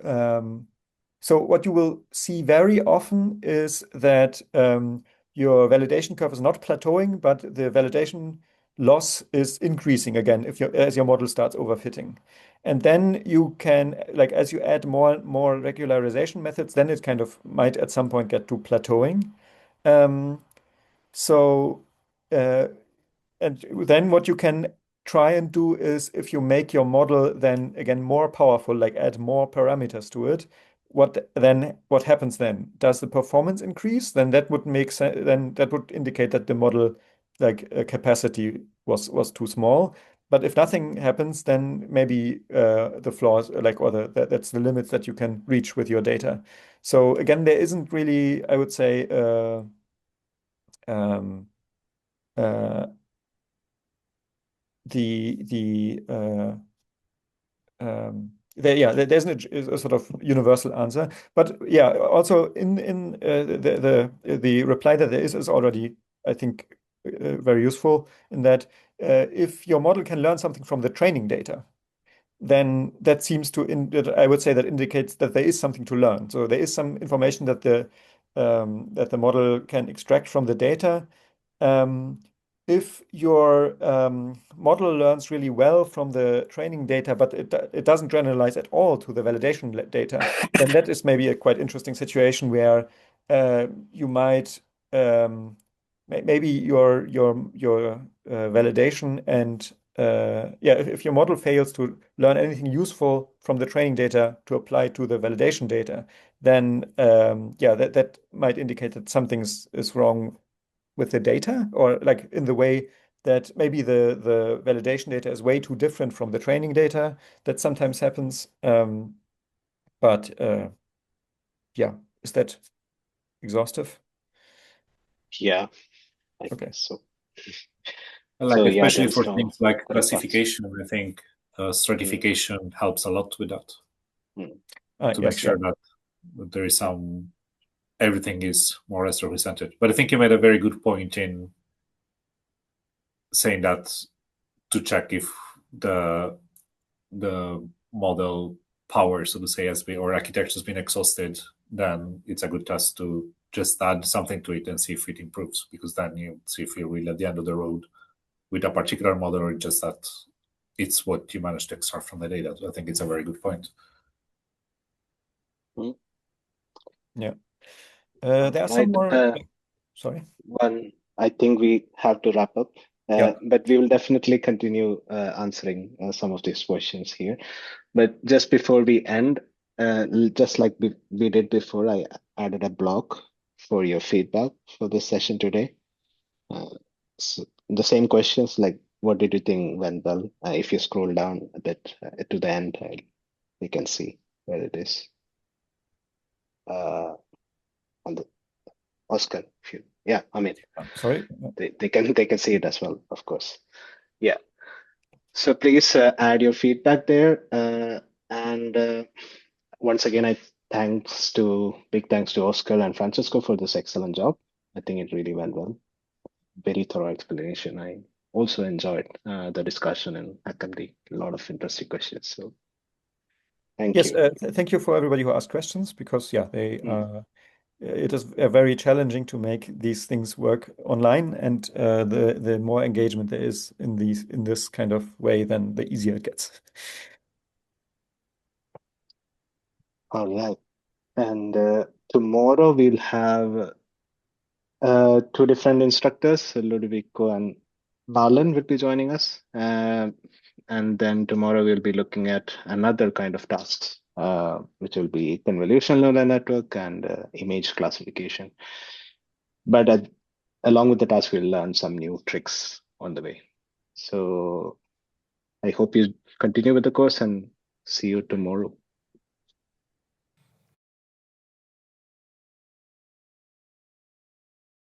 um, so what you will see very often is that your validation curve is not plateauing, but the validation loss is increasing again as your model starts overfitting. And then you can, as you add more regularization methods, then it kind of might at some point get to plateauing. Um, so uh, and then what you can try and do is if you make your model then again more powerful, like add more parameters to it, what happens then? Does the performance increase? Then that would make sense. Then that would indicate that the model capacity was too small. But if nothing happens, then maybe the flaws or that's the limits that you can reach with your data. So again, there isn't really, I would say, um, uh, there's a sort of universal answer, but yeah, also in the reply that there is already, I think, very useful in that if your model can learn something from the training data, then that seems to that I would say that indicates that there is something to learn. So there is some information that the model can extract from the data. Um, if your model learns really well from the training data, but it doesn't generalize at all to the validation data, then that is maybe a quite interesting situation where you might maybe your validation and if your model fails to learn anything useful from the training data to apply to the validation data, then that might indicate that something is wrong with the data, or like in the way that maybe the validation data is way too different from the training data. That sometimes happens. But yeah, is that exhaustive? Yeah, I Okay. guess so. Like So yeah, especially there's for no things like correct answer. classification, I think stratification helps a lot with that to make Yes, yeah. sure that there is everything is more or less represented. But I think you made a very good point in saying that to check if the model power, so to say, has been or architecture has been exhausted, then it's a good test to just add something to it and see if it improves, because then you see if you're really at the end of the road with a particular model or just that it's what you managed to extract from the data. So I think it's a very good point. Yeah. There are some Right. more. Sorry. I think we have to wrap up, Yeah. but we will definitely continue answering some of these questions here. But just before we end, just like we did before, I added a block for your feedback for this session today. So the same questions like what did you think went well? If you scroll down a bit to the end, you can see where it is. On the Oscar, if you, yeah, I mean, Sorry. they can see it as well, of course. Yeah. So please add your feedback there. And once again, big thanks to Oscar and Francisco for this excellent job. I think it really went well. Very thorough explanation. I also enjoyed the discussion and HackMD. A lot of interesting questions. So thank Yes, you. thank you for everybody who asked questions because yeah, Mm. it is very challenging to make these things work online, and the more engagement there is in this kind of way, then the easier it gets. All right. And tomorrow we'll have Two different instructors, Ludovico and Marlon, will be joining us. And then tomorrow we'll be looking at another kind of tasks, which will be convolutional neural network and image classification. But along with the task, we'll learn some new tricks on the way. So I hope you continue with the course and see you tomorrow.